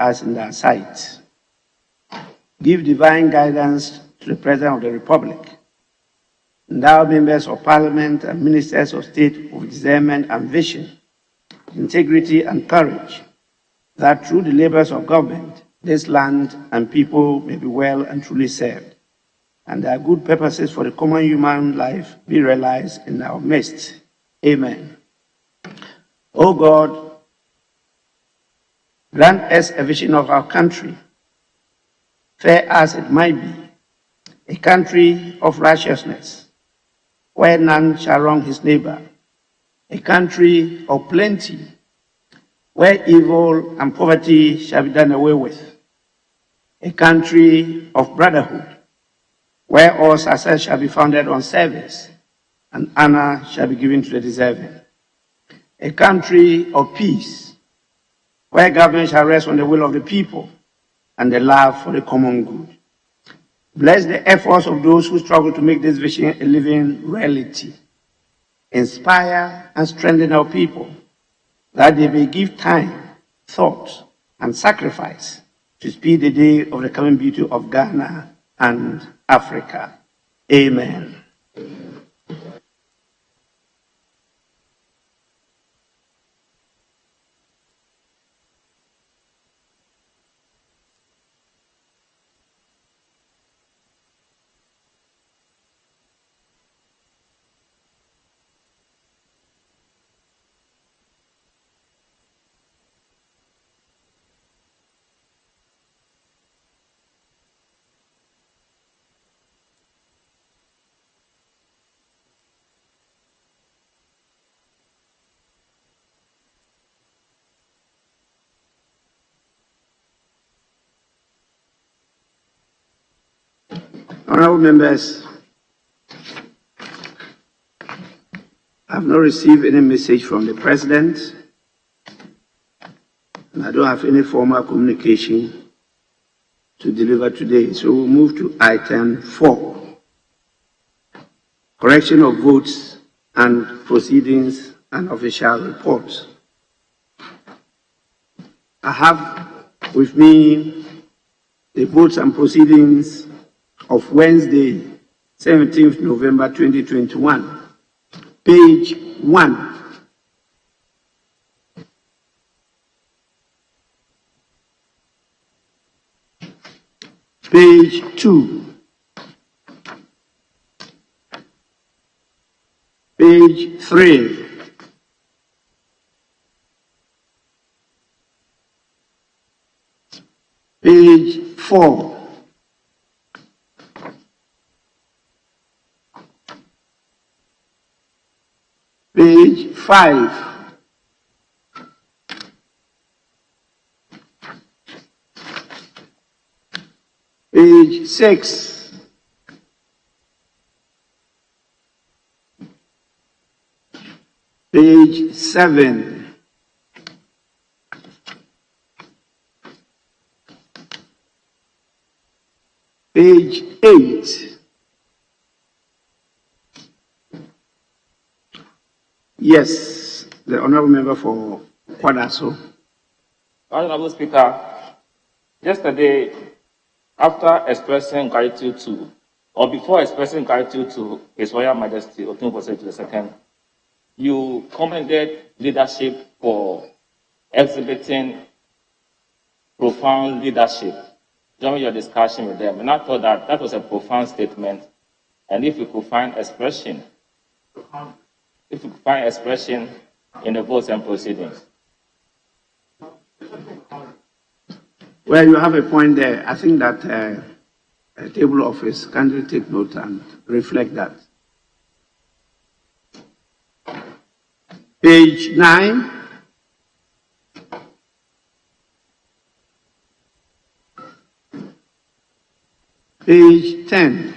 us in thy sight. Give divine guidance to the President of the Republic. Endow members of Parliament and ministers of state with discernment and vision, integrity and courage, that through the labors of government, this land and people may be well and truly served, and their good purposes for the common human life be realized in our midst. Amen. O God, grant us a vision of our country, fair as it might be, a country of righteousness, where none shall wrong his neighbor, a country of plenty, where evil and poverty shall be done away with, a country of brotherhood, where all success shall be founded on service and honor shall be given to the deserving, a country of peace, where government shall rest on the will of the people and the love for the common good. Bless the efforts of those who struggle to make this vision a living reality. Inspire and strengthen our people, that they may give time, thought, and sacrifice to speed the day of the coming beauty of Ghana and Africa. Amen. Honorable members, I have not received any message from the President, and I don't have any formal communication to deliver today. So we'll move to item 4, correction of votes and proceedings and official reports. I have with me the votes and proceedings of Wednesday, 17th November 2021, page 1. Page 2. Page 3. Page 4. Page 5. Page 6. Page 7. Page 8. Yes, the Honourable Member for Kwadaso. Honourable Speaker, yesterday, after expressing gratitude to, or before expressing gratitude to His Royal Majesty Otunbose II, you commended leadership for exhibiting profound leadership during your discussion with them. And I thought that that was a profound statement. And if you could find expression in the votes and proceedings. Well, you have a point there. I think that a table office can take note and reflect that. Page 9. Page 10.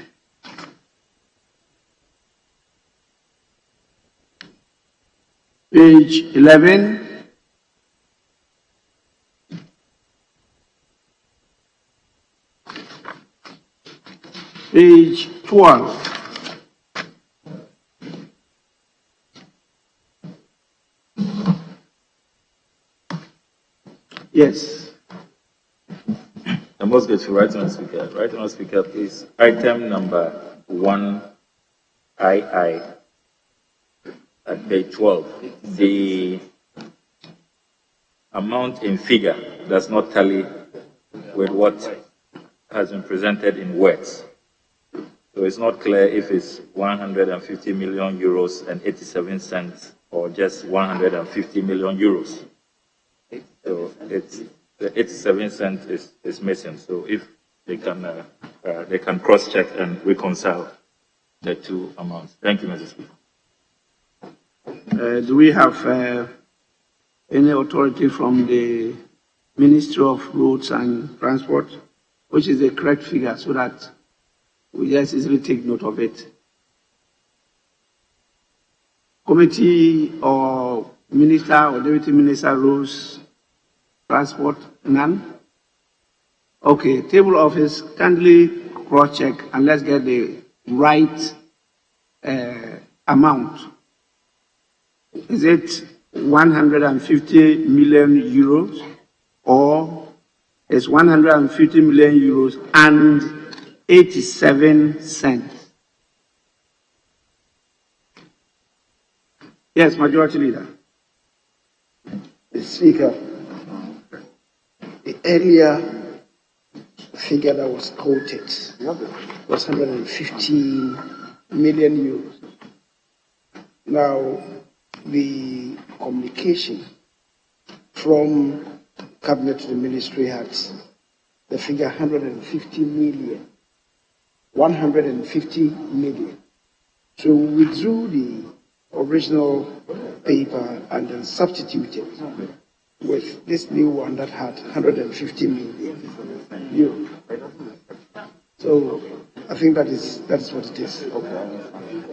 Page 11. Page 12. Yes. I must go to right honourable speaker. Right honourable speaker, please. Item number 1II at page 12. The amount in figure does not tally with what has been presented in words. So it's not clear if it's 150 million euros and 87 cents or just 150 million euros. So it's the 87 cents is missing. So if they can cross-check and reconcile the two amounts. Thank you, Mr. Speaker. Do we have any authority from the Ministry of Roads and Transport, which is the correct figure, so that we just easily take note of it? Committee or Minister or Deputy Minister, Roads, Transport, none? Okay, table office, kindly cross-check and let's get the right amount. Is it 150 million euros or is 150 million euros and 87 cents? Yes, Majority Leader. Mr. Speaker, the earlier figure that was quoted was 115 million euros. Now, the communication from Cabinet to the Ministry had the figure 150 million. 150 million. So we withdrew the original paper and then substituted with this new one that had 150 million euro. So I think that is what it is.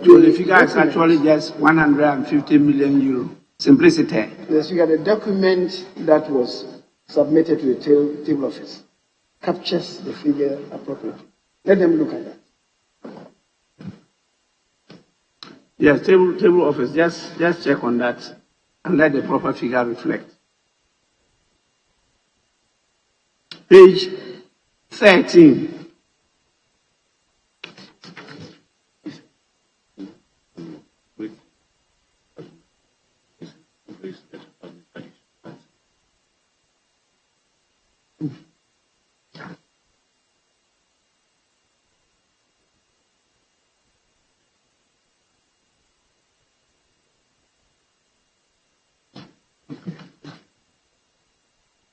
So the figure is actually just 150 million euro. Simplicity. Yes, you got a document that was submitted to the table office captures the figure appropriately. Let them look at that. Yes, table office, just check on that and let the proper figure reflect. Page 13.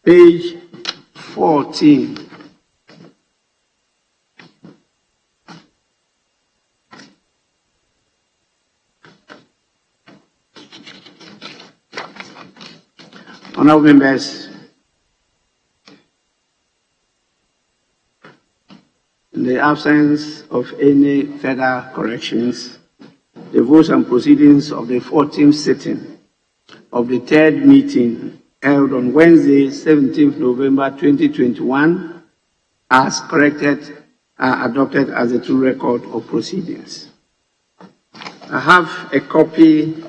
Page 14. Honourable members, in the absence of any further corrections, the votes and proceedings of the 14th sitting of the third meeting held on Wednesday, 17th November 2021, as corrected, are adopted as a true record of proceedings. I have a copy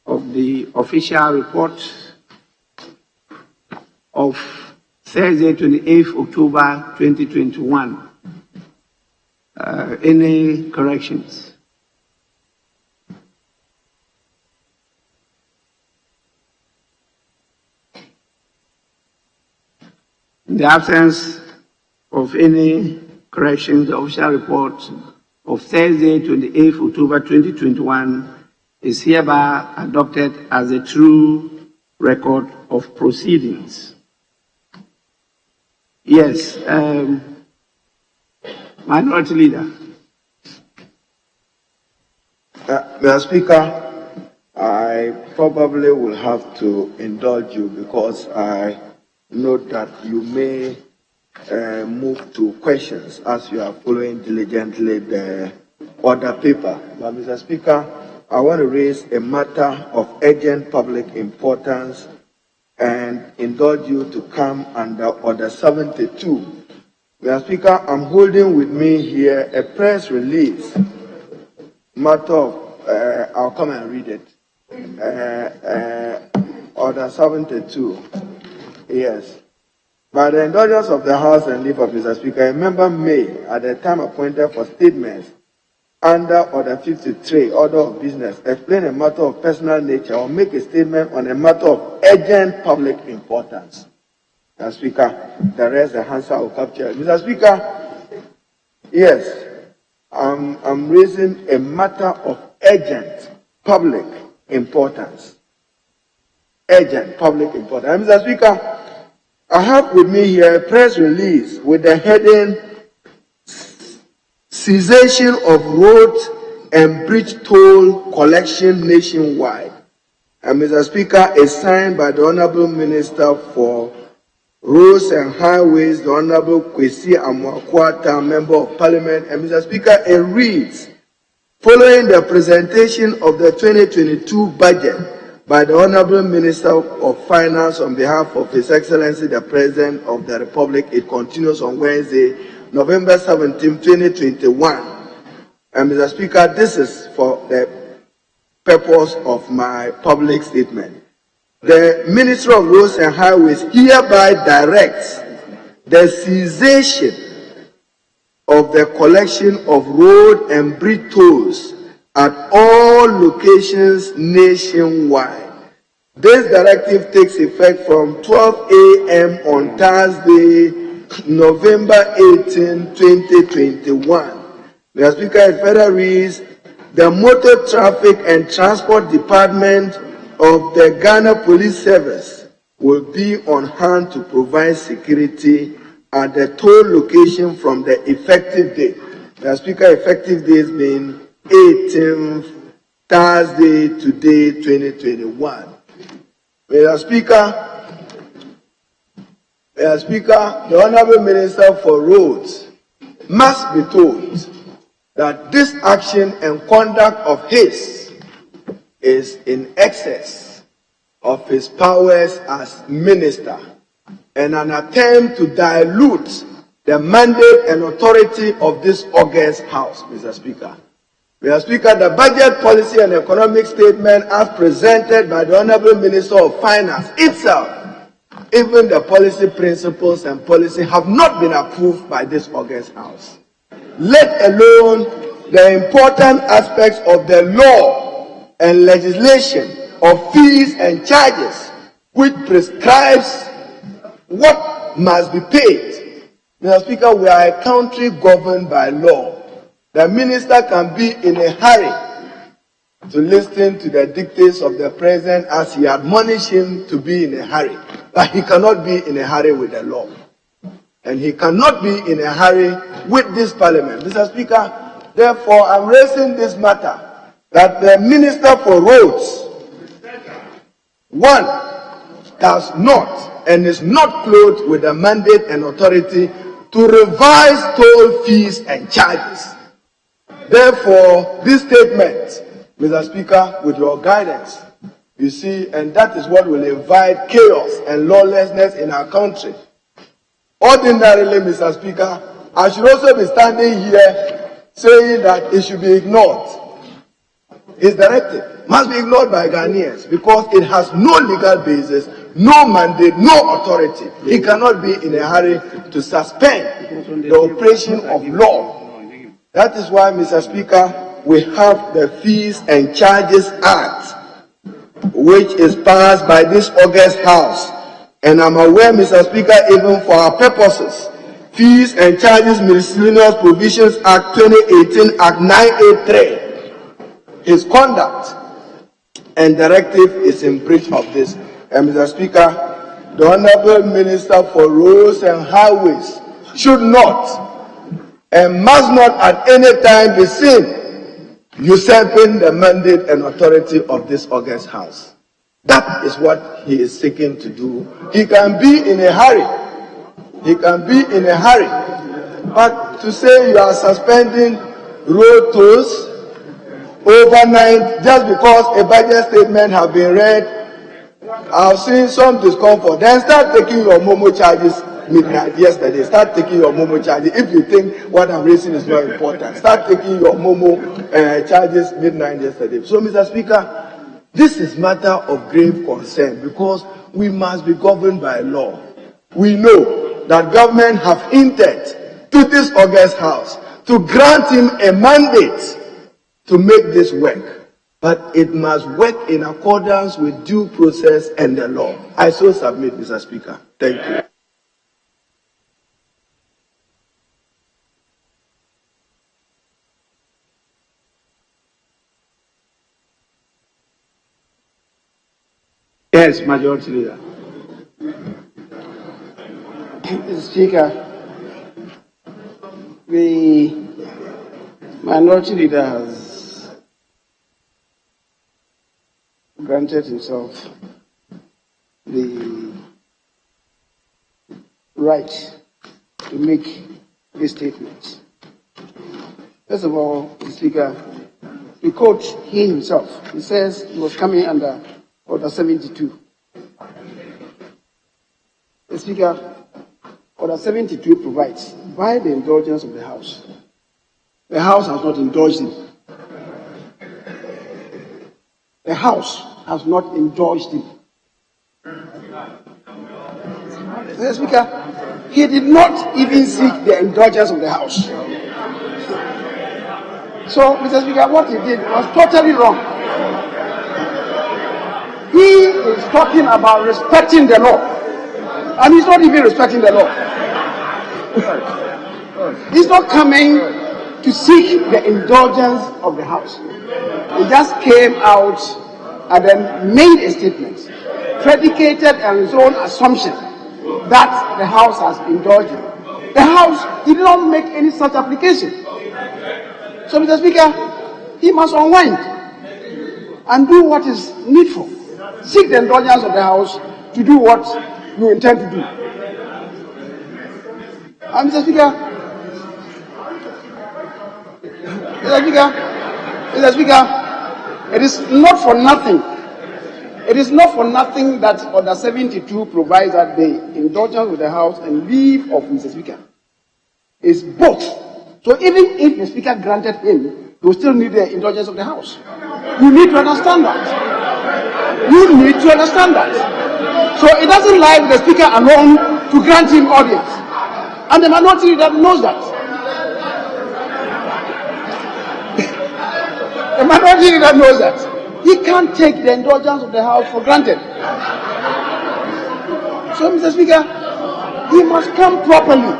of the official report of Thursday, 28th October 2021. Any corrections? In the absence of any corrections, the official report of Thursday, 28th October 2021 is hereby adopted as a true record of proceedings. Yes, Minority Leader. Mr. Speaker, I probably will have to indulge you because I note that you may move to questions as you are following diligently the order paper. But Mr. Speaker, I want to raise a matter of urgent public importance and indulge you to come under Order 72. Mr. Speaker, I'm holding with me here a press release, matter of, I'll come and read it. Order 72, yes. By the indulgence of the House and leave of Mr. Speaker, a member may, at the time appointed for statements under Order 53, Order of Business, explain a matter of personal nature or make a statement on a matter of urgent public importance. Mr. Speaker, the rest, the answer will capture. Mr. Speaker, yes, I'm raising a matter of urgent public importance. Urgent public importance. Mr. Speaker, I have with me here a press release with the heading Cessation of Road and Bridge Toll Collection Nationwide. And Mr. Speaker, is signed by the Honorable Minister for Roads and Highways, the Honorable Kwesi Amoakwata, Member of Parliament. And Mr. Speaker, it reads, following the presentation of the 2022 budget by the Honorable Minister of Finance on behalf of His Excellency the President of the Republic, it continues on Wednesday, November 17, 2021. And Mr. Speaker, this is for the purpose of my public statement. The Ministry of Roads and Highways hereby directs the cessation of the collection of road and bridge tolls at all locations nationwide. This directive takes effect from 12 a.m. on Thursday, November 18, 2021. Mr. Speaker, it further reads, the Motor Traffic and Transport Department of the Ghana Police Service will be on hand to provide security at the toll location from the effective date. Mr. Speaker, effective date being 18th Thursday, today, 2021. Mr. Speaker, the Honorable Minister for Roads must be told that this action and conduct of his is in excess of his powers as minister and an attempt to dilute the mandate and authority of this august House, Mr. Speaker. Mr. Speaker, the budget policy and economic statement as presented by the Honorable Minister of Finance itself, even the policy principles and policy have not been approved by this august House. Let alone the important aspects of the law and legislation of fees and charges, which prescribes what must be paid. Mr. Speaker, we are a country governed by law. The minister can be in a hurry to listen to the dictates of the president as he admonished him to be in a hurry. But he cannot be in a hurry with the law. And he cannot be in a hurry with this parliament. Mr. Speaker, therefore, I'm raising this matter that the Minister for Roads, one, does not and is not clothed with the mandate and authority to revise toll fees and charges. Therefore, this statement, Mr. Speaker, with your guidance, you see, and that is what will invite chaos and lawlessness in our country. Ordinarily, Mr. Speaker, I should also be standing here saying that it should be ignored. His directive must be ignored by Ghanaians because it has no legal basis, no mandate, no authority. He cannot be in a hurry to suspend the operation of law. That is why, Mr. Speaker, we have the Fees and Charges Act, which is passed by this august House. And I'm aware, Mr. Speaker, even for our purposes, Fees and Charges Miscellaneous Provisions Act 2018, Act 983, his conduct and directive is in breach of this. And Mr. Speaker, the Honorable Minister for Roads and Highways should not and must not at any time be seen usurping the mandate and authority of this august House. That is what he is seeking to do. He can be in a hurry. He can be in a hurry. But to say you are suspending road tolls overnight just because a budget statement has been read, I've seen some discomfort. Then start taking your Momo charges midnight yesterday. Start taking your Momo charges. If you think what I'm raising is not important, start taking your Momo charges midnight yesterday. So, Mr. Speaker, this is matter of grave concern because we must be governed by law. We know that government have hinted to this August House to grant him a mandate to make this work. But it must work in accordance with due process and the law. I so submit, Mr. Speaker. Thank you. Yes, Majority Leader. Mr. Speaker, the Minority Leader has granted himself the right to make this statement. First of all, Mr. Speaker, we quote he himself. He says he was coming under Order 72. Mr. Speaker, Order 72 provides, by the indulgence of the House has not indulged him. The House has not indulged him. Mr. Speaker, he did not even seek the indulgence of the House. So, Mr. Speaker, what he did was totally wrong. He is talking about respecting the law, and he's not even respecting the law. He's not coming to seek the indulgence of the House. He just came out and then made a statement, predicated on his own assumption that the House has indulged him. The House did not make any such application. So, Mr. Speaker, he must unwind and do what is needful. Seek the indulgence of the House to do what you intend to do. And Mr. Speaker, it is not for nothing. It is not for nothing that Order 72 provides that the indulgence of the House and leave of Mr. Speaker is both. So even if the Speaker granted him, he will still need the indulgence of the House. You need to understand that. You need to understand that. So it doesn't lie with the Speaker alone to grant him audience. And the Minority Leader knows that. The Minority Leader knows that. He can't take the indulgence of the House for granted. So, Mr. Speaker, he must come properly.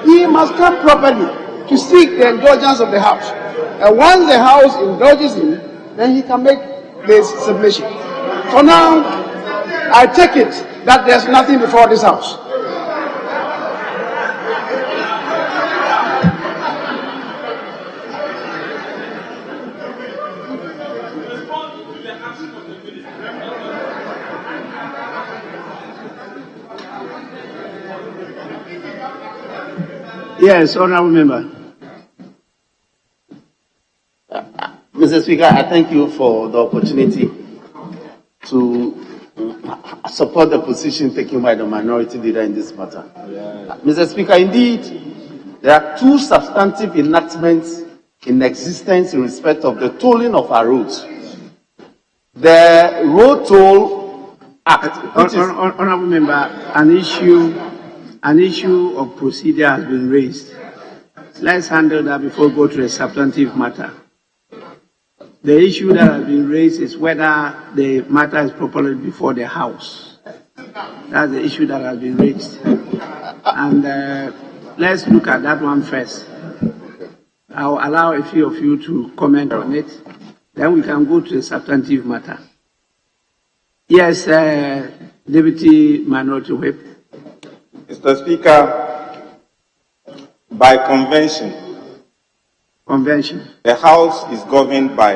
He must come properly to seek the indulgence of the House. And once the House indulges him, then he can make this submission. For now, I take it that there's nothing before this House. Yes, Honourable Member. Mr. Speaker, I thank you for the opportunity to support the position taken by the Minority Leader in this matter. Mr. Speaker, indeed, there are two substantive enactments in existence in respect of the tolling of our roads. The Road Toll Act, Honourable Member, an issue of procedure has been raised. Let's handle that before we go to a substantive matter. The issue that has been raised is whether the matter is properly before the House. That's the issue that has been raised. And let's look at that one first. I'll allow a few of you to comment on it. Then we can go to the substantive matter. Yes, Deputy Minority Whip. Mr. Speaker, by convention, the House is governed by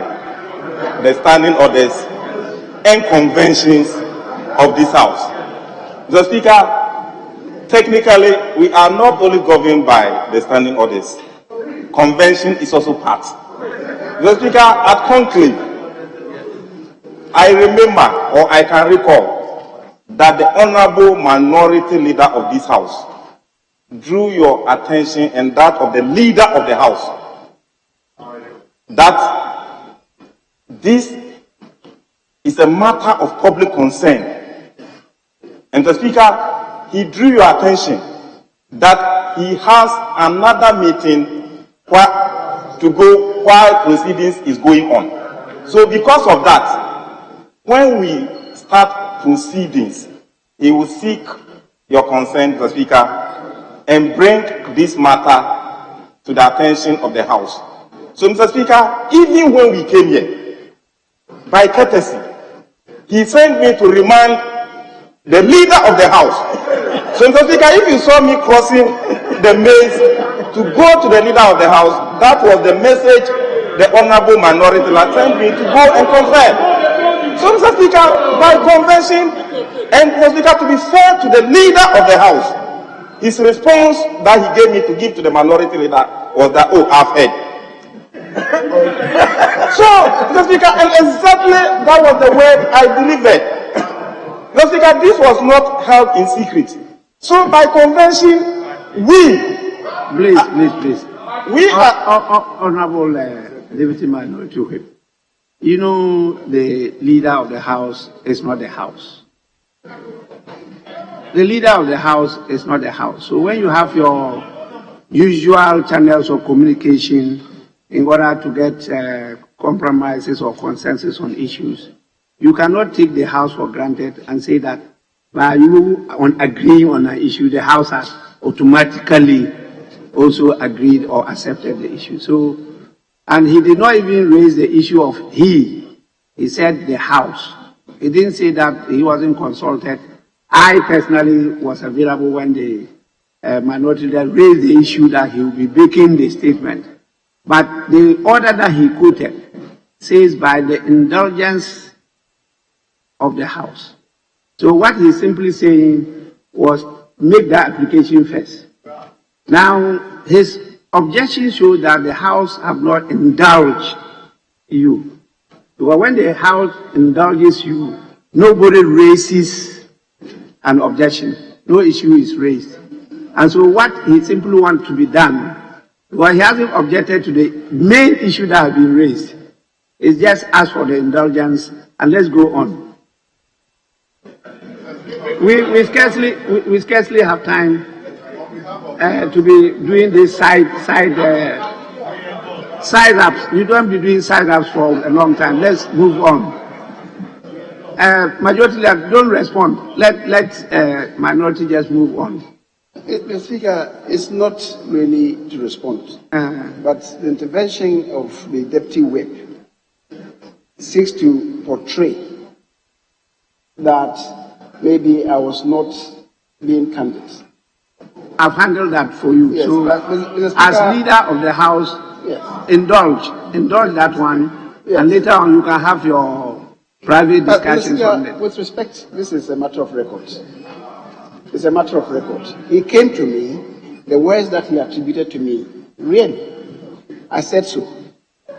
the standing orders and conventions of this House. Mr. Speaker, technically, we are not only governed by the standing orders. Convention is also part. Mr. Speaker, at conclave, I remember, or I can recall, that the Honourable Minority Leader of this House drew your attention and that of the Leader of the House that this is a matter of public concern. And the Speaker, he drew your attention that he has another meeting to go while proceedings is going on. So because of that, when we start proceedings, he will seek your consent, Mr. Speaker, and bring this matter to the attention of the House. So, Mr. Speaker, even when we came here, by courtesy, he sent me to remind the leader of the House. So, Mr. Speaker, if you saw me crossing the maze to go to the leader of the House, that was the message the Honorable Minority Leader sent me to go and confirm. So, Mr. Speaker, by convention, and Mr. Speaker, to be fair to the leader of the House, his response that he gave me to give to the Minority Leader was that, oh, I've heard. So, Mr. Speaker, and exactly that was the word I delivered. Mr. Speaker, this was not held in secret. So, by convention, Please. We are Honorable Deputy Minority Whip. You know, the leader of the House is not the House. The leader of the House is not the House. So when you have your usual channels of communication in order to get compromises or consensus on issues, you cannot take the House for granted and say that by you agreeing on an issue, the House has automatically also agreed or accepted the issue. So, and he did not even raise the issue of he said the House. He didn't say that he wasn't consulted. I personally was available when the minority leader raised the issue that he will be making the statement. But the order that he quoted says by the indulgence of the House. So what he's simply saying was make that application first. Now, his objection shows that the House have not indulged you. Because when the House indulges you, nobody raises an objection. No issue is raised. And so what he simply wants to be done, because he hasn't objected to the main issue that has been raised, is just ask for the indulgence and let's go on. We scarcely have time to be doing this side ups. You don't be doing side ups for a long time. Let's move on. Majority leader, don't respond. Let minority just move on. The Speaker is not really to respond, but the intervention of the Deputy Whip seeks to portray that maybe I was not being candid. I've handled that for you. Yes, so, Mr. Speaker, as leader of the House, yes, indulge that one, yes, and later on you can have your private discussions on it. With respect, this is a matter of record. It's a matter of record. He came to me, the words that he attributed to me, really, I said so,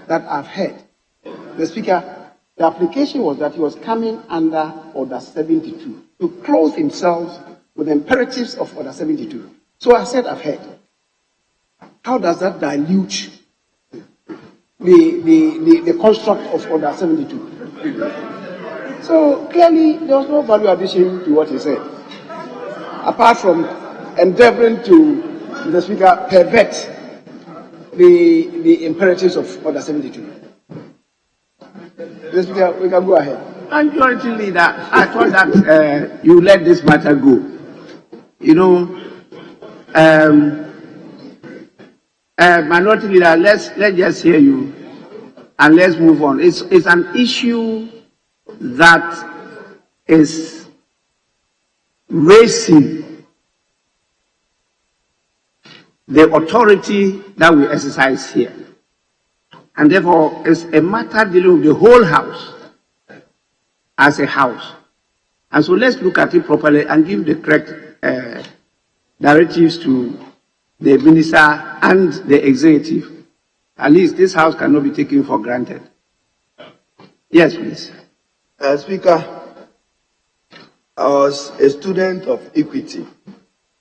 that I've heard. The Speaker, the application was that he was coming under Order 72 to clothe himself with the imperatives of Order 72. So I said, I've heard. How does that dilute the construct of Order 72? So clearly, there was no value addition to what he said, apart from endeavoring to, the Speaker, pervert the imperatives of Order 72. The Speaker, we can go ahead. Majority leader, I thought that you let this matter go. You know, minority leader, let's just hear you and let's move on. It's an issue that is raising the authority that we exercise here. And therefore, it's a matter dealing with the whole House as a House. And so let's look at it properly and give the correct directives to the minister and the executive. At least this House cannot be taken for granted. Yes, please. Speaker, I was a student of equity.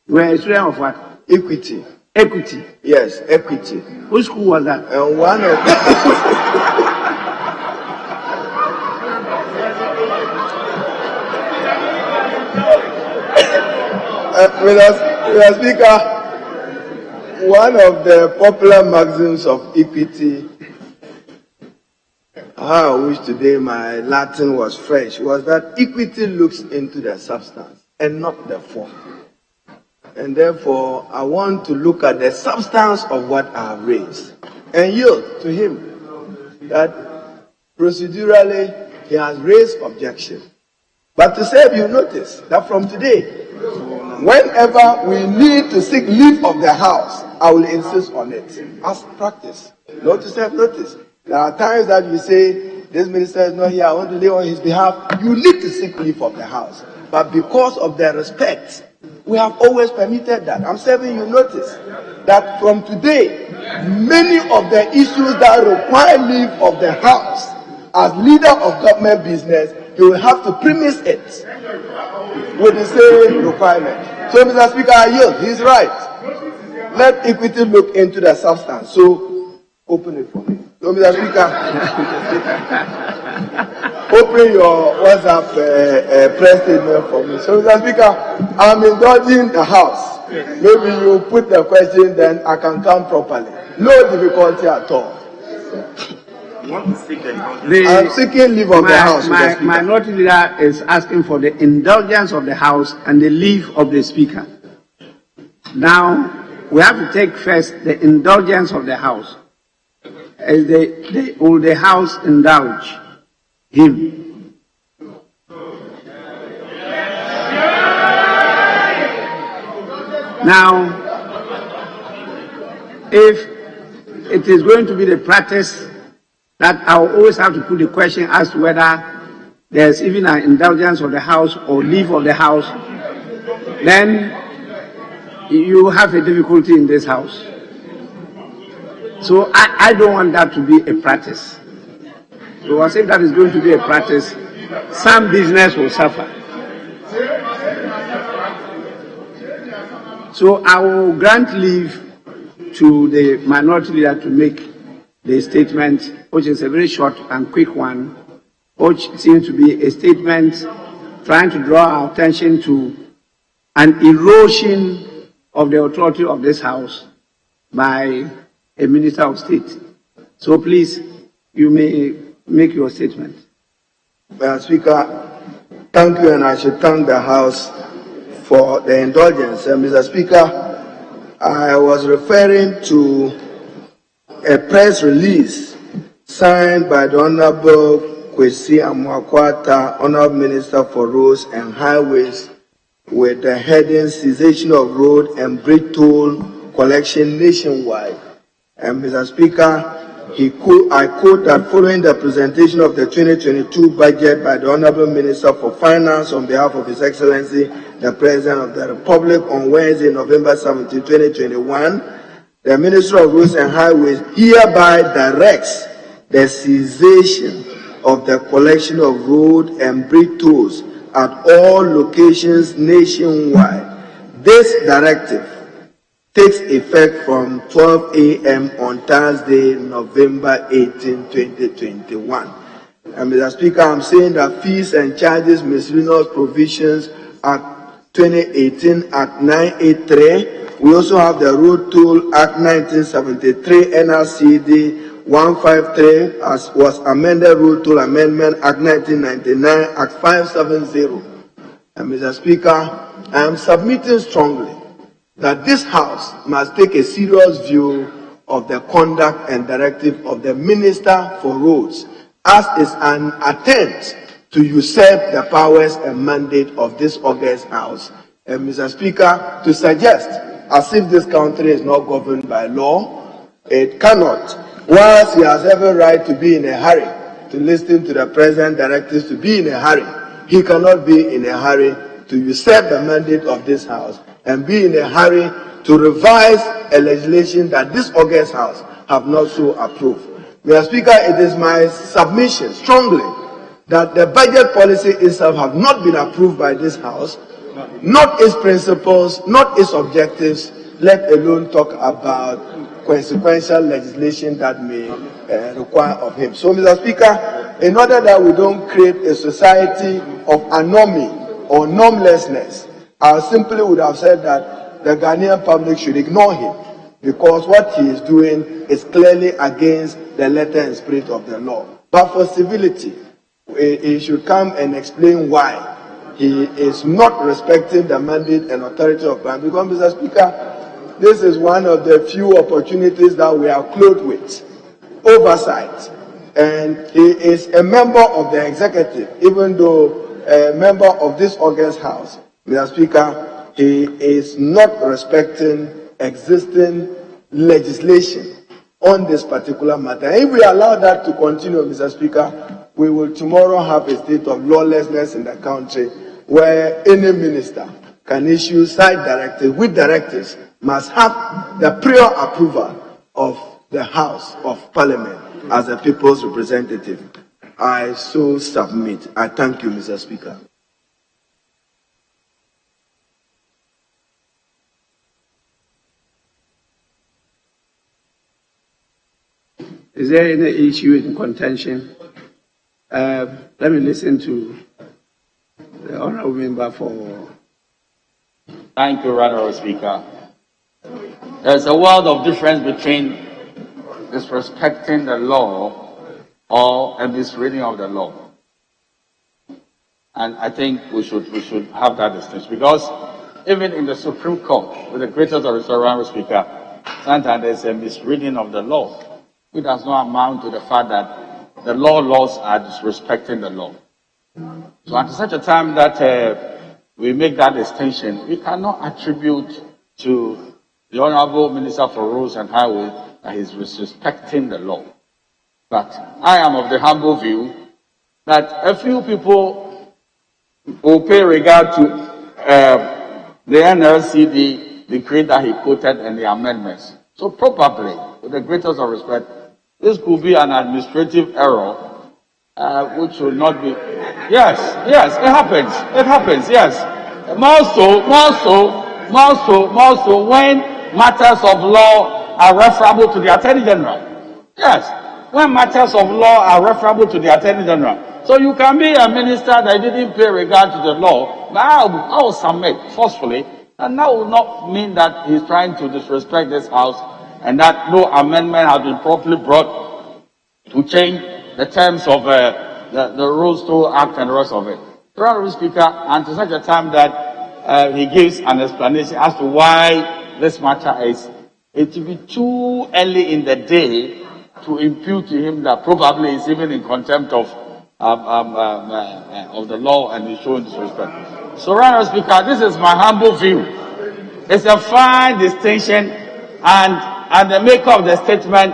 You were a student of what? Equity. Equity. Yes, equity. Which school was that? And one of Mr. Speaker, one of the popular maxims of equity, how I wish today my Latin was fresh, was that equity looks into the substance and not the form. And therefore, I want to look at the substance of what I have raised and yield to him that procedurally he has raised objection. But to save you notice that from today, whenever we need to seek leave of the House, I will insist on it as practice. Not to self notice. There are times that you say, this minister is not here, I want to leave on his behalf. You need to seek leave of the House. But because of their respect, we have always permitted that. I'm serving you notice that from today, many of the issues that require leave of the House, as leader of government business, you will have to premise it with the same requirement. So, Mr. Speaker, I yield. He's right. Let equity look into the substance. So, open it for me. So, Mr. Speaker, open your WhatsApp press statement for me. So, Mr. Speaker, I'm indulging the House. Maybe you put the question, then I can come properly. No difficulty at all. I'm seeking leave of the House. My minority leader is asking for the indulgence of the House and the leave of the Speaker. Now, we have to take first the indulgence of the House. Will the House indulge him? Now, if it is going to be the practice that I will always have to put the question as to whether there's even an indulgence of the House or leave of the House, then you have a difficulty in this House. So I don't want that to be a practice. Because if that is going to be a practice, some business will suffer. So I will grant leave to the minority leader to make the statement, which is a very short and quick one, which seems to be a statement trying to draw our attention to an erosion of the authority of this House by a Minister of State. So please, you may make your statement. Mr. Speaker, thank you, and I should thank the House for the indulgence. Mr. Speaker, I was referring to a press release signed by the Honorable Kwesi Amwakwata, Honorable Minister for Roads and Highways, with the heading Cessation of Road and Bridge Toll Collection Nationwide. And Mr. Speaker, I quote that following the presentation of the 2022 budget by the Honorable Minister for Finance on behalf of His Excellency, the President of the Republic on Wednesday, November 17, 2021, the Minister of Roads and Highways hereby directs the cessation of the collection of road and bridge tolls at all locations nationwide. This directive takes effect from 12 a.m. on Thursday, November 18, 2021. And Mr. Speaker, I'm saying that fees and charges miscellaneous provisions Act 2018 Act 983. We also have the Road Toll Act 1973 NRCD 153 as was amended Road Toll Amendment Act 1999 Act 570. And Mr. Speaker, I am submitting strongly that this House must take a serious view of the conduct and directive of the Minister for Roads, as is an attempt to usurp the powers and mandate of this august House. And Mr. Speaker, to suggest as if this country is not governed by law, it cannot. Whilst he has every right to be in a hurry, to listen to the President's directives, to be in a hurry, he cannot be in a hurry to usurp the mandate of this House and be in a hurry to revise a legislation that this august House have not so approved. Mr. Speaker, it is my submission strongly that the budget policy itself have not been approved by this House, not its principles, not its objectives, let alone talk about consequential legislation that may require of him. So, Mr. Speaker, in order that we don't create a society of anomie or normlessness, I simply would have said that the Ghanaian public should ignore him, because what he is doing is clearly against the letter and spirit of the law. But for civility, he should come and explain why he is not respecting the mandate and authority of Parliament. Because, Mr. Speaker, this is one of the few opportunities that we are clothed with oversight. And he is a member of the executive, even though a member of this August House. Mr. Speaker, he is not respecting existing legislation on this particular matter. If we allow that to continue, Mr. Speaker, we will tomorrow have a state of lawlessness in the country where any minister can issue side directives, with directives must have the prior approval of the House of Parliament as a people's representative. I so submit. I thank you, Mr. Speaker. Is there any issue in contention? Let me listen to the honorable member for. Thank you, Honorable Speaker. There's a world of difference between disrespecting the law or a misreading of the law. And I think we should have that distinction, because even in the Supreme Court, with the greatest of the Honorable Speaker, sometimes there's a misreading of the law, which does not amount to the fact that the laws are disrespecting the law. So at such a time that we make that distinction, we cannot attribute to the Honorable Minister for Roads and Highways that he's disrespecting the law. But I am of the humble view that a few people will pay regard to the NLC, the decree that he quoted and the amendments. So probably, with the greatest of respect, this could be an administrative error, which will not be. Yes, it happens, yes. More so when matters of law are referable to the Attorney General. Yes, when matters of law are referable to the Attorney General. So you can be a minister that didn't pay regard to the law, but I will submit forcefully, and that will not mean that he's trying to disrespect this House and that no amendment has been properly brought to change the terms of the Rules to Act and the rest of it. Honorable Speaker, and to such a time that he gives an explanation as to why this matter is, it will be too early in the day to impute to him that probably is even in contempt of the law and is showing disrespect. So, Honorable Speaker, this is my humble view. It's a fine distinction, and the maker of the statement,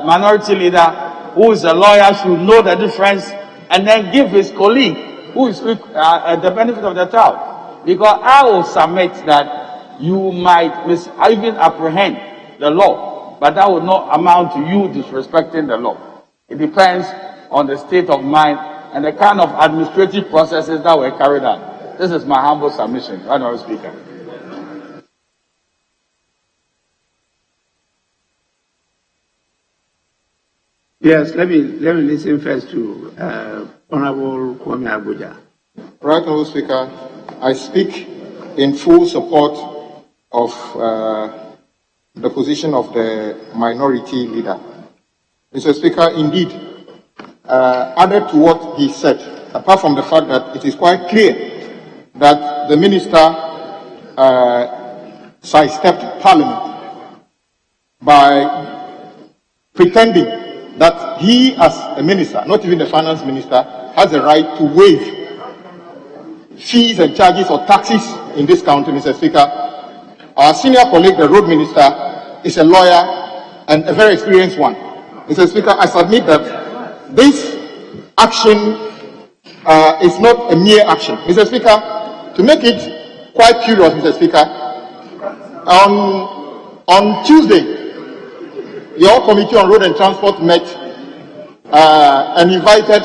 minority leader, who is a lawyer, should know the difference and then give his colleague, who is the benefit of the doubt. Because I will submit that you might even apprehend the law, but that will not amount to you disrespecting the law. It depends on the state of mind and the kind of administrative processes that were carried out. This is my humble submission, Honorable Speaker. Yes, let me listen first to Honorable Kwame Abuja. Right, Honorable Speaker, I speak in full support of the position of the minority leader. Mr. Speaker, indeed, added to what he said, apart from the fact that it is quite clear that the minister sidestepped Parliament by pretending that he, as a minister, not even the finance minister, has a right to waive fees and charges or taxes in this country, Mr. Speaker. Our senior colleague, the road minister, is a lawyer and a very experienced one. Mr. Speaker, I submit that this action is not a mere action. Mr. Speaker, to make it quite curious, Mr. Speaker, on Tuesday, your Committee on Road and Transport met and invited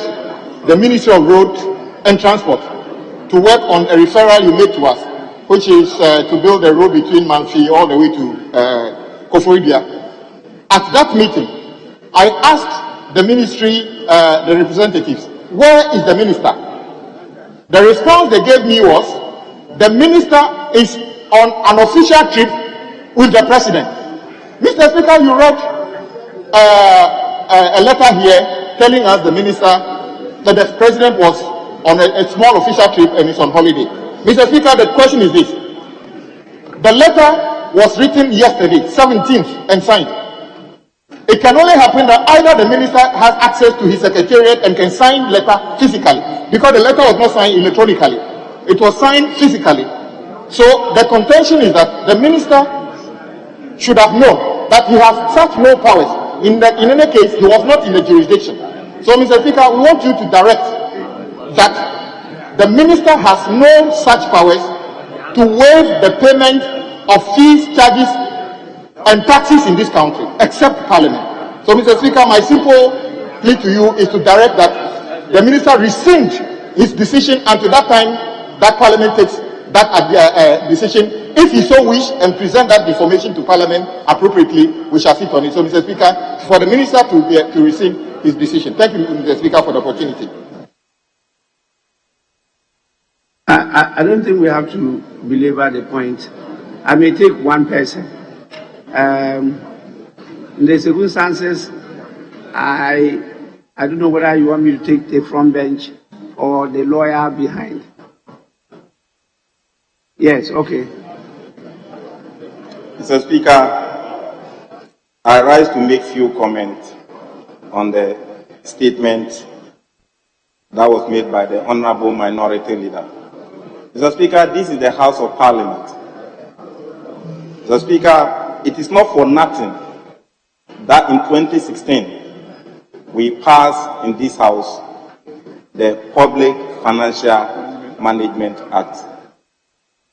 the Ministry of Road and Transport to work on a referral you made to us, which is to build a road between Manfi all the way to Koforidua. At that meeting, I asked the ministry, the representatives, where is the minister? The response they gave me was the minister is on an official trip with the president. Mr. Speaker, you read a letter here telling us the minister that the president was on a small official trip and is on holiday. Mr. Speaker, the question is this. The letter was written yesterday, 17th, and signed. It can only happen that either the minister has access to his secretariat and can sign letter physically, because the letter was not signed electronically. It was signed physically. So the contention is that the minister should have known that he has such no powers. In any case, he was not in the jurisdiction. So, Mr. Speaker, we want you to direct that the minister has no such powers to waive the payment of fees, charges, and taxes in this country, except Parliament. So, Mr. Speaker, my simple plea to you is to direct that the minister rescind his decision until that time that Parliament takes that decision. If he so wish and present that information to Parliament appropriately, we shall sit on it. So, Mr. Speaker, for the minister to rescind his decision. Thank you, Mr. Speaker, for the opportunity. I don't think we have to belabor the point. I may take one person. In the circumstances, I don't know whether you want me to take the front bench or the lawyer behind. Yes, okay. Mr. Speaker, I rise to make few comments on the statement that was made by the Honorable Minority Leader. Mr. Speaker, this is the House of Parliament. Mr. Speaker, it is not for nothing that in 2016 we passed in this House the Public Financial Management Act.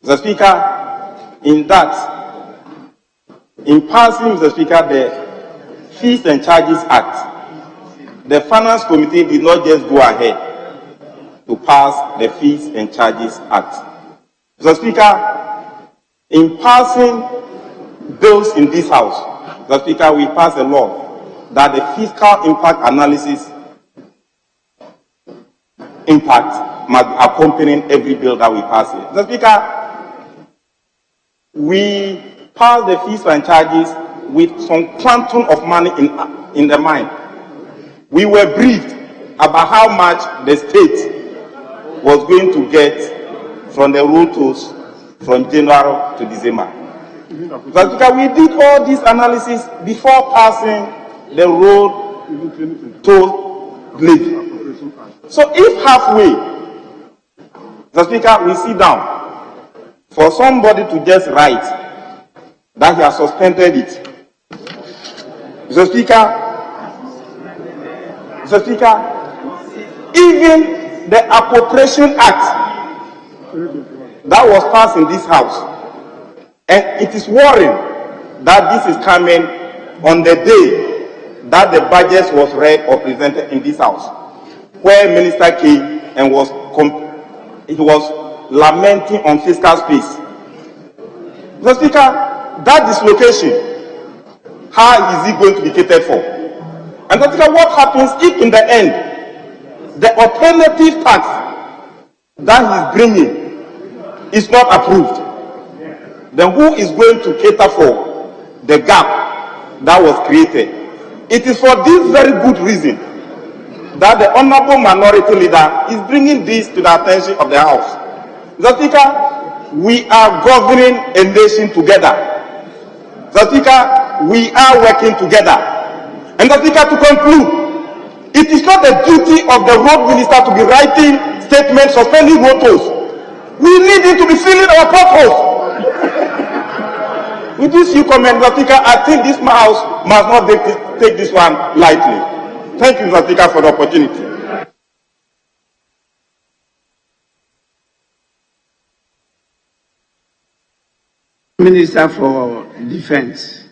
Mr. Speaker, in passing, Mr. Speaker, the Fees and Charges Act, the Finance Committee did not just go ahead to pass the Fees and Charges Act. Mr. Speaker, in passing bills in this House, Mr. Speaker, we passed a law that the fiscal impact analysis impact must be accompanying every bill that we pass here. Mr. Speaker, we passed the fees and charges with some quantum of money in the mind. We were briefed about how much the state was going to get from the road tolls from January to December. But because we did all this analysis before passing the road toll levy. So if halfway, the Speaker, we sit down for somebody to just write that he has suspended it. Mr. Speaker, even the Appropriation Act that was passed in this House, and it is worrying that this is coming on the day that the budget was read or presented in this House, where Minister came and was lamenting on fiscal space. Mr. Speaker, that dislocation, how is it going to be catered for? And Mr. Speaker, what happens if in the end, the alternative tax that he's bringing is not approved? Then who is going to cater for the gap that was created? It is for this very good reason that the Honorable Minority Leader is bringing this to the attention of the House. Mr. Speaker, we are governing a nation together. Mr. Speaker, we are working together. And Mr. Speaker, to conclude, it is not the duty of the road minister to be writing statements suspending road tolls. We need him to be filling our potholes. With this few comments, Mr. Speaker, I think this House must not take this one lightly. Thank you, Mr. Speaker, for the opportunity. Minister for Defense.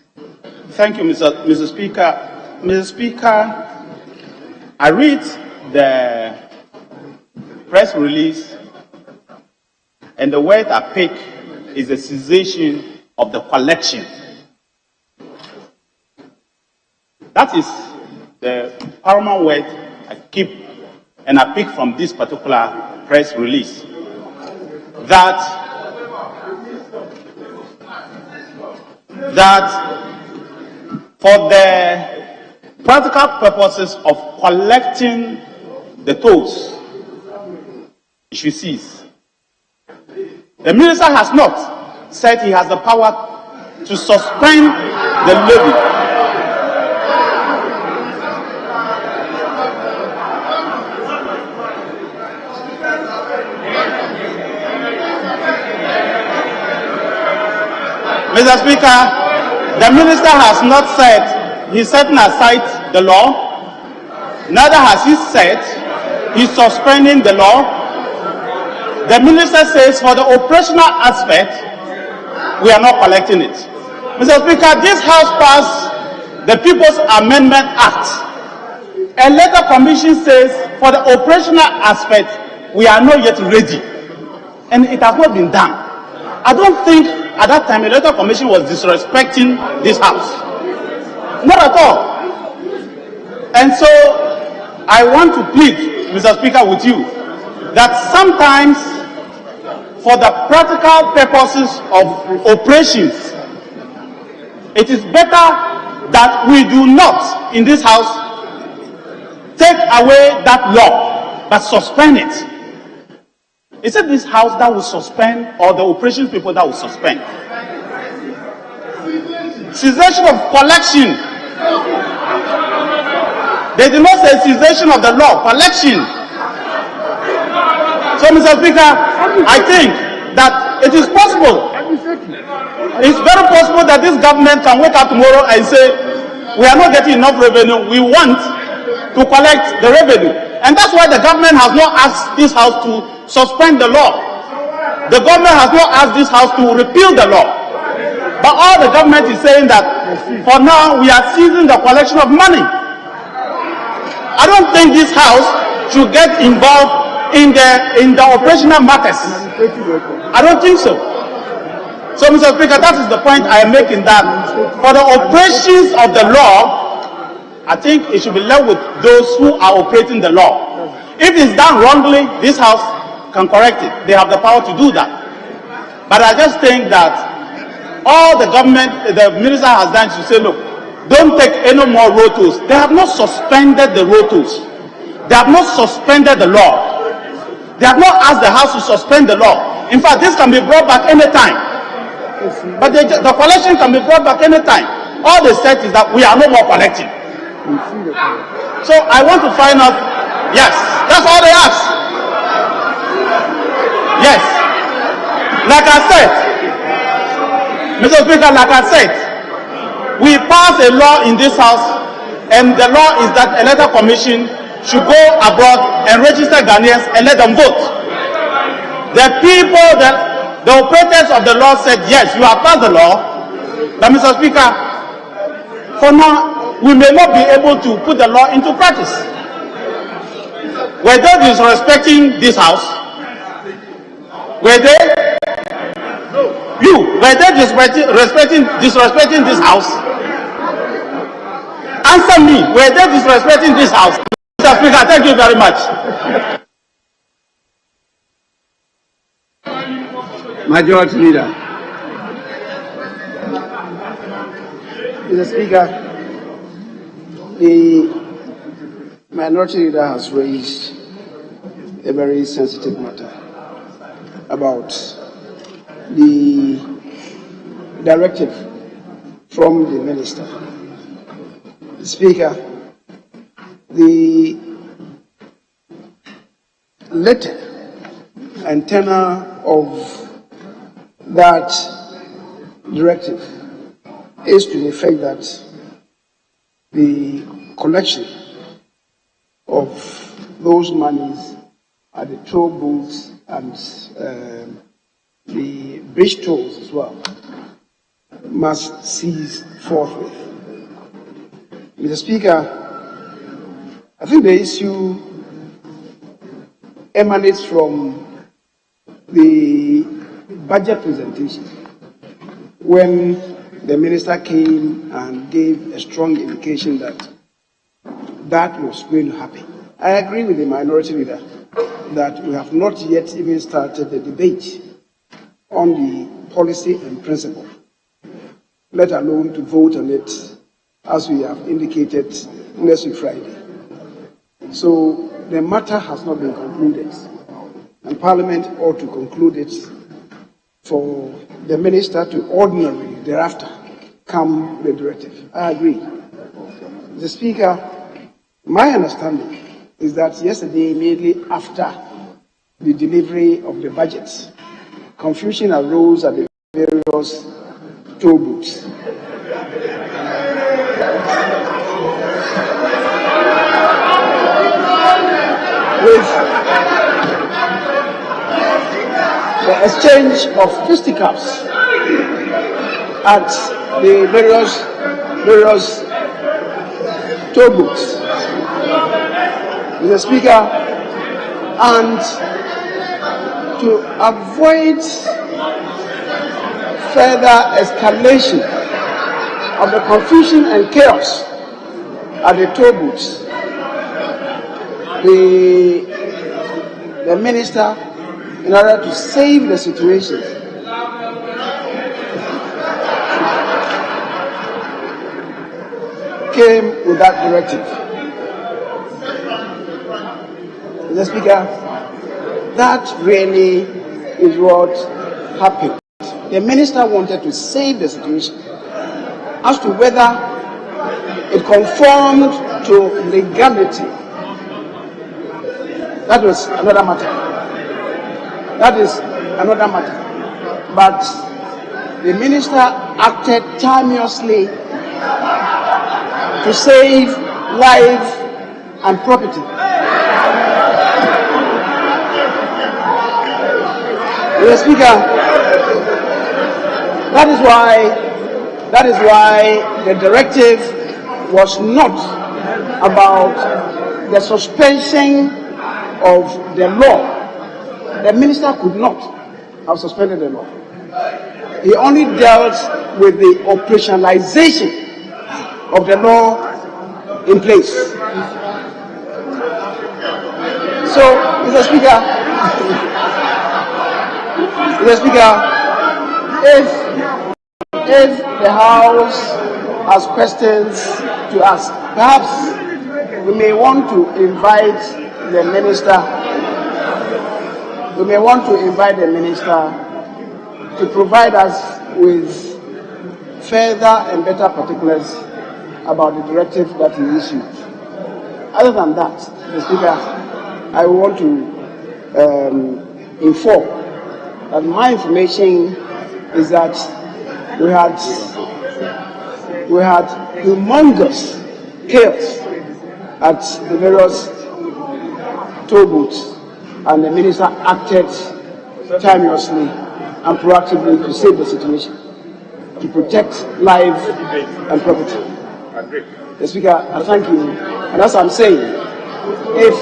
Thank you, Mr. Speaker. Mr. Speaker, I read the press release, and the word I pick is the cessation of the collection. That is the paramount word I keep and I pick from this particular press release. That that for the practical purposes of collecting the tolls, it should cease. The minister has not said he has the power to suspend the levy. Mr. Speaker, the minister has not said he's setting aside the law. Neither has he said he's suspending the law. The minister says for the operational aspect, we are not collecting it. Mr. Speaker, this House passed the People's Amendment Act. A later commission says for the operational aspect, we are not yet ready. And it has not been done. I don't think at that time a later commission was disrespecting this House. Not at all. And so I want to plead, Mr. Speaker, with you that sometimes for the practical purposes of operations, it is better that we do not in this House take away that law but suspend it. Is it this House that will suspend or the operations people that will suspend? Cessation of collection. They did not say cessation of the law, collection. So, Mr. Speaker, I think that it is possible. It's very possible that this government can wake up tomorrow and say, we are not getting enough revenue, we want to collect the revenue. And that's why the government has not asked this House to suspend the law. The government has not asked this House to repeal the law. But all the government is saying that for now we are seizing the collection of money. I don't think this House should get involved in the operational matters. I don't think so. So, Mr. Speaker, that is the point I am making, that for the operations of the law, I think it should be left with those who are operating the law. If it's done wrongly, this House can correct it. They have the power to do that. But I just think that all the government, the minister has done to say, look, don't take any more road tolls. They have not suspended the road tolls. They have not suspended the law. They have not asked the House to suspend the law. In fact, this can be brought back anytime. But the collection can be brought back anytime. All they said is that we are no more collecting. So I want to find out, yes, that's all they ask. Yes. Like I said, Mr. Speaker, like I said, we pass a law in this House, and the law is that a letter commission should go abroad and register Ghanaians and let them vote. The people, the operators of the law said, yes, you have passed the law, but Mr. Speaker, for now, we may not be able to put the law into practice. Were they disrespecting this House? Were they? Were they disrespecting this House? Answer me. Were they disrespecting this House? Mr. Speaker, thank you very much. Majority Leader. Mr. Speaker, the Minority Leader has raised a very sensitive matter about the directive from the Minister. Speaker, the letter and tenor of that directive is to the effect that the collection of those monies at the toll booths and the bridge tolls as well must cease forthwith. Mr. Speaker, I think the issue emanates from the budget presentation when the minister came and gave a strong indication that that was going to happen. I agree with the Minority Leader that we have not yet even started the debate on the policy and principle. let alone to vote on it, as we have indicated, next week Friday. So the matter has not been concluded, and Parliament ought to conclude it for the minister to ordinarily thereafter come the directive. I agree. Mr. Speaker, my understanding is that yesterday, immediately after the delivery of the budget, confusion arose at the various toll booths. With the exchange of fisticuffs at the various toll booths. Mr. Speaker, and to avoid further escalation of the confusion and chaos at the toll booths, the minister, in order to save the situation, came with that directive. Mr. Speaker, that really is what happened. The minister wanted to save the situation. As to whether it conformed to legality, that was another matter. That is another matter. But the minister acted timeously to save life and property. Mr. Speaker, that is why the directive was not about the suspension of the law. The minister could not have suspended the law. He only dealt with the operationalization of the law in place. So, Mr. Speaker, if the House has questions to ask, perhaps we may want to invite the minister. We may want to invite the minister to provide us with further and better particulars about the directive that he issued. Other than that, Mr. Speaker, I want to inform that my information is that we had humongous chaos at the various toll booths, and the minister acted timeously and proactively to save the situation, to protect life and property. Mr. Speaker, I thank you. And as I'm saying, if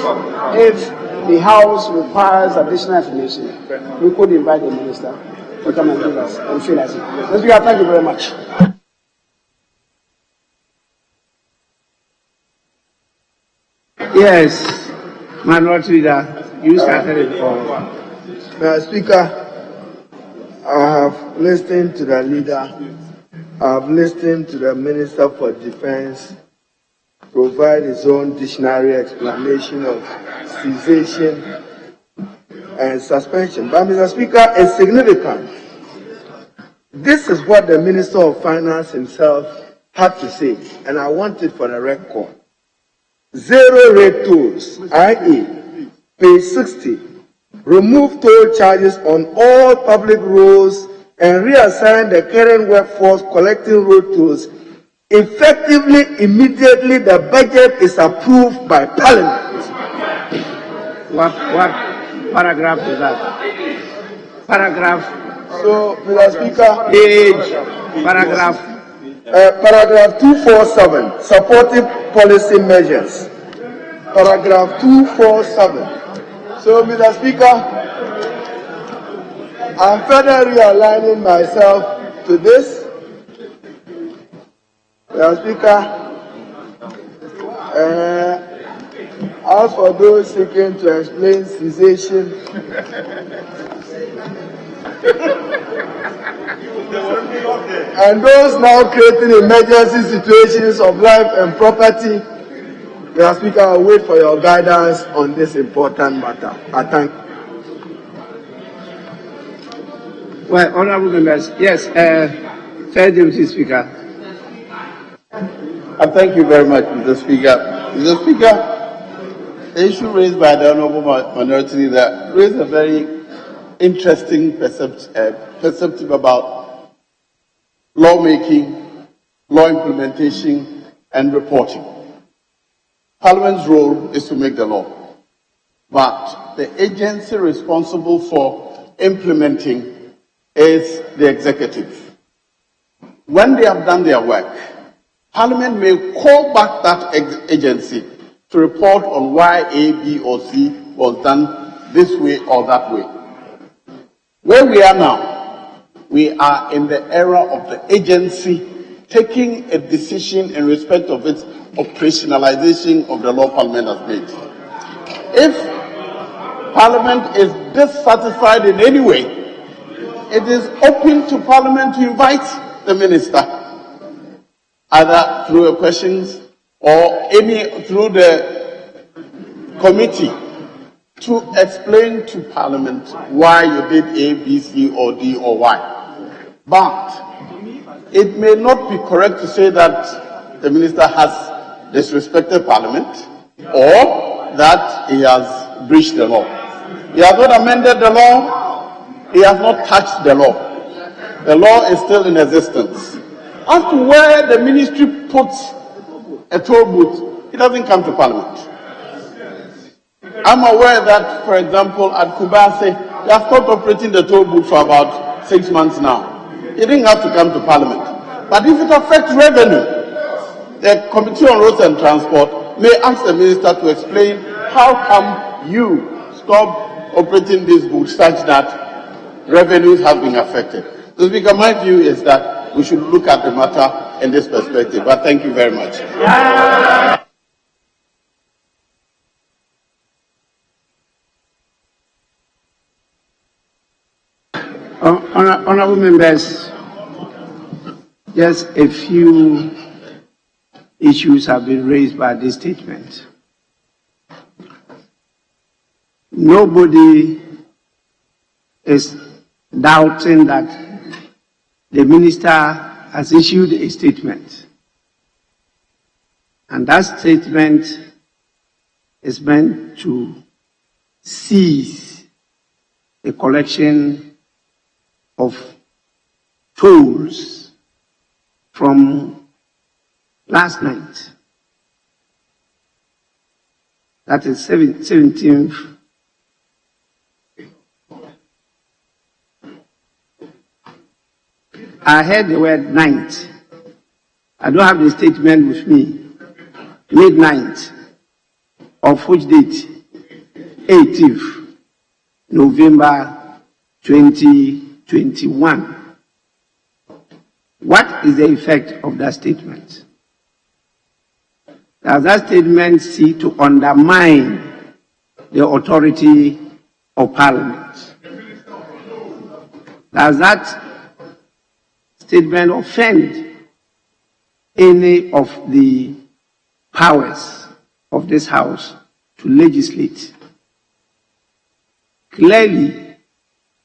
the House requires additional information, we could invite the minister to come and give us and fill us in. Mr. Speaker, thank you very much. Yes, Minority Leader, you started it for. Mr. Speaker, I have listened to the leader. I have listened to the Minister for Defense provide his own dictionary explanation of cessation and suspension. But, Mr. Speaker, it's significant. This is what the Minister of Finance himself had to say, and I want it for the record. Zero rate tolls, i.e., page 60, remove toll charges on all public roads and reassign the current workforce collecting road tolls effectively immediately the budget is approved by Parliament. What paragraph is that? Paragraph. So, Mr. Speaker, Page. Paragraph. Paragraph 247, supportive policy measures. Paragraph 247. So, Mr. Speaker, I'm further realigning myself to this. Mr. Speaker, as for those seeking to explain cessation, And those now creating emergency situations of life and property, Mr. Speaker, I wait for your guidance on this important matter. I thank you. Well, honorable members, yes, Fair Deputy Speaker. I thank you very much, Mr. Speaker. Mr. Speaker, the issue raised by the honorable minority leader raised a very interesting perspective about lawmaking, law implementation, and reporting. Parliament's role is to make the law, but the agency responsible for implementing is the executive. When they have done their work, Parliament may call back that agency to report on why A, B, or C was done this way or that way. Where we are now, we are in the era of the agency taking a decision in respect of its operationalization of the law Parliament has made. If Parliament is dissatisfied in any way, it is open to Parliament to invite the minister, either through questions or through the committee, to explain to Parliament why you did A, B, C, or D, or Y. But it may not be correct to say that the minister has disrespected Parliament or that he has breached the law. He has not amended the law. He has not touched the law. The law is still in existence. As to where the ministry puts a toll booth, it doesn't come to Parliament. I'm aware that, for example, at Kubase, they have stopped operating the toll booth for about 6 months now. It didn't have to come to Parliament. But if it affects revenue, the Committee on Roads and Transport may ask the minister to explain how come you stop operating this booth such that revenues have been affected. So, Speaker, my view is that we should look at the matter in this perspective. But thank you very much. Honorable members, just a few issues have been raised by this statement. Nobody is doubting that the minister has issued a statement, and that statement is meant to cease the collection of tolls from last night. That is 17th. I heard the word night. I don't have the statement with me. Midnight. Of which date? 18th November 2021. What is the effect of that statement? Does that statement seek to undermine the authority of Parliament? Does that statement offend any of the powers of this House to legislate? Clearly,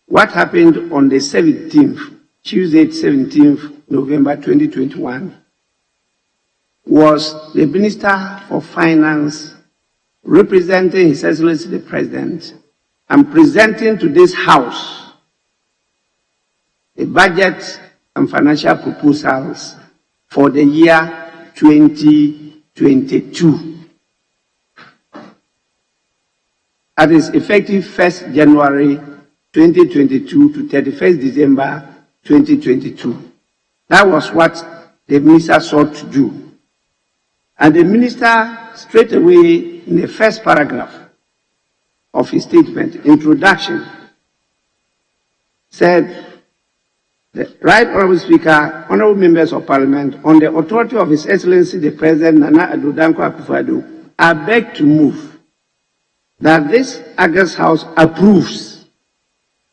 what happened on the 17th, Tuesday, 17th November 2021, was the Minister for Finance representing His Excellency the President and presenting to this House the budget and financial proposals for the year 2022. That is effective 1st January 2022 to 31st December 2022. That was what the minister sought to do. And the minister straight away in the first paragraph of his statement, introduction, said, "The Right Honourable Speaker, honourable members of Parliament, on the authority of His Excellency the President Nana Addo Dankwa Akufo-Addo, I beg to move that this August House approves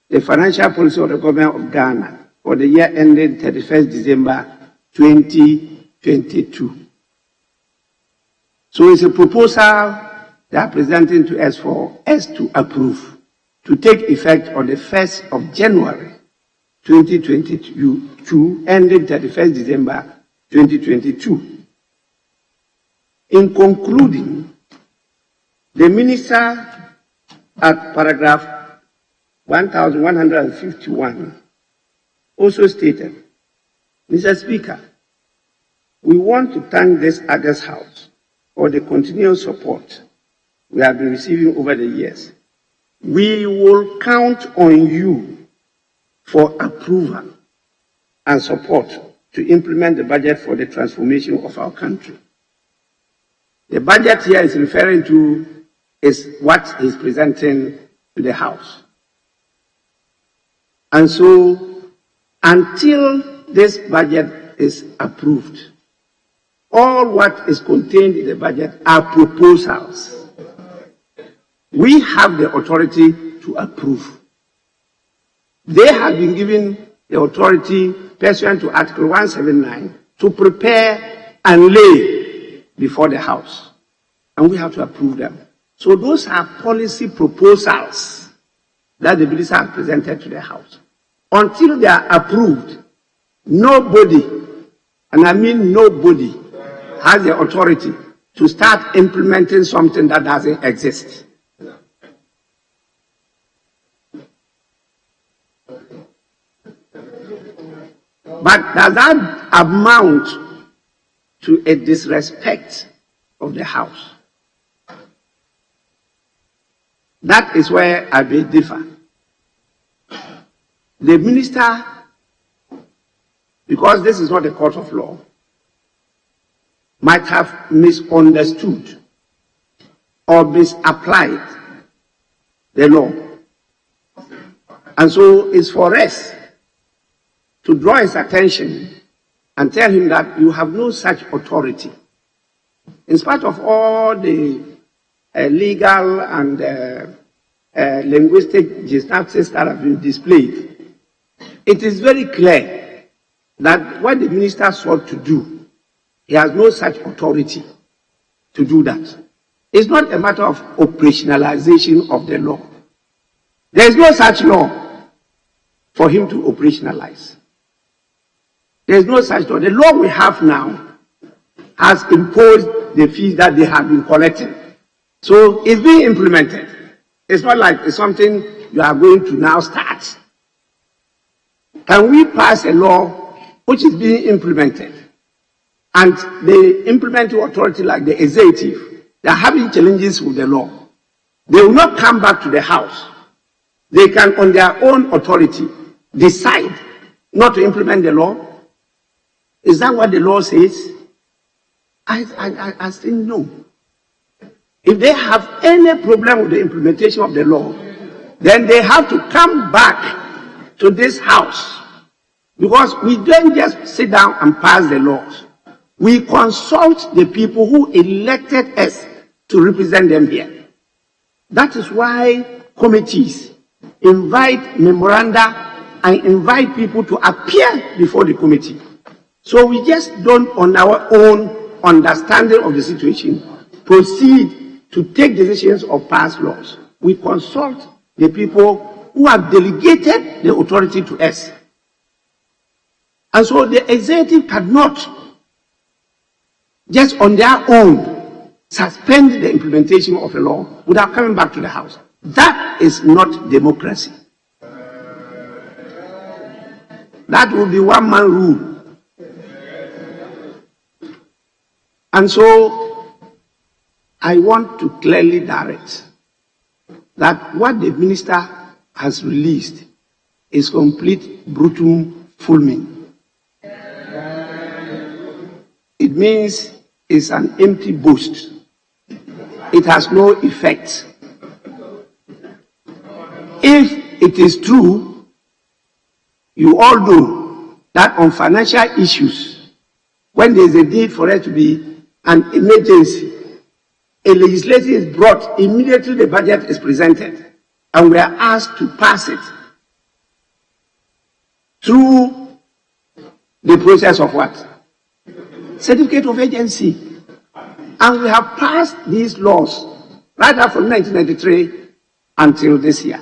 the financial policy of the government of Ghana for the year ending 31st December 2022. So it's a proposal they are presenting to us for us to approve, to take effect on the 1st of January 2022, ending 31st December 2022. In concluding, the minister at paragraph 1151 also stated, Mr. Speaker, we want to thank this August House for the continuous support we have been receiving over the years. We will count on you for approval and support to implement the budget for the transformation of our country. The budget here is referring to is what he's presenting to the House. And so, until this budget is approved, all what is contained in the budget are proposals. We have the authority to approve. They have been given the authority pursuant to Article 179 to prepare and lay before the House. And we have to approve them. So those are policy proposals that the minister has presented to the House. Until they are approved, nobody, and I mean nobody, has the authority to start implementing something that doesn't exist. But does that amount to a disrespect of the House? That is where I may differ. The minister, because this is not a court of law, might have misunderstood or misapplied the law. And so it's for us to draw his attention and tell him that you have no such authority. In spite of all the legal and linguistic gymnastics that have been displayed, it is very clear that what the minister sought to do, he has no such authority to do that. It's not a matter of operationalization of the law. There is no such law for him to operationalize. There is no such law. The law we have now has imposed the fees that they have been collecting. So it's being implemented. It's not like it's something you are going to now start. Can we pass a law which is being implemented, and the implementing authority like the executive, they are having challenges with the law? They will not come back to the House. They can, on their own authority, decide not to implement the law. Is that what the law says? I think no. If they have any problem with the implementation of the law, then they have to come back to this House. Because we don't just sit down and pass the laws. We consult the people who elected us to represent them here. That is why committees invite memoranda and invite people to appear before the committee. So we just don't, on our own understanding of the situation, proceed to take decisions or pass laws. We consult the people who have delegated the authority to us. And so the executive cannot just on their own suspend the implementation of a law without coming back to the House. That is not democracy. That will be one-man rule. And so I want to clearly direct that what the minister has released is complete brutum fulmin. It means it's an empty boast. It has no effect. If it is true, you all know that on financial issues, when there is a need for it to be an emergency, a legislation is brought, immediately the budget is presented, and we are asked to pass it. through the process of what? Certificate of agency. And we have passed these laws right up from 1993 until this year.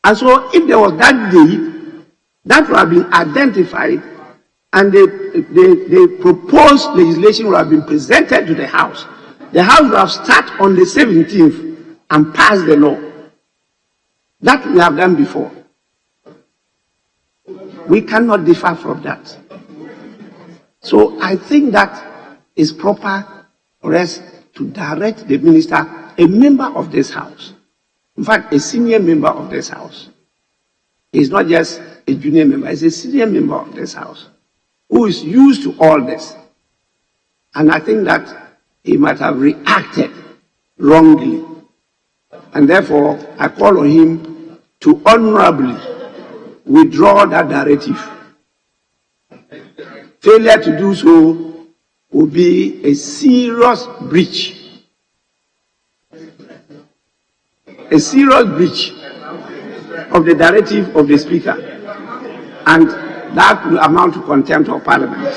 And so if there was that deed, that would have been identified and the proposed legislation would have been presented to the House. The House would have started on the 17th and passed the law. That we have done before. We cannot differ from that. So I think that is proper for us to direct the minister, a member of this House, in fact, a senior member of this House. He's not just a junior member, he's a senior member of this House, who is used to all this. And I think that he might have reacted wrongly. And therefore, I call on him to honorably withdraw that directive. Failure to do so will be a serious breach. A serious breach of the directive of the Speaker. And that will amount to contempt of Parliament.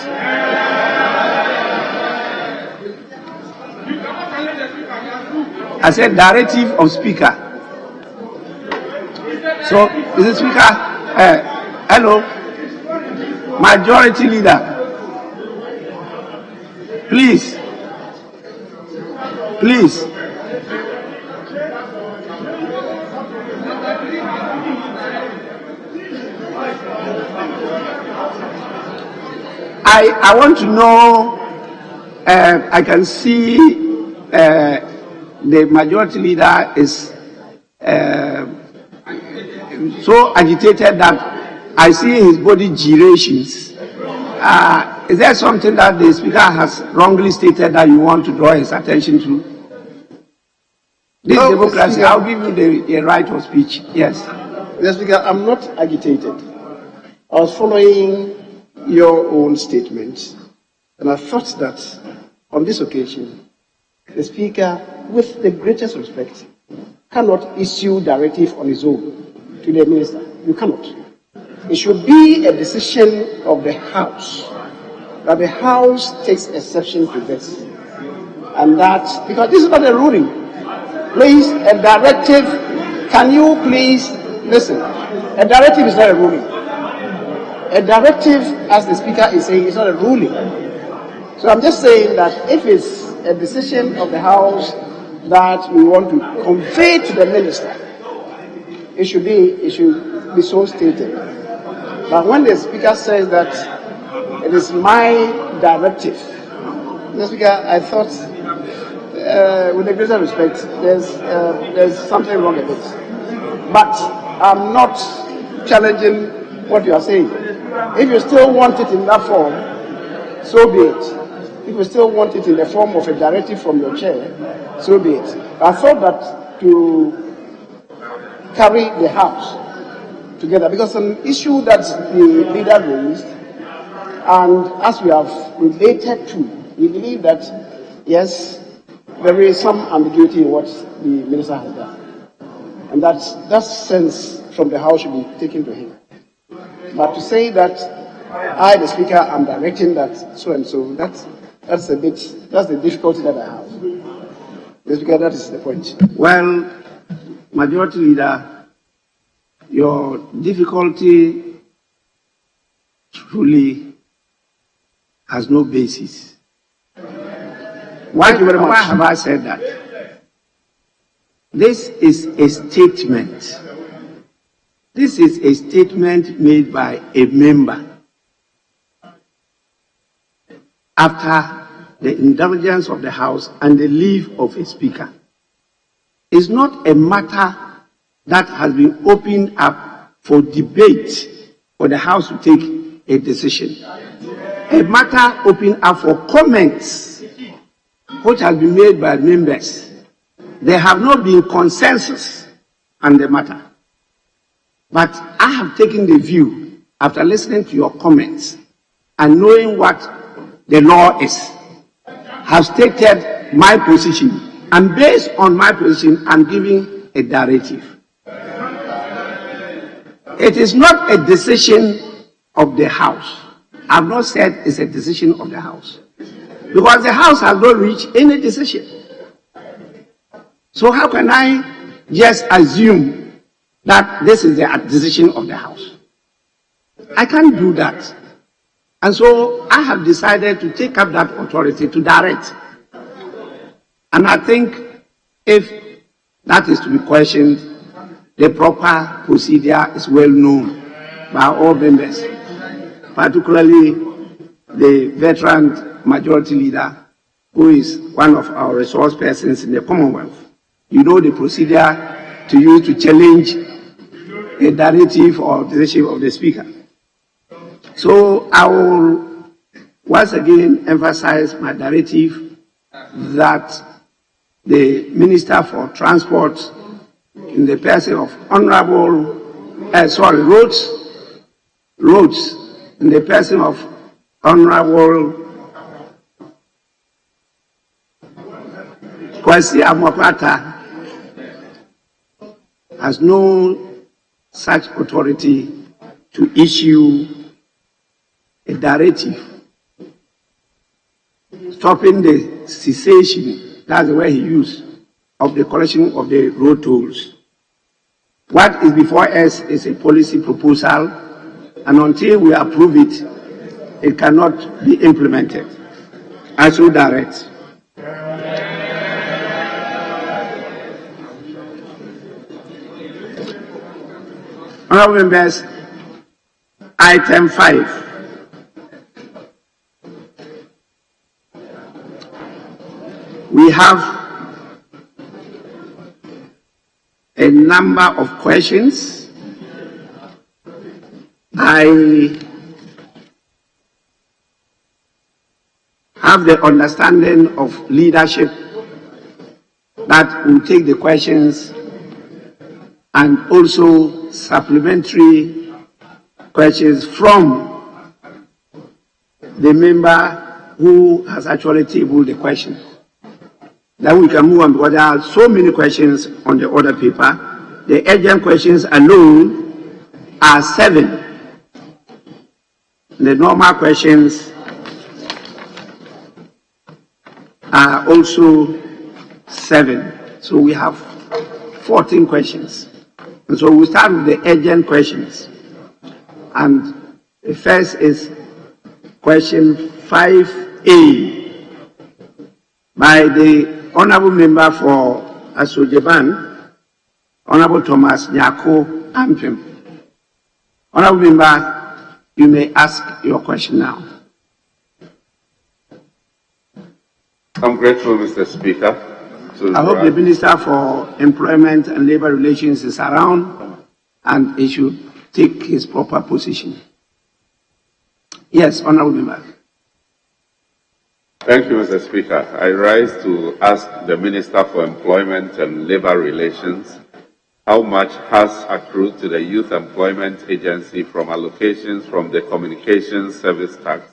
I said directive of Speaker. So, Mr. Speaker, hello, Majority Leader, please, I want to know, I can see the Majority Leader is so agitated that I see his body gyrations. Is there something that the Speaker has wrongly stated that you want to draw his attention to? This democracy, I'll give you the right of speech. Yes. Mr. Speaker, I'm not agitated. I was following your own statement, and I thought that on this occasion, the Speaker, with the greatest respect, cannot issue directive on his own to the minister. You cannot. It should be a decision of the House, that the House takes exception to this. And that, because this is not a ruling. Please, a directive, can you please listen? A directive is not a ruling. A directive, as the Speaker is saying, is not a ruling. So I'm just saying that if it's a decision of the House that we want to convey to the minister, it should be so stated. But when the Speaker says that it is my directive, Mr. Speaker, I thought, with the greatest respect, there's something wrong with it. But I'm not challenging what you are saying. If you still want it in that form, so be it. If you still want it in the form of a directive from your chair, so be it. I thought that to carry the House together, because an issue that the leader raised, and as we have related to, we believe that, yes, there is some ambiguity in what the minister has done. And that sense from the House should be taken to him. But to say that I, the Speaker, am directing that so and so, that's the difficulty that I have. The Speaker, that is the point. Well, Majority Leader, your difficulty truly has no basis. Why have I said that? This is a statement. This is a statement made by a member after the indulgence of the House and the leave of a Speaker. It's not a matter that has been opened up for debate for the House to take a decision. A matter opened up for comments which has been made by members. There have not been consensus on the matter. But I have taken the view, after listening to your comments and knowing what the law is, have stated my position. And based on my position, I'm giving a directive. It is not a decision of the House. I've not said it's a decision of the House. Because the House has not reached any decision. So how can I just assume that this is the decision of the House? I can't do that. And so I have decided to take up that authority to direct. And I think if that is to be questioned, the proper procedure is well known by all members, particularly the veteran majority leader, who is one of our resource persons in the Commonwealth. You know the procedure to use to challenge a directive or decision of the Speaker. So I will once again emphasize my directive that the Minister for Transport, in the person of Roads, in the person of Honorable Kwasi Amwapata, has no such authority to issue a directive stopping the cessation, that's the word he used, of the collection of the road tolls. What is before us is a policy proposal, and until we approve it, it cannot be implemented. I so direct. Honourable members, item 5. We have a number of questions. I have the understanding of leadership that will take the questions and also supplementary questions from the member who has actually tabled the question. Then we can move on because there are so many questions on the order paper. The urgent questions alone are 7. The normal questions are also 7. So we have 14 questions. And so we start with the urgent questions. And the first is question 5A by the Honourable Member for Asojeban, Honourable Thomas Nyako Ampim. Honourable Member, you may ask your question now. I'm grateful, Mr. Speaker. I hope the Minister for Employment and Labour Relations is around and he should take his proper position. Yes, Honourable Member. Thank you, Mr. Speaker. I rise to ask the Minister for Employment and Labour Relations how much has accrued to the Youth Employment Agency from allocations from the Communications Service Tax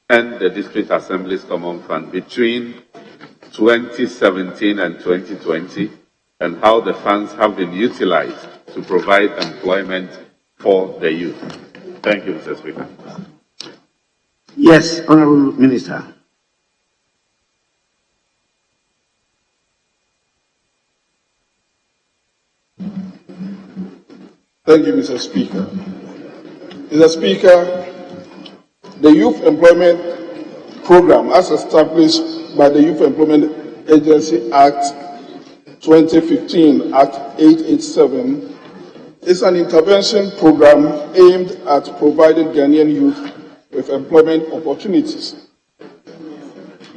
and the District Assembly's Common Fund between 2017 and 2020, and how the funds have been utilized to provide employment for the youth. Thank you, Mr. Speaker. Yes, Honourable Minister. Thank you, Mr. Speaker. Mr. Speaker, the Youth Employment Program, as established by the Youth Employment Agency Act 2015, Act 887, is an intervention program aimed at providing Ghanaian youth with employment opportunities.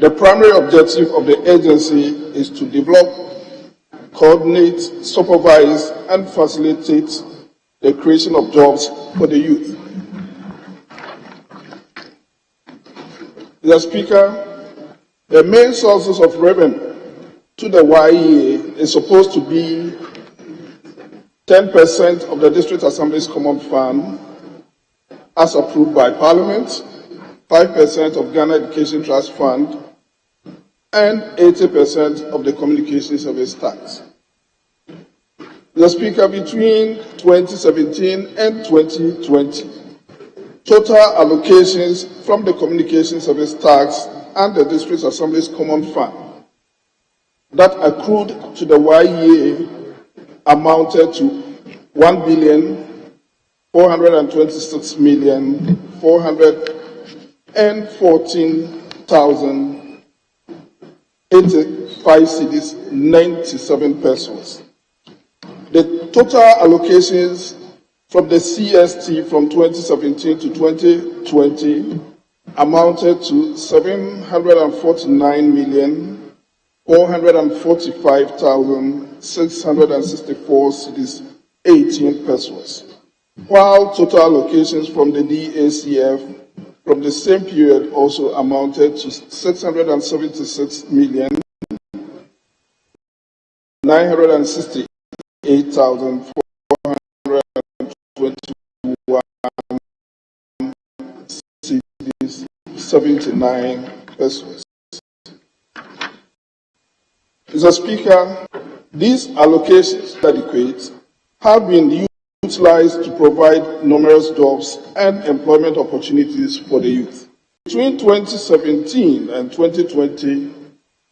The primary objective of the agency is to develop, coordinate, supervise, and facilitate the creation of jobs for the youth. Mr. Speaker, the main sources of revenue to the YEA is supposed to be 10% of the District Assembly's Common Fund, as approved by Parliament, 5% of Ghana Education Trust Fund, and 80% of the Communication Service Tax. Mr. Speaker, between 2017 and 2020, total allocations from the Communication Service Tax and the District Assembly's Common Fund that accrued to the YEA amounted to 1,426,414,085 cedis 97 pesos. The total allocations from the CST from 2017 to 2020 amounted to 745,445,664 cedis 18 pesos, while total allocations from the DACF from the same period also amounted to 676,968,421 cedis 79 pesos. Mr. Speaker, these allocations adequate have been utilized to provide numerous jobs and employment opportunities for the youth. Between 2017 and 2020,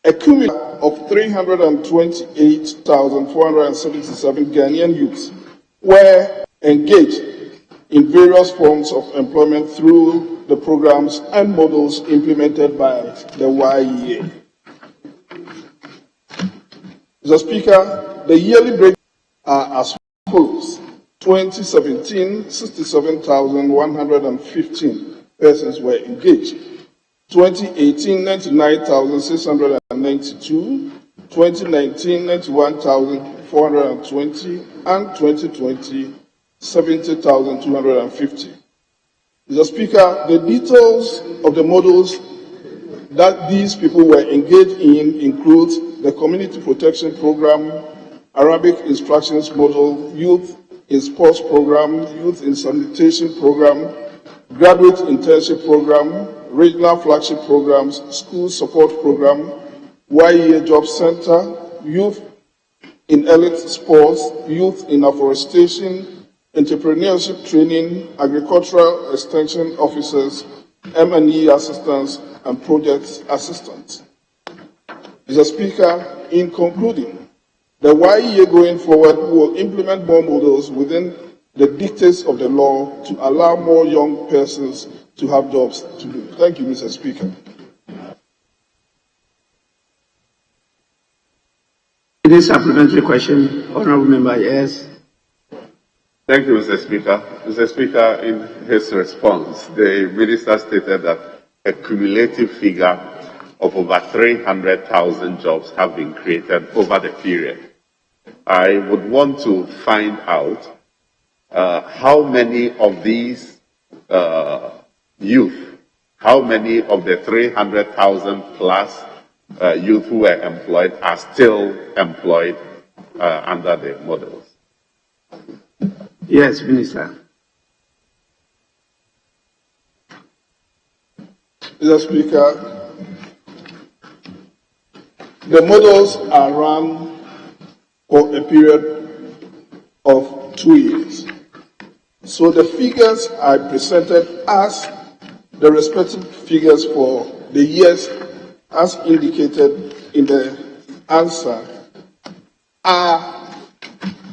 a cumulative of 328,477 Ghanaian youths were engaged in various forms of employment through the programs and models implemented by the YEA. Mr. Speaker, the yearly break are as follows. 2017, 67,115 persons were engaged. 2018, 99,692. 2019, 91,420. And 2020, 70,250. Mr. Speaker, the details of the models that these people were engaged in include the Community Protection Program, Arabic Instructions Model, Youth in Sports Program, Youth in Sanitation Program, Graduate Internship Program, Regional Flagship Programs, School Support Program, YEA Job Center, Youth in Elite Sports, Youth in Afforestation, Entrepreneurship Training, Agricultural Extension Officers, M&E Assistants, and Project Assistants. Mr. Speaker, in concluding, the YEA going forward will implement more models within the dictates of the law to allow more young persons to have jobs to do. Thank you, Mr. Speaker. This supplementary question, Honourable Member, yes. Thank you, Mr. Speaker. Mr. Speaker, in his response, the minister stated that a cumulative figure of over 300,000 jobs have been created over the period. I would want to find out how many of these youth, how many of the 300,000 plus youth who were employed are still employed under the models. Yes, Minister. Mr. Speaker, the models are run for a period of 2 years. So the figures I presented as the respective figures for the years as indicated in the answer are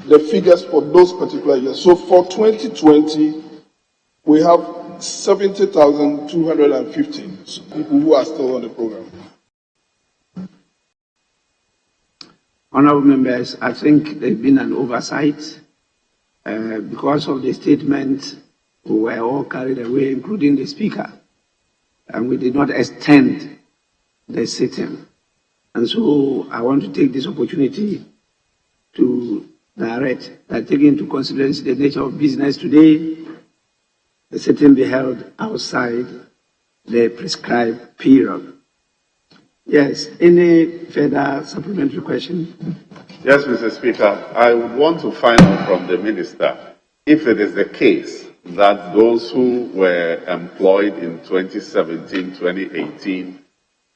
the figures for those particular years. So for 2020, we have 70,250 people who are still on the program. Honourable members, I think there's been an oversight because of the statement. We were all carried away, including the Speaker, and we did not extend the sitting. And so I want to take this opportunity to direct that, taking into consideration the nature of business today, the sitting be held outside the prescribed period. Yes, any further supplementary question? Yes, Mr. Speaker. I would want to find out from the minister if it is the case that those who were employed in 2017, 2018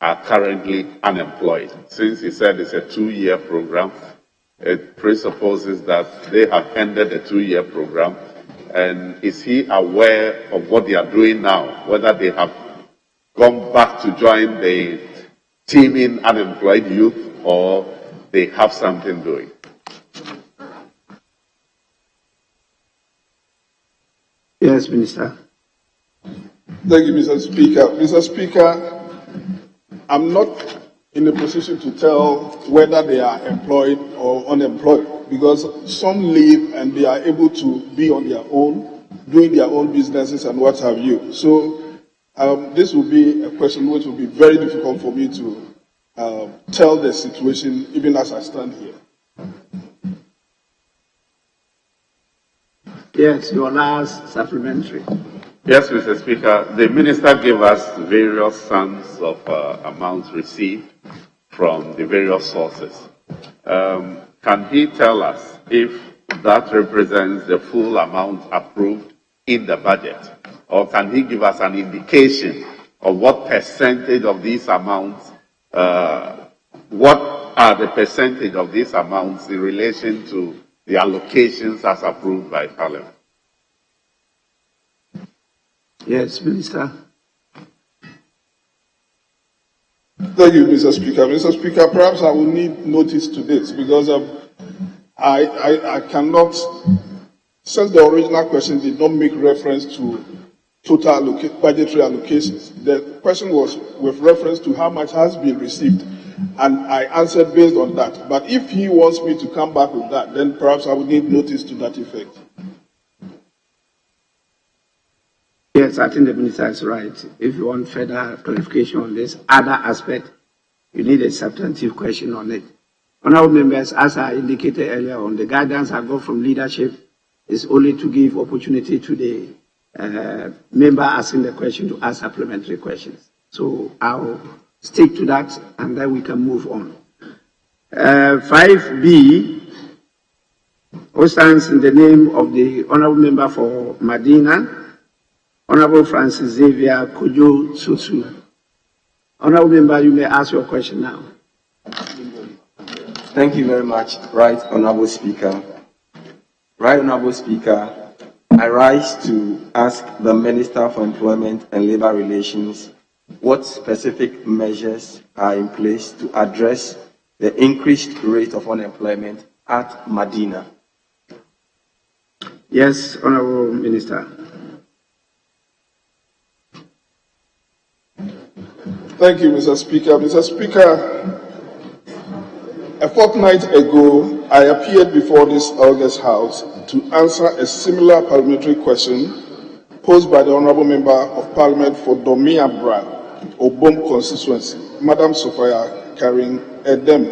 are currently unemployed. Since he said it's a 2-year program, it presupposes that they have ended the 2-year program And is he aware of what they are doing now, whether they have gone back to join the teeming unemployed youth or they have something doing? Yes, Minister. Thank you, Mr. Speaker. Mr. Speaker, I'm not in a position to tell whether they are employed or unemployed, because some leave and they are able to be on their own, doing their own businesses and what have you. So this will be a question which will be very difficult for me to tell the situation even as I stand here. Yes, your last supplementary. Yes, Mr. Speaker. The minister gave us various sums of amounts received from the various sources. Can he tell us if that represents the full amount approved in the budget? Or can he give us an indication of what percentage of these amounts, what are the percentage of these amounts in relation to the allocations as approved by Parliament? Yes, Minister. Thank you, Mr. Speaker. Mr. Speaker, perhaps I will need notice to this because I cannot, since the original question did not make reference to total budgetary allocations, the question was with reference to how much has been received, and I answered based on that. But if he wants me to come back with that, then perhaps I would need notice to that effect. Yes, I think the minister is right. If you want further clarification on this other aspect, you need a substantive question on it. Honorable members, as I indicated earlier on, the guidance I got from leadership is only to give opportunity to the member asking the question to ask supplementary questions. So I'll stick to that and then we can move on. 5B, who stands in the name of the honorable member for Medina, Honorable Francis Xavier Kojo Susu. Honorable member, you may ask your question now. Thank you very much, Right Honorable Speaker. Right Honorable Speaker, I rise to ask the Minister for Employment and Labour Relations what specific measures are in place to address the increased rate of unemployment at Medina. Yes, Honorable Minister. Thank you, Mr. Speaker. Mr. Speaker, a fortnight ago, I appeared before this August House to answer a similar parliamentary question posed by the Honourable Member of Parliament for Domia Bra, Obom constituency, Madam Sophia Karin Addendum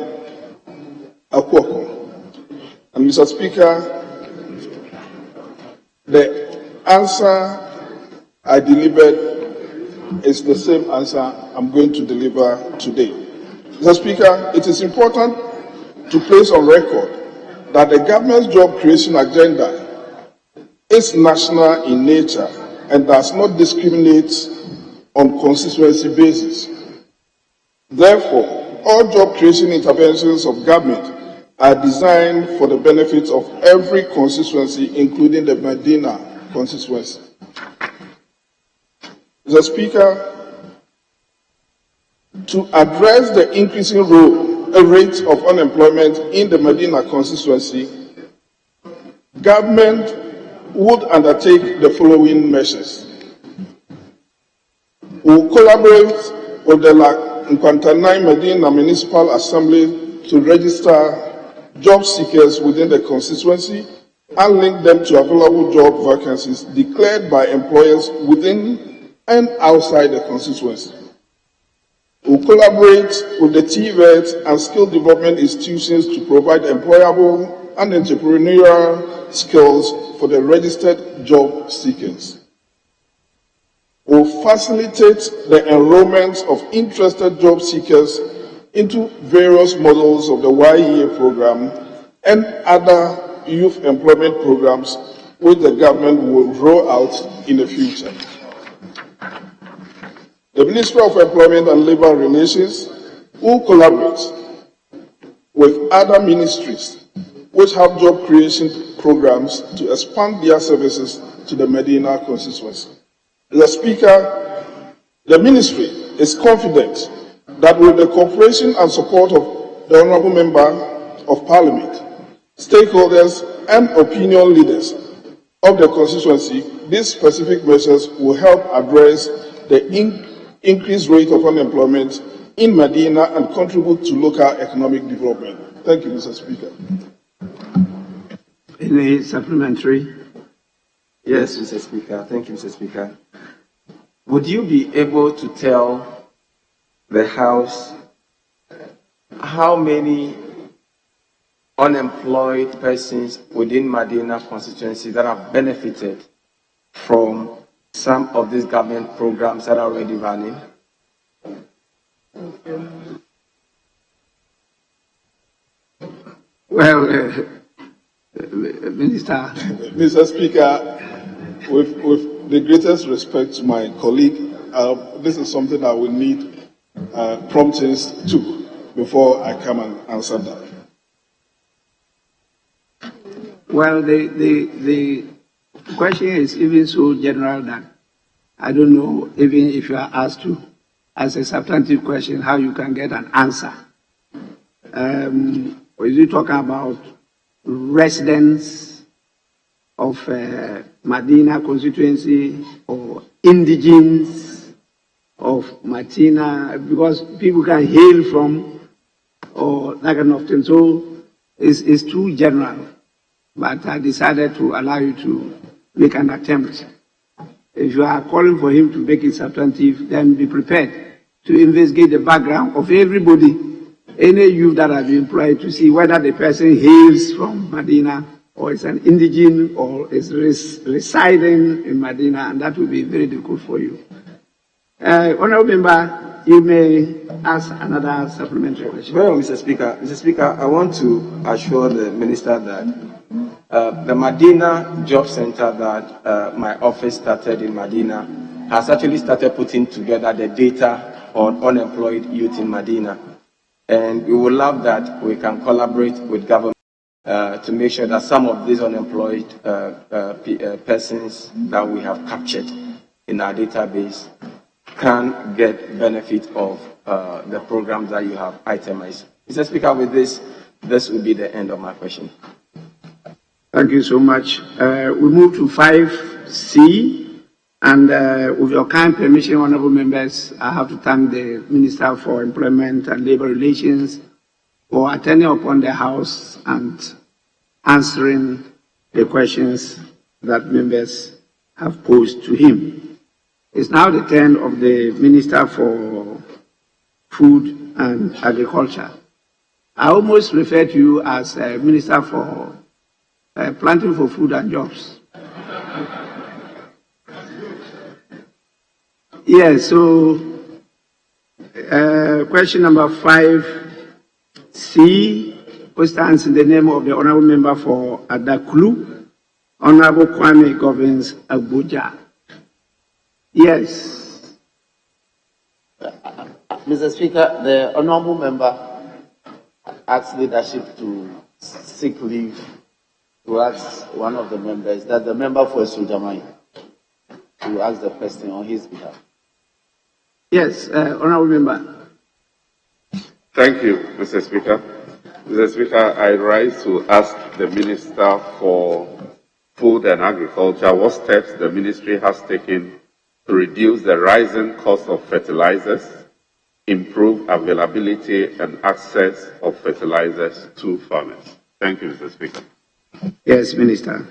Akwoko. And Mr. Speaker, the answer I delivered is the same answer I'm going to deliver today. Mr. Speaker, it is important to place on record that the government's job creation agenda is national in nature and does not discriminate on constituency basis. Therefore, all job creation interventions of government are designed for the benefit of every constituency, including the Medina constituency. Mr. Speaker, to address the increasing rate of unemployment in the Medina constituency, government would undertake the following measures. We will collaborate with the Nkwantanai Medina Municipal Assembly to register job seekers within the constituency and link them to available job vacancies declared by employers within and outside the constituency. We will collaborate with the TVET and skill development institutions to provide employable and entrepreneurial skills for the registered job seekers. We will facilitate the enrollment of interested job seekers into various models of the YEA program and other youth employment programs which the government will roll out in the future. The Ministry of Employment and Labour Relations will collaborate with other ministries which have job creation programs to expand their services to the Medina constituency. Mr. Speaker, the ministry is confident that with the cooperation and support of the Honourable Member of Parliament, stakeholders and opinion leaders of the constituency, these specific measures will help address the increased rate of unemployment in Medina and contribute to local economic development. Thank you, Mr. Speaker. Any supplementary? Yes, Mr. Speaker. Thank you, Mr. Speaker. Would you be able to tell the House how many unemployed persons within Medina constituency that have benefited from some of these government programs that are already running? Well, Minister. Mr. Speaker, with the greatest respect to my colleague, this is something I will need promptings to before I come and answer that. Well, the question is even so general that I don't know, even if you are asked to ask a substantive question, how you can get an answer. Is you talking about residents of Medina constituency or indigenes of Medina? Because people can hail from or that kind of thing. So it's too general. But I decided to allow you to make an attempt. If you are calling for him to make it substantive, then be prepared to investigate the background of everybody, any youth that have been employed, to see whether the person hails from Medina or is an indigene or is residing in Medina, and that will be very difficult for you. Honourable Member, you may ask another supplementary question. Well, Mr. Speaker. Mr. Speaker, I want to assure the Minister that the Medina Job Center that my office started in Medina has actually started putting together the data on unemployed youth in Medina. And we would love that we can collaborate with government to make sure that some of these unemployed persons that we have captured in our database can get benefit of the programs that you have itemized. Mr. Speaker, with this will be the end of my question. Thank you so much. We move to 5C, and with your kind permission, honorable members, I have to thank the Minister for Employment and Labour Relations for attending upon the House and answering the questions that members have posed to him. It's now the turn of the Minister for Food and Agriculture. I almost refer to you as Minister for Planting for Food and Jobs. Yes, so question number 5C, which stands in the name of the Honourable Member for Adaklu, Honourable Kwame Govins Abuja. Yes. Mr. Speaker, the Honourable Member asked leadership to seek leave to ask one of the members, that the member for Sujamai, to ask the question on his behalf. Yes, Honourable Member. Thank you, Mr. Speaker. Mr. Speaker, I rise to ask the Minister for Food and Agriculture what steps the ministry has taken to reduce the rising cost of fertilizers, improve availability and access of fertilizers to farmers. Thank you, Mr. Speaker. Yes, Minister.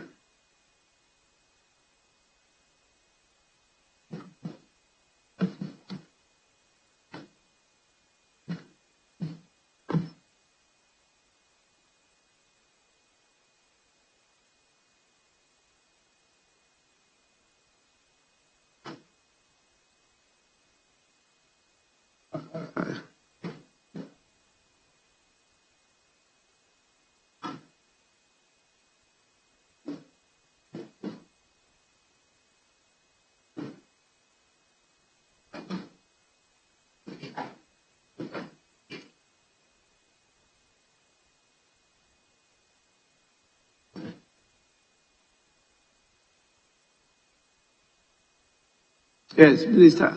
Yes, Minister.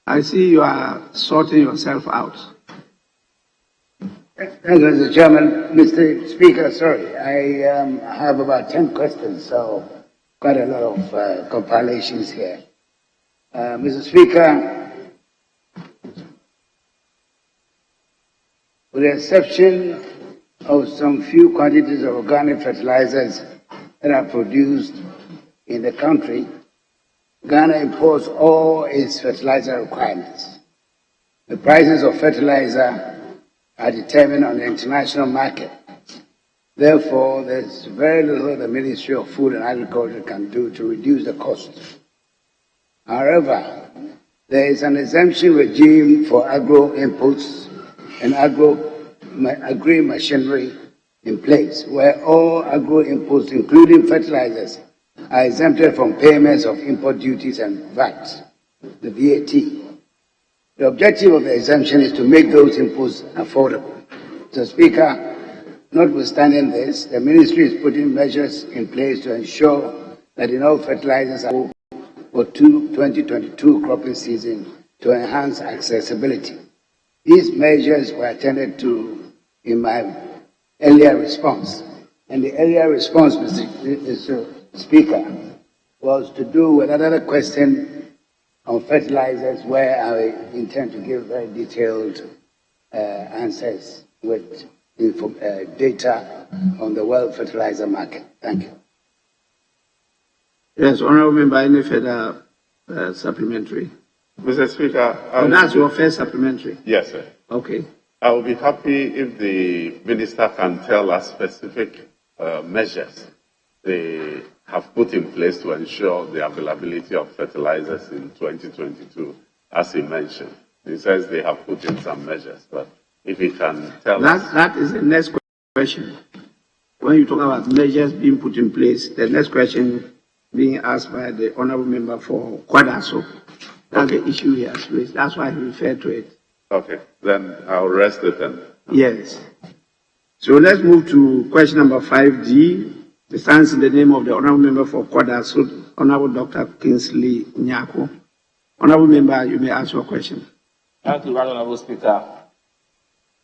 I see you are sorting yourself out. Thank you, Mr. Chairman. Mr. Speaker, sorry, I have about 10 questions, so quite a lot of compilations here. Mr. Speaker, with the exception of some few quantities of organic fertilizers that are produced in the country, Ghana imports all its fertilizer requirements. The prices of fertilizer are determined on the international market. Therefore, there's very little the Ministry of Food and Agriculture can do to reduce the cost. However, there is an exemption regime for agro inputs and agri machinery in place, where all agro inputs, including fertilizers, are exempted from payments of import duties and VAT, the VAT. The objective of the exemption is to make those inputs affordable. Mr. Speaker, notwithstanding this, the Ministry is putting measures in place to ensure that enough fertilizers are for 2022 cropping season to enhance accessibility. These measures were attended to in my earlier response. And the earlier response, Mr. Speaker, was to do with another question on fertilizers, where I intend to give very detailed answers with data on the world fertilizer market. Thank you. Yes, Honorable Member, any further supplementary? Mr. Speaker, that's your first supplementary? Yes, sir. Okay. I will be happy if the Minister can tell us specific measures they have put in place to ensure the availability of fertilizers in 2022, as he mentioned. He says they have put in some measures, but if he can tell us. That is the next question. When you talk about measures being put in place, the next question being asked by the Honorable Member for Kwadaso. That's the issue he has raised. That's why he referred to it. Okay, then I'll rest it then. Yes. So let's move to question number 5D. It stands in the name of the Honorable Member for Kwadaso, Honorable Dr. Kingsley Nyako. Honorable Member, you may ask your question. Thank you, Honorable Speaker.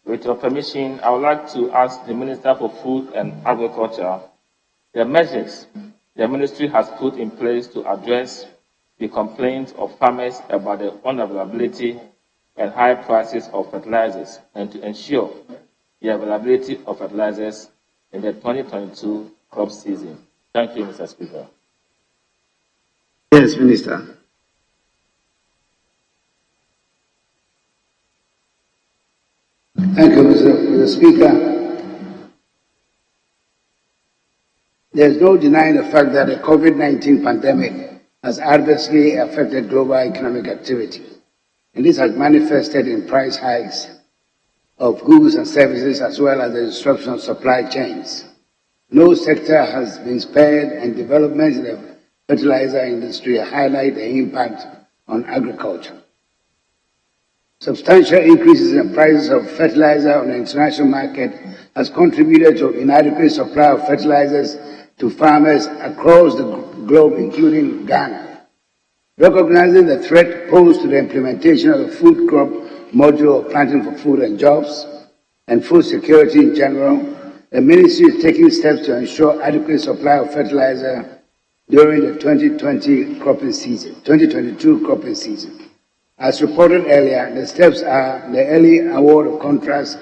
With your permission, I would like to ask the Minister for Food and Agriculture the measures the Ministry has put in place to address the complaints of farmers about the unavailability and high prices of fertilizers, and to ensure the availability of fertilizers in the 2022 crop season. Thank you, Mr. Speaker. Yes, Minister. Thank you, Mr. Speaker. There is no denying the fact that the COVID-19 pandemic has adversely affected global economic activity, and this has manifested in price hikes of goods and services, as well as the disruption of supply chains. No sector has been spared, and developments in the fertilizer industry highlight the impact on agriculture. Substantial increases in prices of fertilizer on the international market has contributed to inadequate supply of fertilizers to farmers across the globe, including Ghana. Recognizing the threat posed to the implementation of the food crop module of Planting for Food and Jobs and food security in general, the Ministry is taking steps to ensure adequate supply of fertilizer during the 2022 cropping season. As reported earlier, the steps are the early award of contracts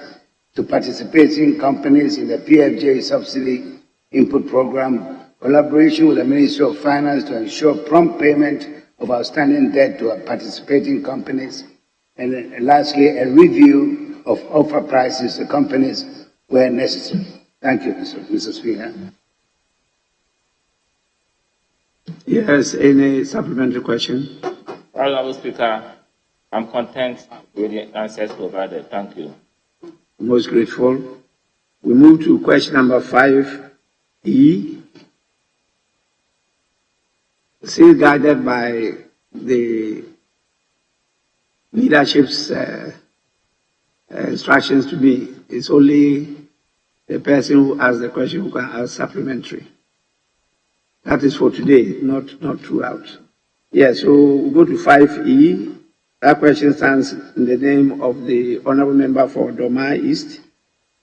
to participating companies in the PFJ Subsidy Input Program, collaboration with the Ministry of Finance to ensure prompt payment of outstanding debt to participating companies, and lastly, a review of offer prices to companies where necessary. Thank you, Mr. Speaker. Yes, any supplementary question? Honorable Speaker, I'm content with the answers provided. Thank you. Most grateful. We move to question number 5E. Still guided by the leadership's instructions to me, it's only the person who asks the question who can ask supplementary. That is for today, not throughout. Yes, so we'll go to 5E. That question stands in the name of the Honorable Member for Doma East,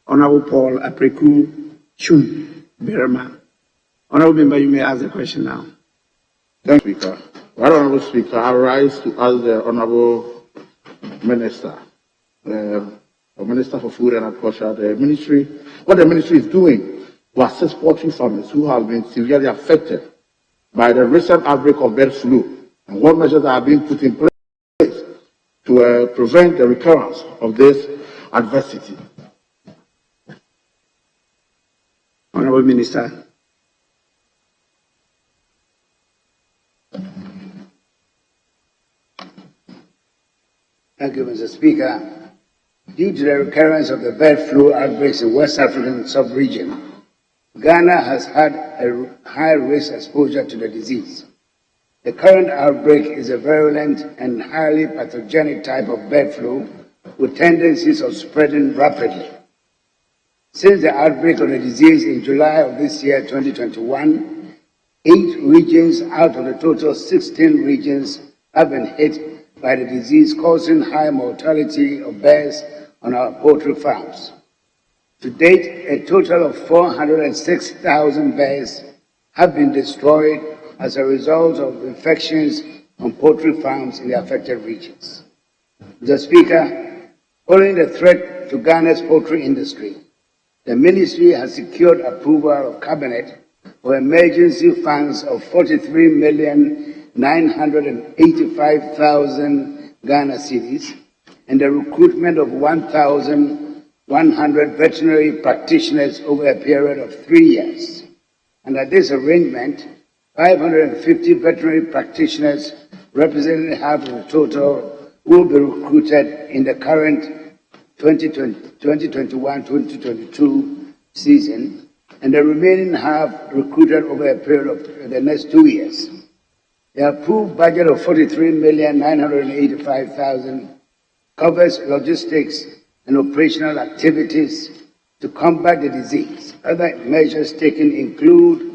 Honorable Paul Apreku Chun Berma. Honorable Member, you may ask the question now. Thank you, Speaker. Right Honorable Speaker, I rise to ask the Honorable Minister, Minister for Food and Agriculture, what the ministry is doing to assist poultry farmers who have been severely affected by the recent outbreak of bird flu, and what measures are being put in place to prevent the recurrence of this adversity. Honorable Minister. Thank you, Mr. Speaker. Due to the recurrence of the bird flu outbreaks in West African sub-region, Ghana has had a high-risk exposure to the disease. The current outbreak is a virulent and highly pathogenic type of bird flu with tendencies of spreading rapidly. Since the outbreak of the disease in July of this year, 2021, 8 regions out of the total 16 regions have been hit by the disease, causing high mortality of bears on our poultry farms. To date, a total of 406,000 bears have been destroyed as a result of infections on poultry farms in the affected regions. Mr. Speaker, following the threat to Ghana's poultry industry, the ministry has secured approval of Cabinet for emergency funds of 43,985,000 Ghana cedis and the recruitment of 1,100 veterinary practitioners over a period of 3 years. Under this arrangement, 550 veterinary practitioners, representing half of the total, will be recruited in the current 2021-2022 season, and the remaining half recruited over a period of the next 2 years. The approved budget of 43,985,000 covers logistics and operational activities to combat the disease. Other measures taken include,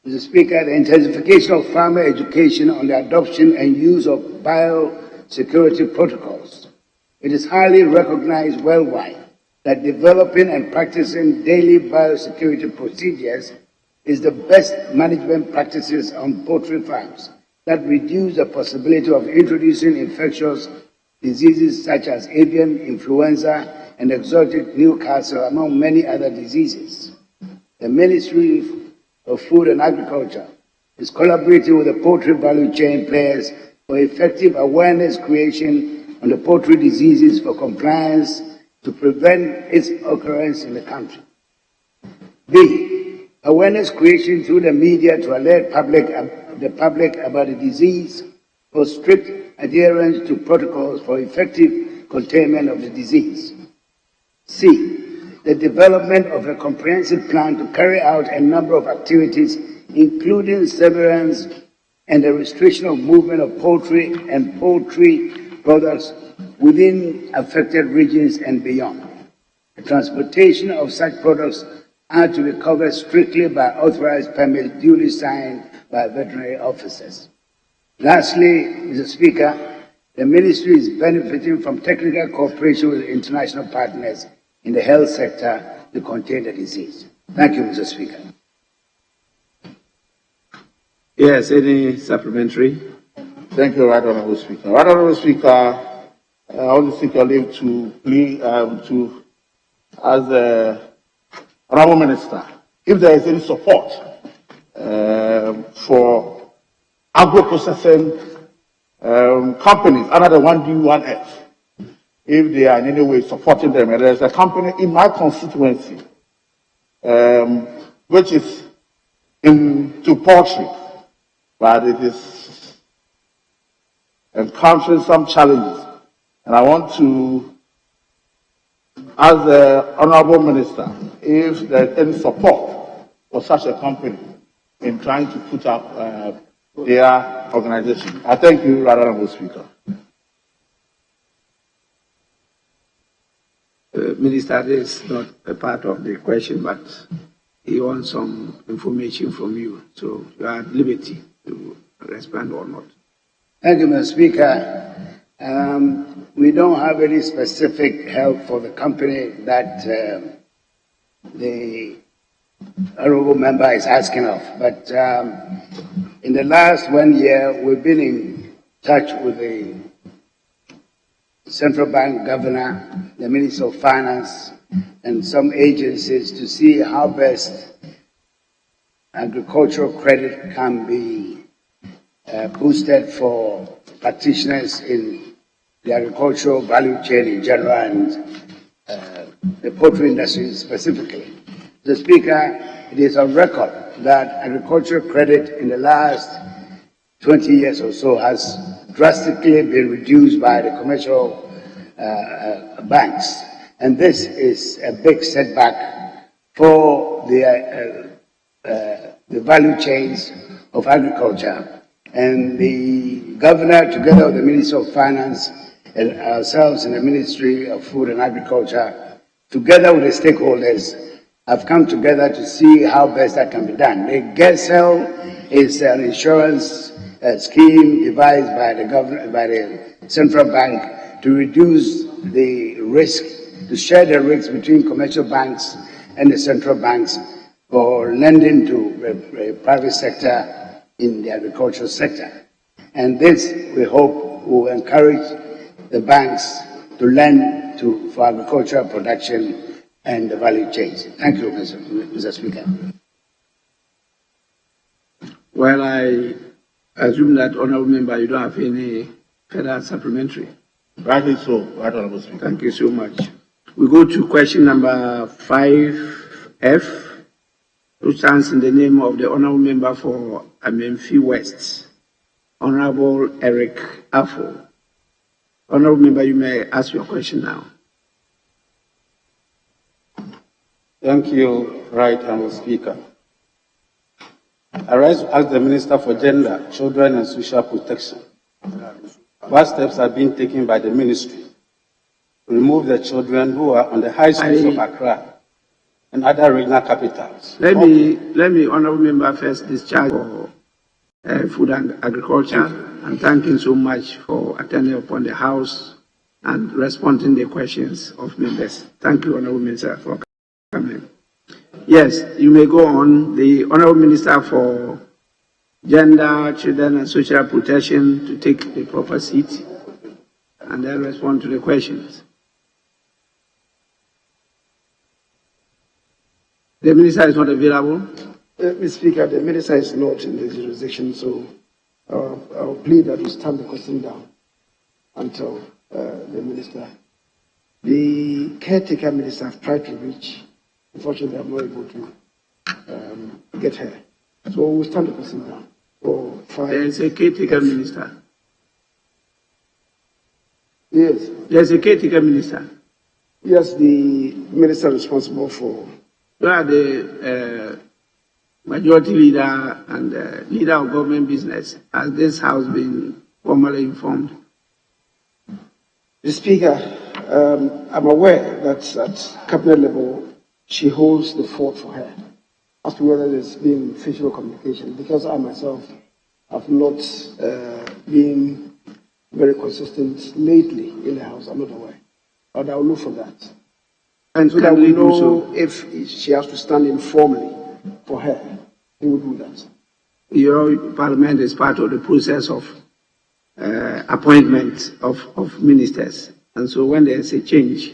Mr. Speaker, the intensification of farmer education on the adoption and use of biosecurity protocols. It is highly recognized worldwide that developing and practicing daily biosecurity procedures is the best management practices on poultry farms that reduce the possibility of introducing infectious diseases such as avian influenza and exotic Newcastle, among many other diseases. The Ministry of Food and Agriculture is collaborating with the poultry value chain players for effective awareness creation on the poultry diseases for compliance to prevent its occurrence in the country. B. Awareness creation through the media to alert the public about the disease for strict adherence to protocols for effective containment of the disease. C. The development of a comprehensive plan to carry out a number of activities, including surveillance and the restriction of movement of poultry and poultry products within affected regions and beyond. The transportation of such products are to be covered strictly by authorized permits duly signed by veterinary officers. Lastly, Mr. Speaker, the ministry is benefiting from technical cooperation with international partners in the health sector to contain the disease. Thank you, Mr. Speaker. Yes, any supplementary? Thank you, Right Honorable Speaker. Right Honorable Speaker, I want to seek your leave to plead to ask the Honorable Minister if there is any support for agro-processing companies other than 1D1F, if they are in any way supporting them. And there's a company in my constituency which is into poultry, but it is encountering some challenges. And I want to ask the Honorable Minister if there's any support for such a company in trying to put up their organization. I thank you, Honorable Speaker. Minister, this is not a part of the question, but he wants some information from you. So you are at liberty to respond or not. Thank you, Mr. Speaker. We don't have any specific help for the company that the honorable member is asking of, but in the last 1 year, we've been in touch with the central bank governor, the Minister of Finance, and some agencies to see how best agricultural credit can be boosted for practitioners in the agricultural value chain in general and the poultry industry specifically. The Speaker, it is on record that agricultural credit in the last 20 years or so has drastically been reduced by the commercial banks. And this is a big setback for the value chains of agriculture. And the governor, together with the Minister of Finance and ourselves in the Ministry of Food and Agriculture, together with the stakeholders, have come together to see how best that can be done. The GESEL is an insurance scheme devised by the government, by the central bank, to reduce the risk, to share the risks between commercial banks and the central banks for lending to the private sector in the agricultural sector. And this, we hope, will encourage the banks to lend for agricultural production and the value chains. Thank you, Mr. Speaker. Well, I assume that, Honourable Member, you don't have any further supplementary. Rightly so, Right Honourable Speaker. Thank you so much. We go to question number 5F, which stands in the name of the Honourable Member for Amenfi West, Honourable Eric Afo. Honourable Member, you may ask your question now. Thank you, Right Honourable Speaker. I rise to ask the Minister for Gender, Children and Social Protection. What steps are being taken by the Ministry to remove the children who are on the high schools of Accra and other regional capitals? Let me, Honourable Member, first discharge for Food and Agriculture, and thank you so much for attending upon the House and responding to the questions of members. Thank you, Honourable Minister, for coming. Yes, you may go on. The Honourable Minister for Gender, Children and Social Protection to take the proper seat and then respond to the questions. The Minister is not available. Mr. Speaker, the Minister is not in the jurisdiction, so I'll plead that we stand the question down until the Minister. The caretaker Minister have tried to reach. Unfortunately, I'm not able to get her. So we'll stand the question down for 5. There is a caretaker Minister. Yes. There's a caretaker Minister. Yes, the Minister responsible for. You are the majority leader and leader of government business. Has this House been formally informed? The Speaker, I'm aware that at cabinet level, she holds the fort for her as to whether there's been official communication, because I myself have not been very consistent lately in the House. I'm not aware. But I will look for that. And so that we know if she has to stand in formally for her, he will do that. Your Parliament is part of the process of appointment of ministers. And so when there is a change,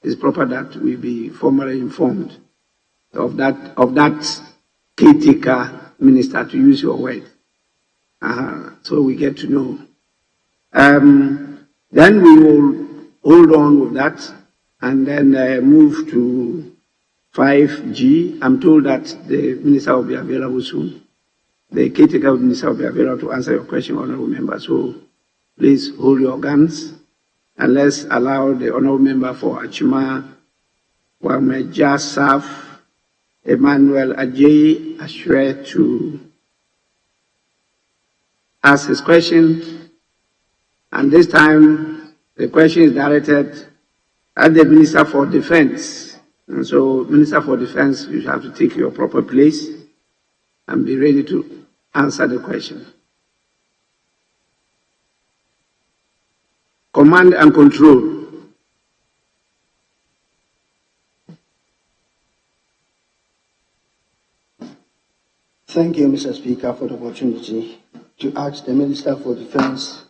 it's proper that we be formally informed of that caretaker minister, to use your word. So we get to know. Then we will hold on with that and then move to 5G. I'm told that the minister will be available soon. The caretaker minister will be available to answer your question, Honourable Member. So please hold your guns and let's allow the Honourable Member for Achima, Wameja Saf, Emmanuel Ajay Ashre to ask his question. And this time, the question is directed at the Minister for Defense. And so, Minister for Defense, you have to take your proper place and be ready to answer the question. Command and control. Thank you, Mr. Speaker, for the opportunity to ask the Minister for Defense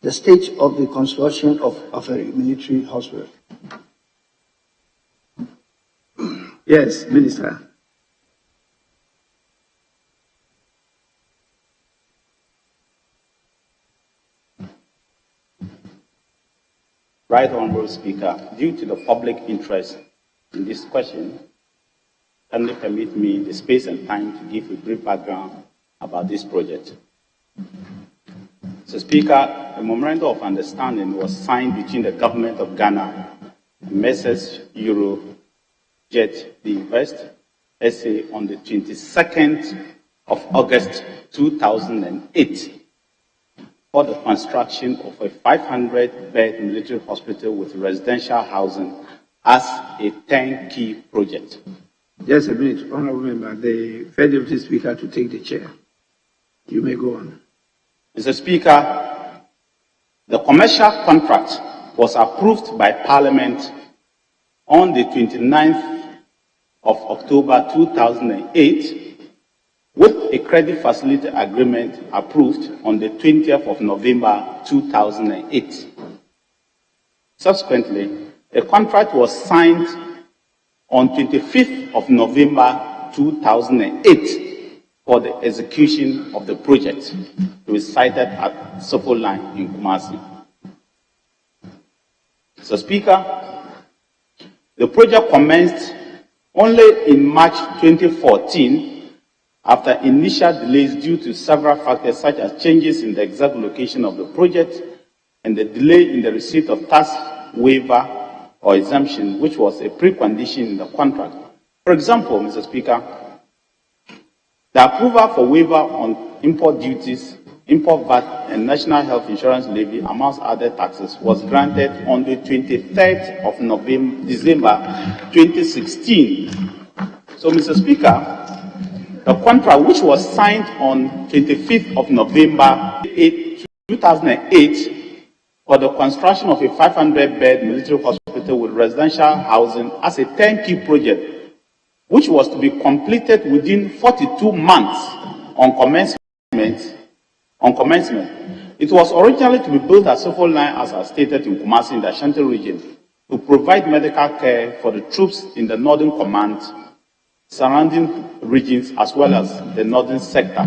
the state of the construction of a military hospital. Yes, Minister. Right Honorable Speaker, due to the public interest in this question, kindly permit me the space and time to give a brief background about this project. Mr. Speaker, a memorandum of understanding was signed between the government of Ghana and Messrs. Eurojet Invest SA on the 22nd of August 2008 for the construction of a 500-bed military hospital with residential housing as a turnkey project. Just a minute, Honorable Member, the First Deputy Speaker to take the chair. You may go on. Mr. Speaker, the commercial contract was approved by Parliament on the 29th of October 2008 with a credit facility agreement approved on the 20th of November 2008. Subsequently, a contract was signed on 25th of November 2008 for the execution of the project to be sited at Sofo Line in Kumasi. Mr. Speaker, the project commenced only in March 2014 after initial delays due to several factors such as changes in the exact location of the project and the delay in the receipt of tax waiver or exemption, which was a precondition in the contract. For example, Mr. Speaker, the approval for waiver on import duties, import VAT, and national health insurance levy, amongst other taxes, was granted on the 23rd of December 2016. So, Mr. Speaker, the contract, which was signed on 25th of November 2008 for the construction of a 500-bed military hospital with residential housing as a turnkey project, which was to be completed within 42 months on commencement. It was originally to be built at Sofo Line, as I stated, in Kumasi in the Ashanti region, to provide medical care for the troops in the Northern Command, surrounding regions, as well as the Northern sector.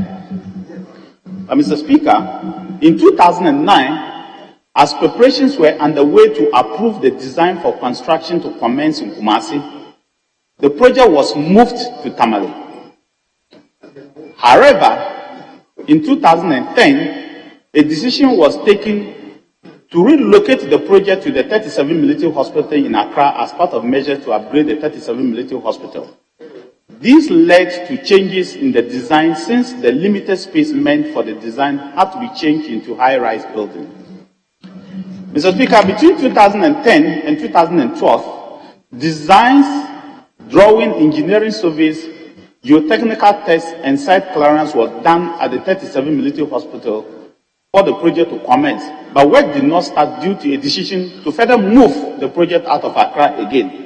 Mr. Speaker, in 2009, as preparations were underway to approve the design for construction to commence in Kumasi, the project was moved to Tamale. However, in 2010, a decision was taken to relocate the project to the 37 military hospital in Accra as part of measures to upgrade the 37 military hospital. This led to changes in the design, since the limited space meant for the design had to be changed into high-rise building. Mr. Speaker, between 2010 and 2012, designs, drawing, engineering surveys, geotechnical tests, and site clearance was done at the 37 military hospital for the project to commence, but work did not start due to a decision to further move the project out of Accra again.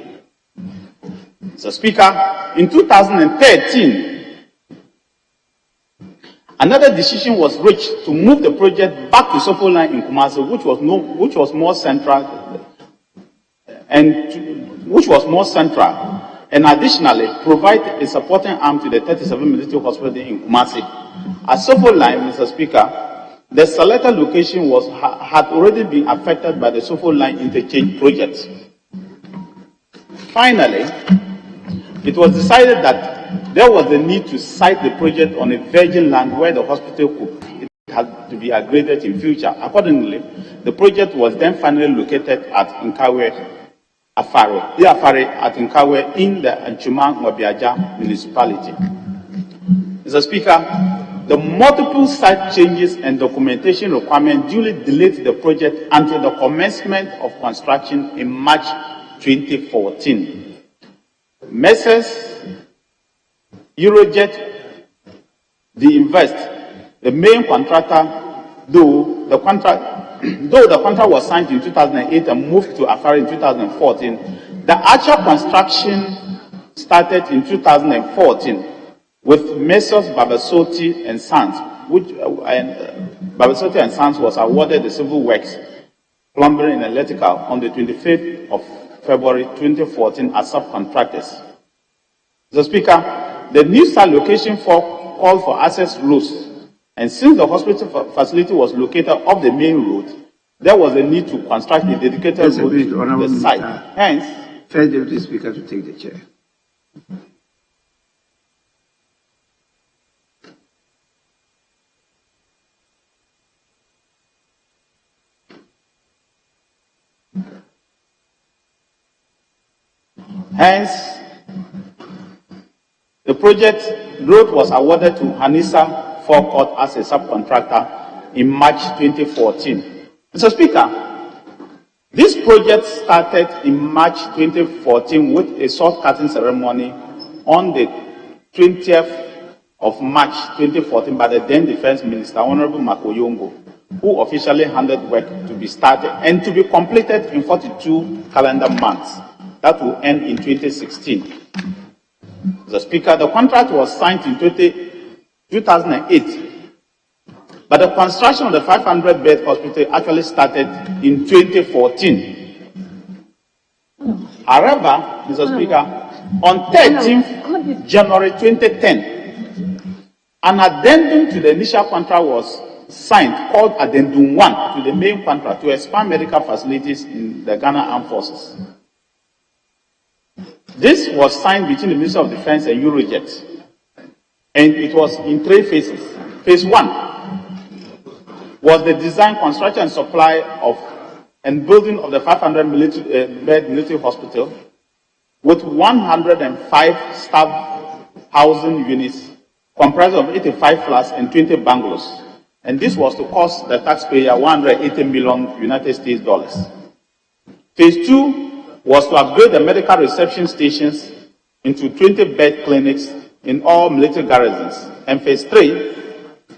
Mr. Speaker, in 2013, another decision was reached to move the project back to Sofo Line in Kumasi, which was more central, and additionally provide a supporting arm to the 37 military hospital in Kumasi. At Sofo Line, Mr. Speaker, the selected location had already been affected by the Sofo Line interchange project. Finally, it was decided that there was a need to site the project on a virgin land where the hospital had to be upgraded in future. Accordingly, the project was then finally located at Nkawe Afare at Nkawe in the Anchuma Mwabiaja municipality. Mr. Speaker, the multiple site changes and documentation requirements duly delayed the project until the commencement of construction in March 2014. Messrs. Eurojet Invest, the main contractor, though the contract though the contract was signed in 2008 and moved to Afari in 2014, the actual construction started in 2014 with Messrs. Babasoti and Sons, which Babasoti and Sons was awarded the civil works, plumbing and electrical on the 25th of February 2014 as subcontractors. Mr. Speaker, the new site location called for access roads, and since the hospital facility was located off the main road, there was a need to construct a dedicated road to the site. Hence, First Deputy Speaker to take the chair. Hence, the project road was awarded to Hanisa Forecourt as a subcontractor in March 2014. Mr. Speaker, this project started in March 2014 with a sword cutting ceremony on the 20th of March 2014 by the then Defense Minister, Honorable Makoyongo, who officially handed work to be started and to be completed in 42 calendar months. That will end in 2016. Mr. Speaker, the contract was signed in 2008, but the construction of the 500-bed hospital actually started in 2014. However, Mr. Speaker, on 13th January 2010, an addendum to the initial contract was signed called Addendum 1 to the main contract to expand medical facilities in the Ghana Armed Forces. This was signed between the Minister of Defense and Eurojet, and it was in 3 phases. Phase 1 was the design, construction, and supply of and building of the 500-bed military hospital with 105 staff housing units comprised of 85 flats and 20 bungalows. And this was to cost the taxpayer $180 million United States dollars. Phase 2 was to upgrade the medical reception stations into 20-bed clinics in all military garrisons. And phase 3,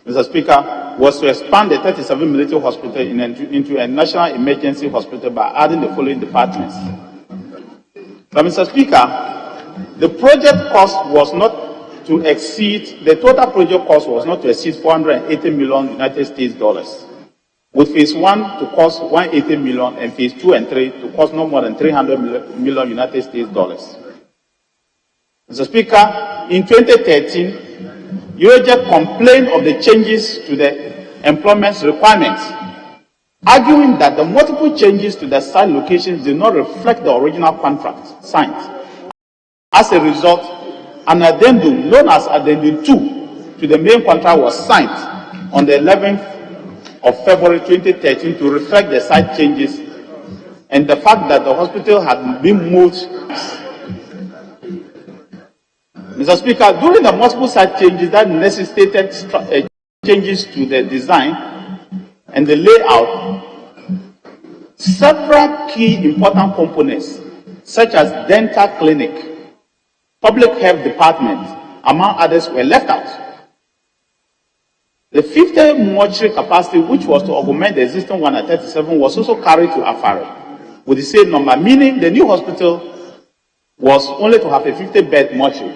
Mr. Speaker, was to expand the 37 military hospital into a national emergency hospital by adding the following departments. But Mr. Speaker, the project cost was not to exceed, the total project cost was not to exceed $480 million United States dollars, with phase 1 to cost $180 million and phase 2 and 3 to cost no more than $300 million United States dollars. Mr. Speaker, in 2013, Eurojet complained of the changes to the employment requirements, arguing that the multiple changes to the site locations did not reflect the original contract signed. As a result, an addendum known as Addendum 2 to the main contract was signed on the 11th of February 2013 to reflect the site changes and the fact that the hospital had been moved. Mr. Speaker, during the multiple site changes that necessitated changes to the design and the layout, several key important components such as dental clinic, public health department, among others, were left out. The 50 mortuary capacity, which was to augment the existing one at 37, was also carried to Afari with the same number, meaning the new hospital was only to have a 50-bed mortuary.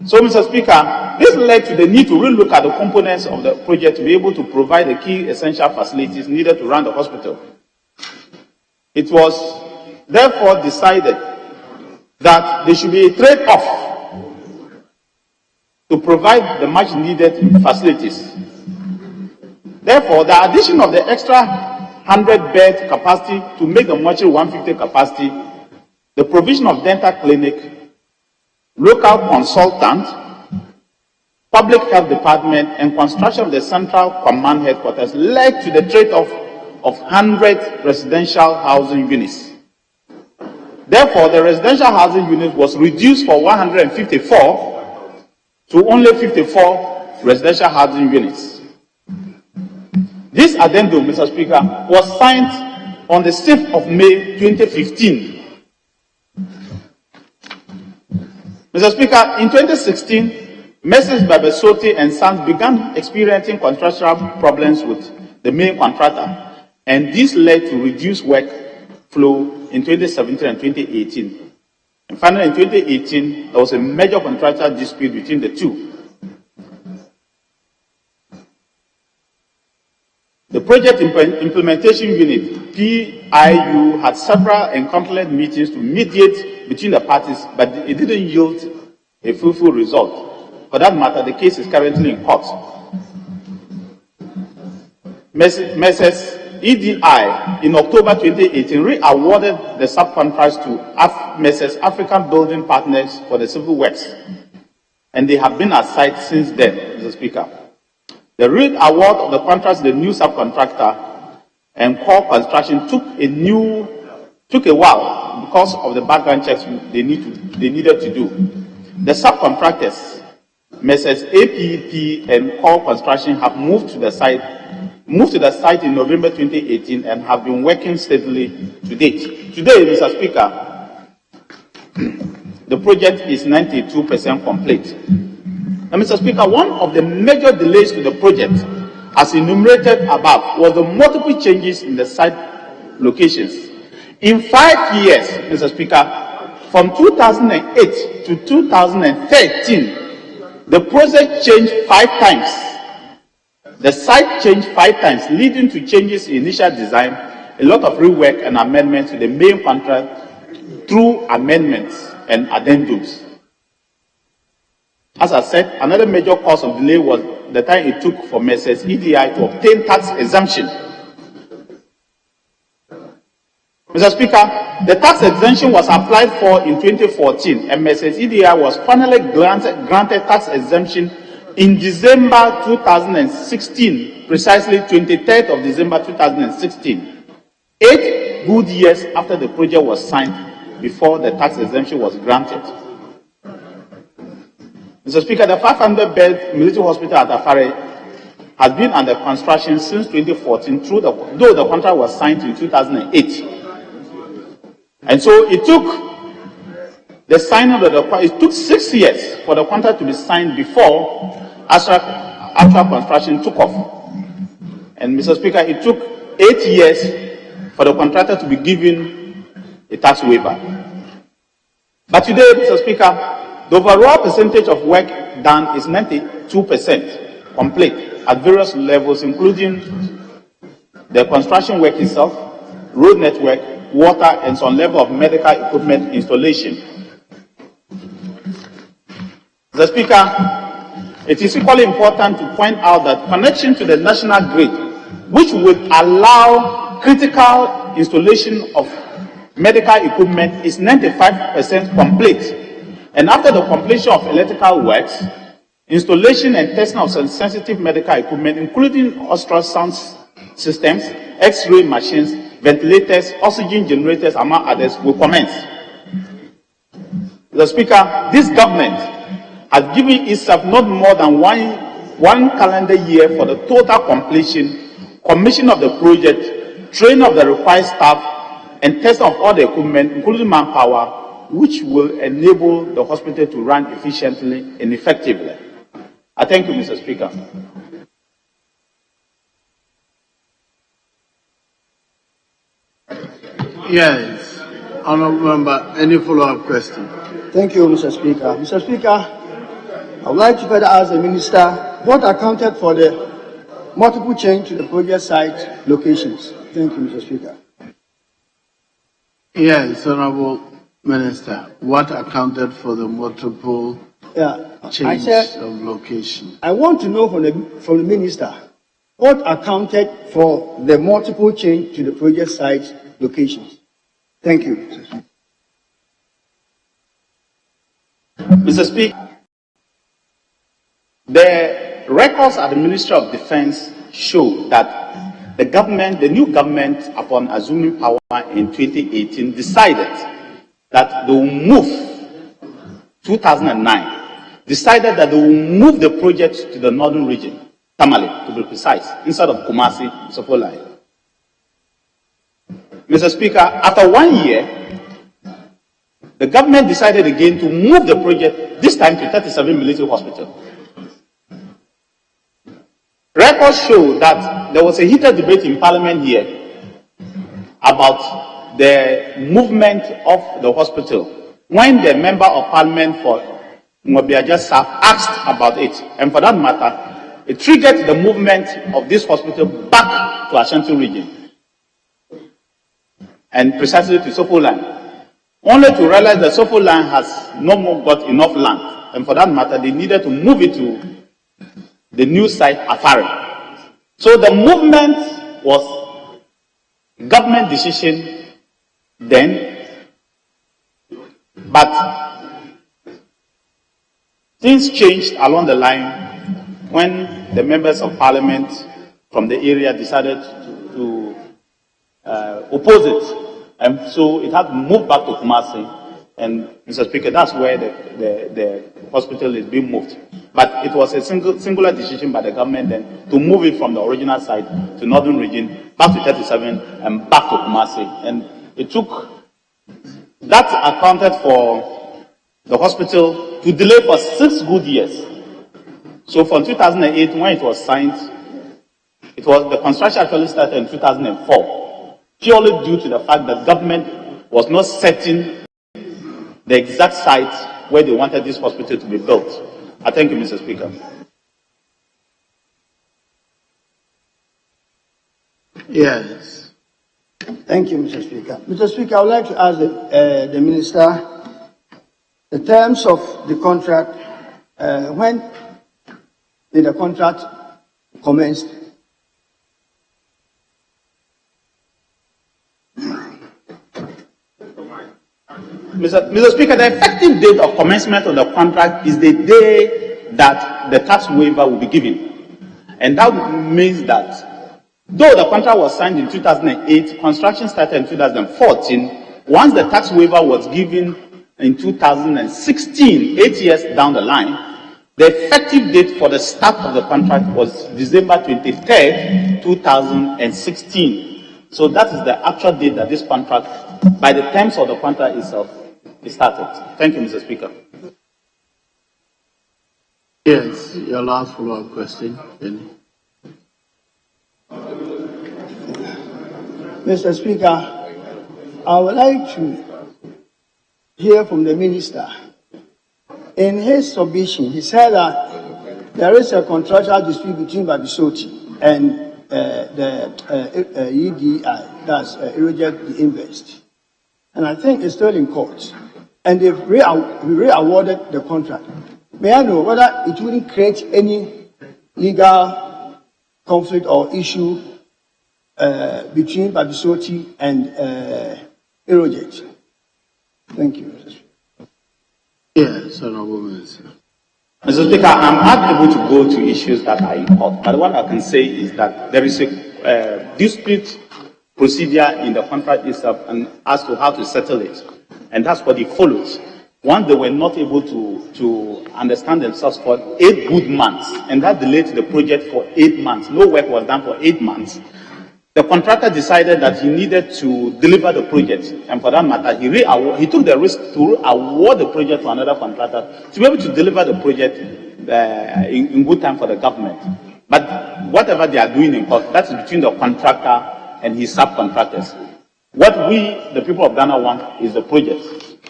So, Mr. Speaker, this led to the need to relook at the components of the project to be able to provide the key essential facilities needed to run the hospital. It was therefore decided that there should be a trade-off to provide the much needed facilities. Therefore, the addition of the extra 100-bed capacity to make the mortuary 150 capacity, the provision of dental clinic, local consultant, public health department, and construction of the central command headquarters led to the trade-off of 100 residential housing units. Therefore, the residential housing unit was reduced from 154 to only 54 residential housing units. This addendum, Mr. Speaker, was signed on the 6th of May 2015. Mr. Speaker, in 2016, Messrs. Babasoti and Sons began experiencing contractual problems with the main contractor, and this led to reduced work flow in 2017 and 2018. And finally, in 2018, there was a major contractual dispute between the two. The project implementation unit, PIU, had several and countless meetings to mediate between the parties, but it didn't yield a fruitful result. For that matter, the case is currently in court. Messrs. EDI, in October 2018, re-awarded the subcontracts to Messrs. African Building Partners for the civil works, and they have been at site since then, Mr. Speaker. The re-award of the contracts to the new subcontractor and core construction took a while because of the background checks they needed to do. The subcontractors, Messrs. APP and core construction, have moved to the site in November 2018 and have been working steadily to date. Today, Mr. Speaker, the project is 92% complete. Now, Mr. Speaker, one of the major delays to the project, as enumerated above, was the multiple changes in the site locations. In 5 years, Mr. Speaker, from 2008 to 2013, the project changed 5 times. The site changed 5 times, leading to changes in initial design, a lot of rework and amendments to the main contract through amendments and addendums. As I said, another major cause of delay was the time it took for Messrs. EDI to obtain tax exemption. Mr. Speaker, the tax exemption was applied for in 2014, and Messrs. EDI was finally granted tax exemption in December 2016, precisely 23rd of December 2016, 8 good years after the project was signed before the tax exemption was granted. Mr. Speaker, the 500-bed military hospital at Afare has been under construction since 2014, though the contract was signed in 2008. And so it took the signing of the contract, it took 6 years for the contract to be signed before actual construction took off. And Mr. Speaker, it took 8 years for the contractor to be given a tax waiver. But today, Mr. Speaker, the overall percentage of work done is 92% complete at various levels, including the construction work itself, road network, water, and some level of medical equipment installation. Mr. Speaker, it is equally important to point out that connection to the national grid, which would allow critical installation of medical equipment, is 95% complete. And after the completion of electrical works, installation and testing of sensitive medical equipment, including ultrasound systems, X-ray machines, ventilators, oxygen generators, among others, will commence. Mr. Speaker, this government has given itself not more than one calendar year for the total completion, commission of the project, training of the required staff, and testing of all the equipment, including manpower, which will enable the hospital to run efficiently and effectively. I thank you, Mr. Speaker. Yes. Honourable Member, any follow-up question? Thank you, Mr. Speaker. Mr. Speaker, I would like to further ask the Minister what accounted for the multiple change to the project site locations. Thank you, Mr. Speaker. Yes, Honourable Minister, what accounted for the multiple change of location? I want to know from the Minister what accounted for the multiple change to the project site locations. Thank you. Mr. Speaker, the records at the Ministry of Defense show that the new government, upon assuming power in 2018, decided that they will move, 2009, decided that they will move the project to the northern region, Tamale, to be precise, instead of Kumasi, Sofolai. Mr. Speaker, after 1 year, the government decided again to move the project, this time to 37 military hospital. records show that there was a heated debate in Parliament here about the movement of the hospital when the Member of Parliament for Ngobiaja South asked about it. And for that matter, it triggered the movement of this hospital back to Ashanti region and precisely to Sofo land, only to realize that Sofo land has no more got enough land. And for that matter, they needed to move it to the new site, Afari. So the movement was government decision then, but things changed along the line when the members of parliament from the area decided to oppose it. And so it had to move back to Kumasi. And Mr. Speaker, that's where the hospital is being moved. But it was a singular decision by the government then to move it from the original site to northern region, back to 37 and back to Kumasi. And it took, that accounted for the hospital to delay for 6 good years. So from 2008, when it was signed, the construction actually started in 2004, purely due to the fact that government was not certain the exact site where they wanted this hospital to be built. I thank you, Mr. Speaker. Yes. Thank you, Mr. Speaker. Mr. Speaker, I would like to ask the Minister the terms of the contract. When did the contract commence? Mr. Speaker, the effective date of commencement of the contract is the day that the tax waiver will be given. And that means that though the contract was signed in 2008, construction started in 2014, once the tax waiver was given in 2016, 8 years down the line, the effective date for the start of the contract was December 23rd, 2016. So that is the actual date that this contract, by the terms of the contract itself, is started. Thank you, Mr. Speaker. Yes, your last follow-up question, Benny. Mr. Speaker, I would like to hear from the Minister. In his submission, he said that there is a contractual dispute between Babisoti and the EDI, that's Irreject the Invest. And I think it's still in court. And they've re-awarded the contract. May I know whether it wouldn't create any legal conflict or issue between Babisoti and Irreject? Thank you. Yes, Honorable Minister. Mr. Speaker, I'm not able to go to issues that are in court, but what I can say is that there is a dispute procedure in the contract itself and as to how to settle it. And that's what it follows. Once they were not able to understand themselves for 8 good months, and that delayed the project for 8 months, no work was done for 8 months, the contractor decided that he needed to deliver the project. And for that matter, he took the risk to award the project to another contractor to be able to deliver the project in good time for the government. But whatever they are doing in court, that's between the contractor and his subcontractors. What we, the people of Ghana, want is the project.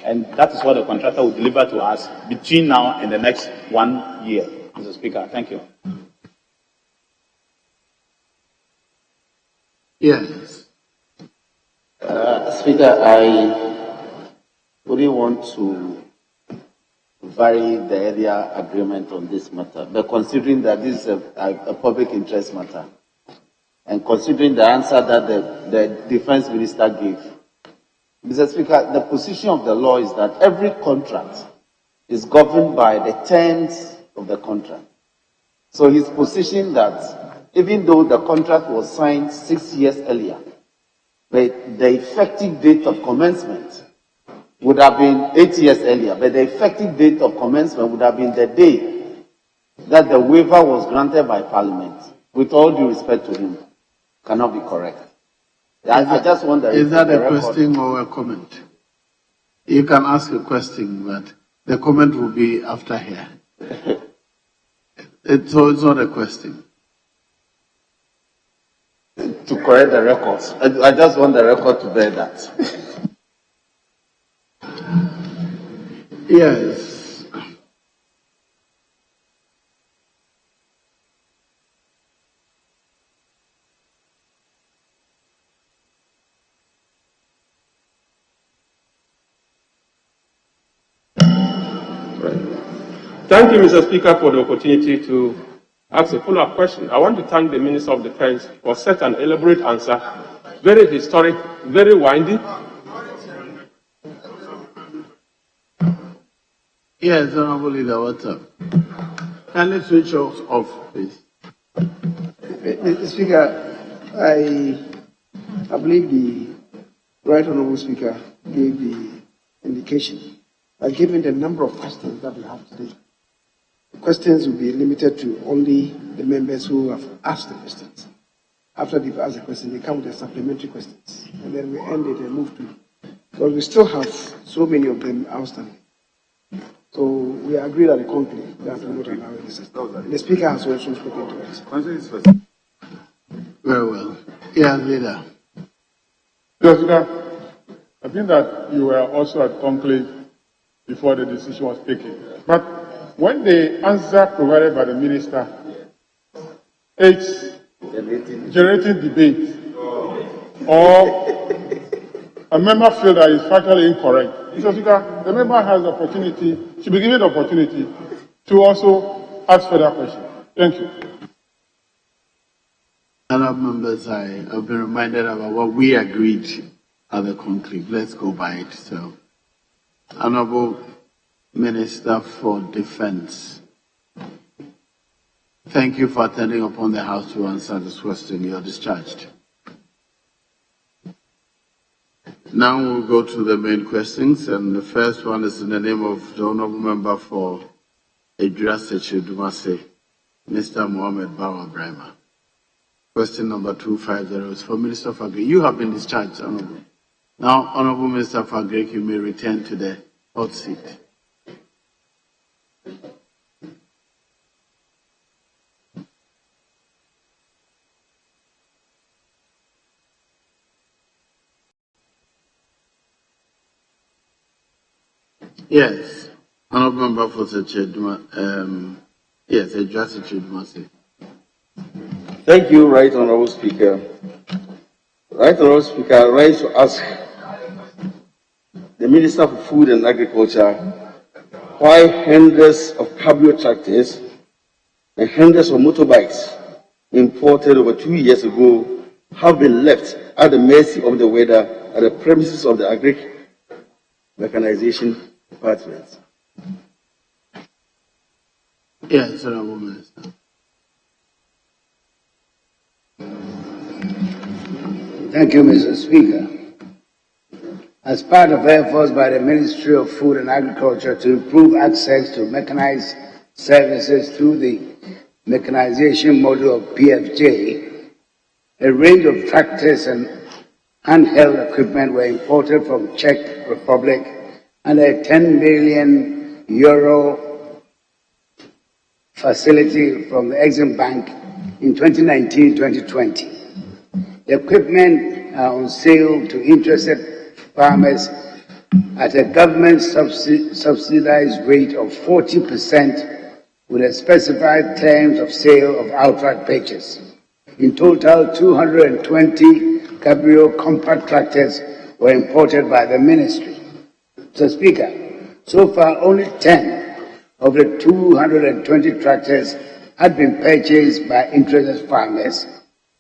And that is what the contractor will deliver to us between now and the next 1 year. Mr. Speaker, thank you. Yes. Speaker, I wouldn't want to vary the earlier agreement on this matter, but considering that this is a public interest matter, and considering the answer that the defense minister gave, Mr. Speaker, the position of the law is that every contract is governed by the terms of the contract. So his position that even though the contract was signed 6 years earlier, the effective date of commencement would have been 8 years earlier, but the effective date of commencement would have been the day that the waiver was granted by Parliament. With all due respect to him, cannot be correct. I just wonder. to correct the records. I just want the record to bear that. Yes. Thank you, Mr. Speaker, for the opportunity to ask a follow-up question. I want to thank the Minister of Defense for such an elaborate answer, very historic, very windy. Yes, Honorable Leader, what's up? Kindly switch off, please. Mr. Speaker, I believe the Right Honorable Speaker gave the indication that given the number of questions that we have today, the questions will be limited to only the members who have asked the questions. After they've asked the question, they come with the supplementary questions, and then we end it and move to, because we still have so many of them outstanding. So we agree that the conclave that will not allow this. The Speaker has also spoken to us. Very well. Yeah, Leader. Mr. Speaker, I think that you were also at conclave before the decision was taken. But when the answer provided by the minister, it's generating debate, or a member feels that it's factually incorrect. Mr. Speaker, the member has the opportunity, should be given the opportunity to also ask further questions. Thank you. Other members, I've been reminded about what we agreed at the conclave. Let's go by it. So, Honorable Minister for Defense, thank you for attending upon the House to answer this question. You're discharged. Now we'll go to the main questions, and the first one is in the name of the Honorable Member for Edra-Seche Dumase, Mr. Mohammed Bawa Brahma. Question number 250 is for Minister of Agri. You have been discharged, Honorable. Now, Honorable Minister of Agri, you may return to the hot seat. Yes, Honorable Member for Seche Dumase. Yes, Edra-Seche Dumase. Thank you, Right Honorable Speaker. Right Honorable Speaker, I rise to ask the Minister for Food and Agriculture why hundreds of cabrio tractors and hundreds of motorbikes imported over 2 years ago have been left at the mercy of the weather at the premises of the Agri Mechanization Department. Yes, Honorable Minister. Thank you, Mr. Speaker. As part of efforts by the Ministry of Food and Agriculture to improve access to mechanized services through the mechanization model of PFJ, a range of tractors and handheld equipment were imported from Czech Republic under a €10 million facility from the Exim Bank in 2019-2020. The equipment are on sale to interested farmers at a government subsidized rate of 40% with a specified terms of sale of outright purchase. In total, 220 cabrio compact tractors were imported by the ministry. Mr. Speaker, so far only 10 of the 220 tractors had been purchased by interested farmers,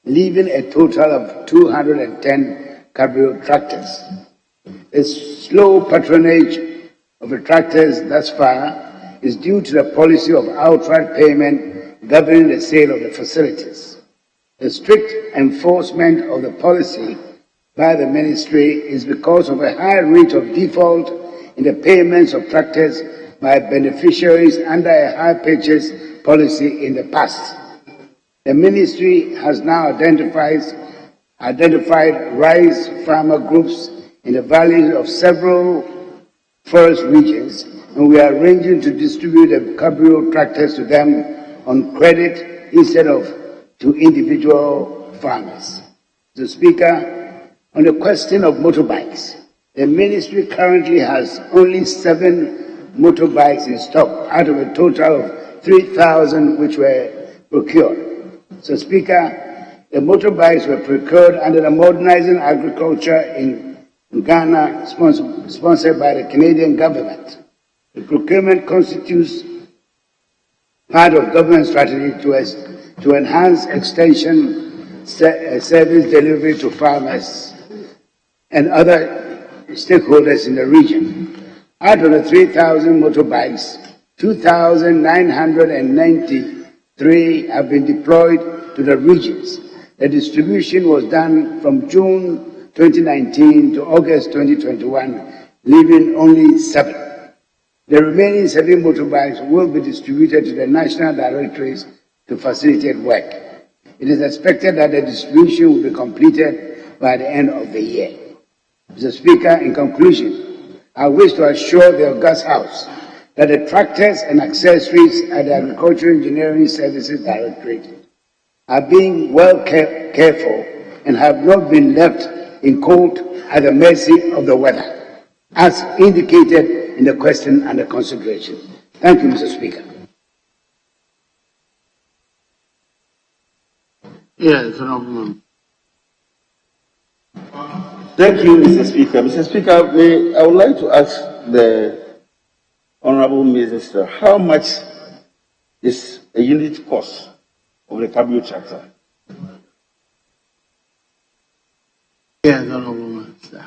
leaving a total of 210 cabrio tractors. The slow patronage of the tractors thus far is due to the policy of outright payment governing the sale of the facilities. The strict enforcement of the policy by the ministry is because of a high rate of default in the payments of tractors by beneficiaries under a high purchase policy in the past. The ministry has now identified rice farmer groups in the valleys of several forest regions, and we are arranging to distribute the cabrio tractors to them on credit instead of to individual farmers. Mr. Speaker, on the question of motorbikes, the ministry currently has only 7 motorbikes in stock out of a total of 3,000 which were procured. So, Speaker, the motorbikes were procured under the Modernizing Agriculture in Ghana, sponsored by the Canadian government. The procurement constitutes part of government strategy to enhance extension service delivery to farmers and other stakeholders in the region. Out of the 3,000 motorbikes, 2,993 have been deployed to the regions. The distribution was done from June 2019 to August 2021, leaving only 7. The remaining 7 motorbikes will be distributed to the national directorates to facilitate work. It is expected that the distribution will be completed by the end of the year. Mr. Speaker, in conclusion, I wish to assure the August House that the tractors and accessories at the Agricultural Engineering Services Directorate are being well cared for and have not been left in cold at the mercy of the weather, as indicated in the question under consideration. Thank you, Mr. Speaker. Yes, Honorable. Thank you, Mr. Speaker. Mr. Speaker, I would like to ask the Honorable Minister, how much is a unit cost of the cabrio tractor? Yes, Honorable Minister.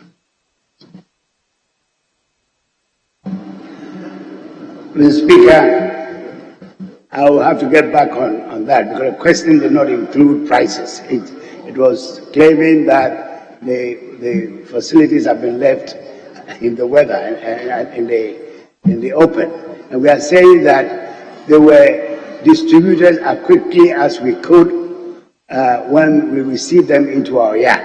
Mr. Speaker, I will have to get back on that because the question did not include prices. It was claiming that the facilities have been left in the weather and in the open. And we are saying that they were distributed as quickly as we could when we received them into our yard.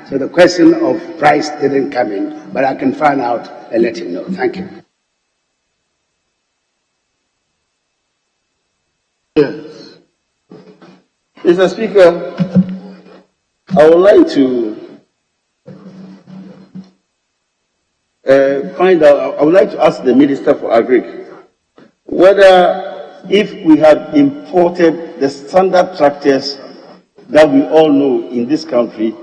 So the question of price didn't come in, but I can find out and let you know. Thank you. Yes. Mr. Speaker, I would like to I would like to ask the Minister for Agri whether if we had imported the standard tractors that we all know in this country,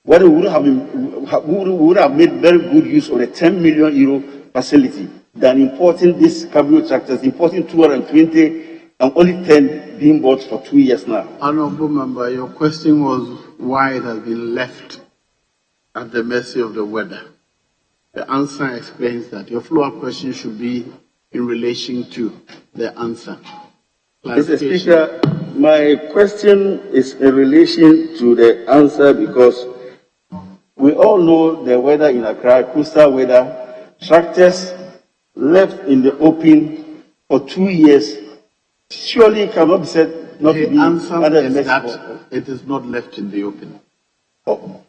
whether we would have made very good use of the 10 million euro facility than importing these cabrio tractors, importing 220 and only 10 being bought for 2 years now. Honorable Member, your question was why it has been left at the mercy of the weather. The answer explains that. Your follow-up question should be in relation to the answer. Mr. Speaker, my question is in relation to the answer because we all know the weather in Accra, coastal weather, tractors left in the open for 2 years surely cannot be said not to be answer under is the that mercy. it is not left in the open. Oh.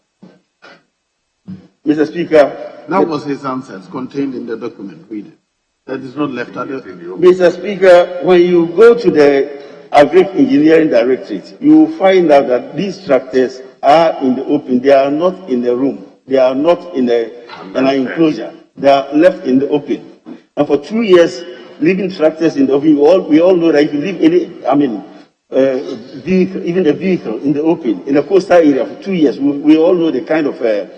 Mr. Speaker, that was his answer. It's contained in the document. Read it. That is not left at the Mr. Speaker, when you go to the Agri Engineering Directorate, you will find out that these tractors are in the open. They are not in the room. They are not in an enclosure. They are left in the open. And for 2 years, leaving tractors in the open, we all know that if you leave vehicle, even a vehicle in the open, in a coastal area for 2 years, we all know the kind of the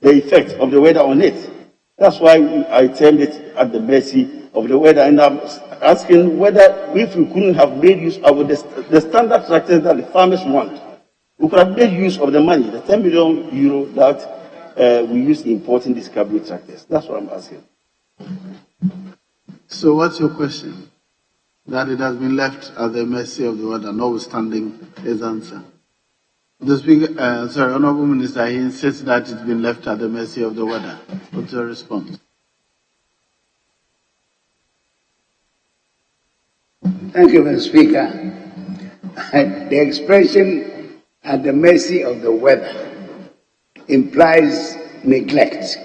effect of the weather on it. That's why I termed it at the mercy of the weather. And I'm asking whether if we couldn't have made use of the standard tractors that the farmers want, we could have made use of the money, the 10 million euro that we use in importing these cabrio tractors. That's what I'm asking. So what's your question? That it has been left at the mercy of the weather, notwithstanding his answer. The Speaker, Honorable Minister, he insists that it's been left at the mercy of the weather. What's your response? Thank you, Mr. Speaker. The expression at the mercy of the weather implies neglect.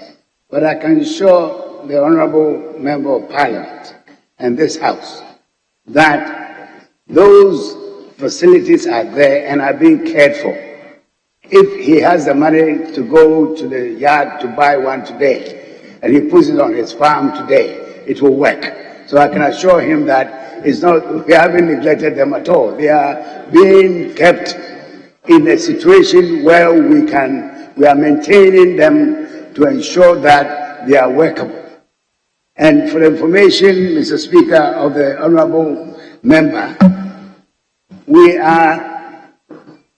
But I can assure the Honorable Member of Parliament and this House that those facilities are there and are being cared for. If he has the money to go to the yard to buy one today, and he puts it on his farm today, it will work. So I can assure him that it's not, we haven't neglected them at all. They are being kept in a situation where we are maintaining them to ensure that they are workable. And for the information, Mr. Speaker, of the Honorable Member,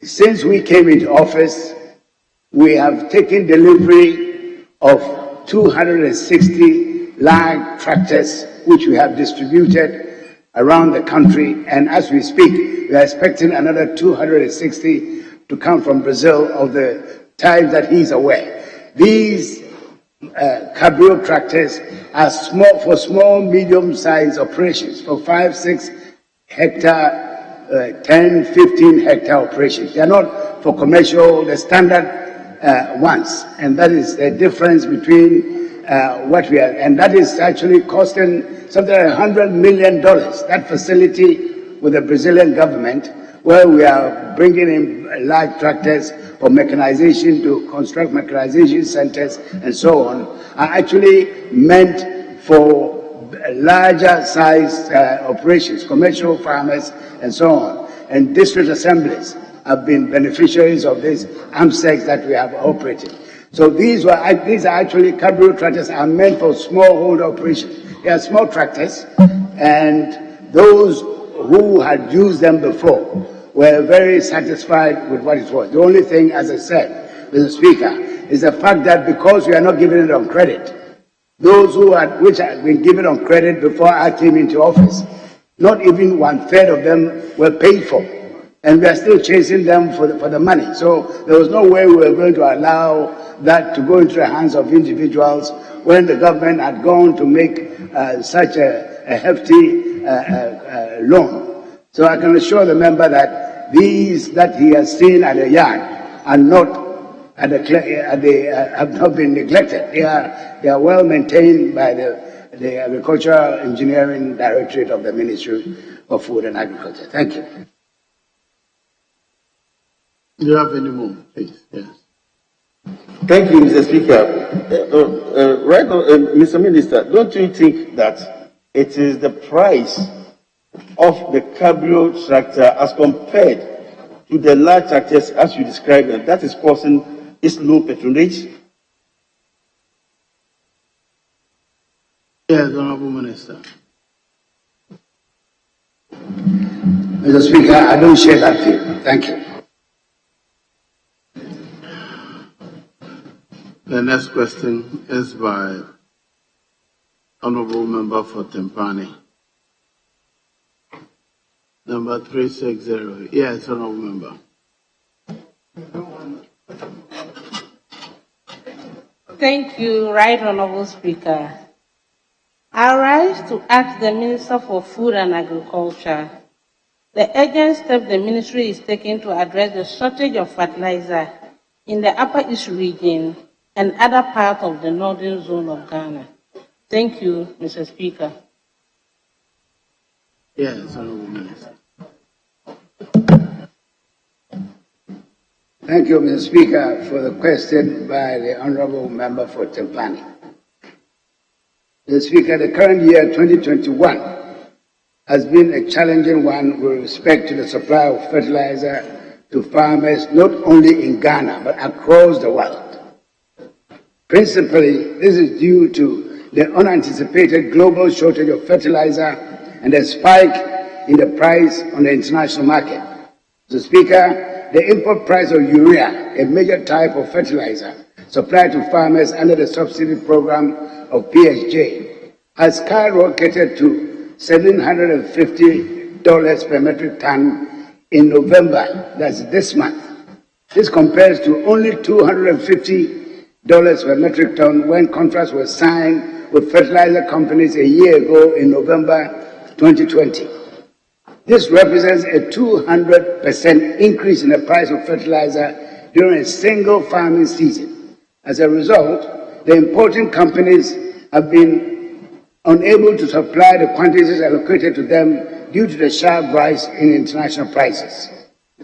since we came into office, we have taken delivery of 260 large tractors, which we have distributed around the country. And as we speak, we are expecting another 260 to come from Brazil of the type that he's aware. These cabrio tractors are for small, medium-sized operations, for 5, 6 hectare, 10, 15 hectare operations. They are not for commercial, the standard ones. And that is the difference between what we are, and that is actually costing something like $100 million, that facility with the Brazilian government, where we are bringing in large tractors for mechanization to construct mechanization centers and so on, are actually meant for larger size operations, commercial farmers and so on. And district assemblies have been beneficiaries of these AMSECs that we have operated. So these are actually cabrio tractors are meant for smallholder operations. They are small tractors, and those who had used them before were very satisfied with what it was. The only thing, as I said, Mr. Speaker, is the fact that because we are not giving it on credit, those which had been given on credit before I came into office, not even 1/3 of them were paid for. And we are still chasing them for the money. So there was no way we were going to allow that to go into the hands of individuals when the government had gone to make such a hefty loan. So I can assure the member that these that he has seen at the yard are not have not been neglected. They are well maintained by the Agricultural Engineering Directorate of the Ministry of Food and Agriculture. Thank you. Do you have any more, please? Yes. Thank you, Mr. Speaker. Mr. Minister, don't you think that it is the price of the cabrio tractor as compared to the large tractors as you described them that is causing its low patronage? Yes, Honorable Minister. Mr. Speaker, I don't share that view. Thank you. The next question is by Honorable Member for Tempani. Number 360. Yes, Honorable Member. Thank you, Right Honorable Speaker. I rise to ask the Minister for Food and Agriculture the urgent step the ministry is taking to address the shortage of fertilizer in the Upper East region and other parts of the northern zone of Ghana. Thank you, Mr. Speaker. Yes, Honorable Minister. Thank you, Mr. Speaker, for the question by the Honorable Member for Tempani. Mr. Speaker, the current year, 2021, has been a challenging one with respect to the supply of fertilizer to farmers not only in Ghana but across the world. Principally, this is due to the unanticipated global shortage of fertilizer and a spike in the price on the international market. Mr. Speaker, the import price of urea, a major type of fertilizer supplied to farmers under the subsidy program of PSJ, has skyrocketed to $750 per metric ton in November, that's this month. This compares to only $250 per metric ton when contracts were signed with fertilizer companies a year ago in November 2020. This represents a 200% increase in the price of fertilizer during a single farming season. As a result, the importing companies have been unable to supply the quantities allocated to them due to the sharp rise in international prices.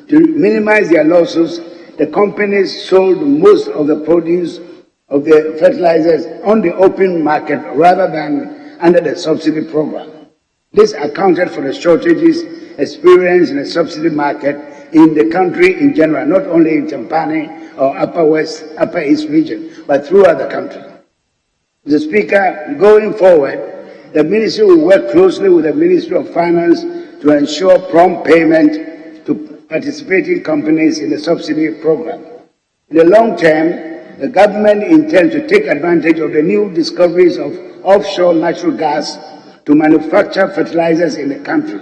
To minimize their losses, the companies sold most of the produce of the fertilizers on the open market rather than under the subsidy program. This accounted for the shortages experienced in the subsidy market in the country in general, not only in Champani or Upper East region, but throughout the country. Mr. Speaker, going forward, the Ministry will work closely with the Ministry of Finance to ensure prompt payment to participating companies in the subsidy program. In the long term, the government intends to take advantage of the new discoveries of offshore natural gas to manufacture fertilizers in the country.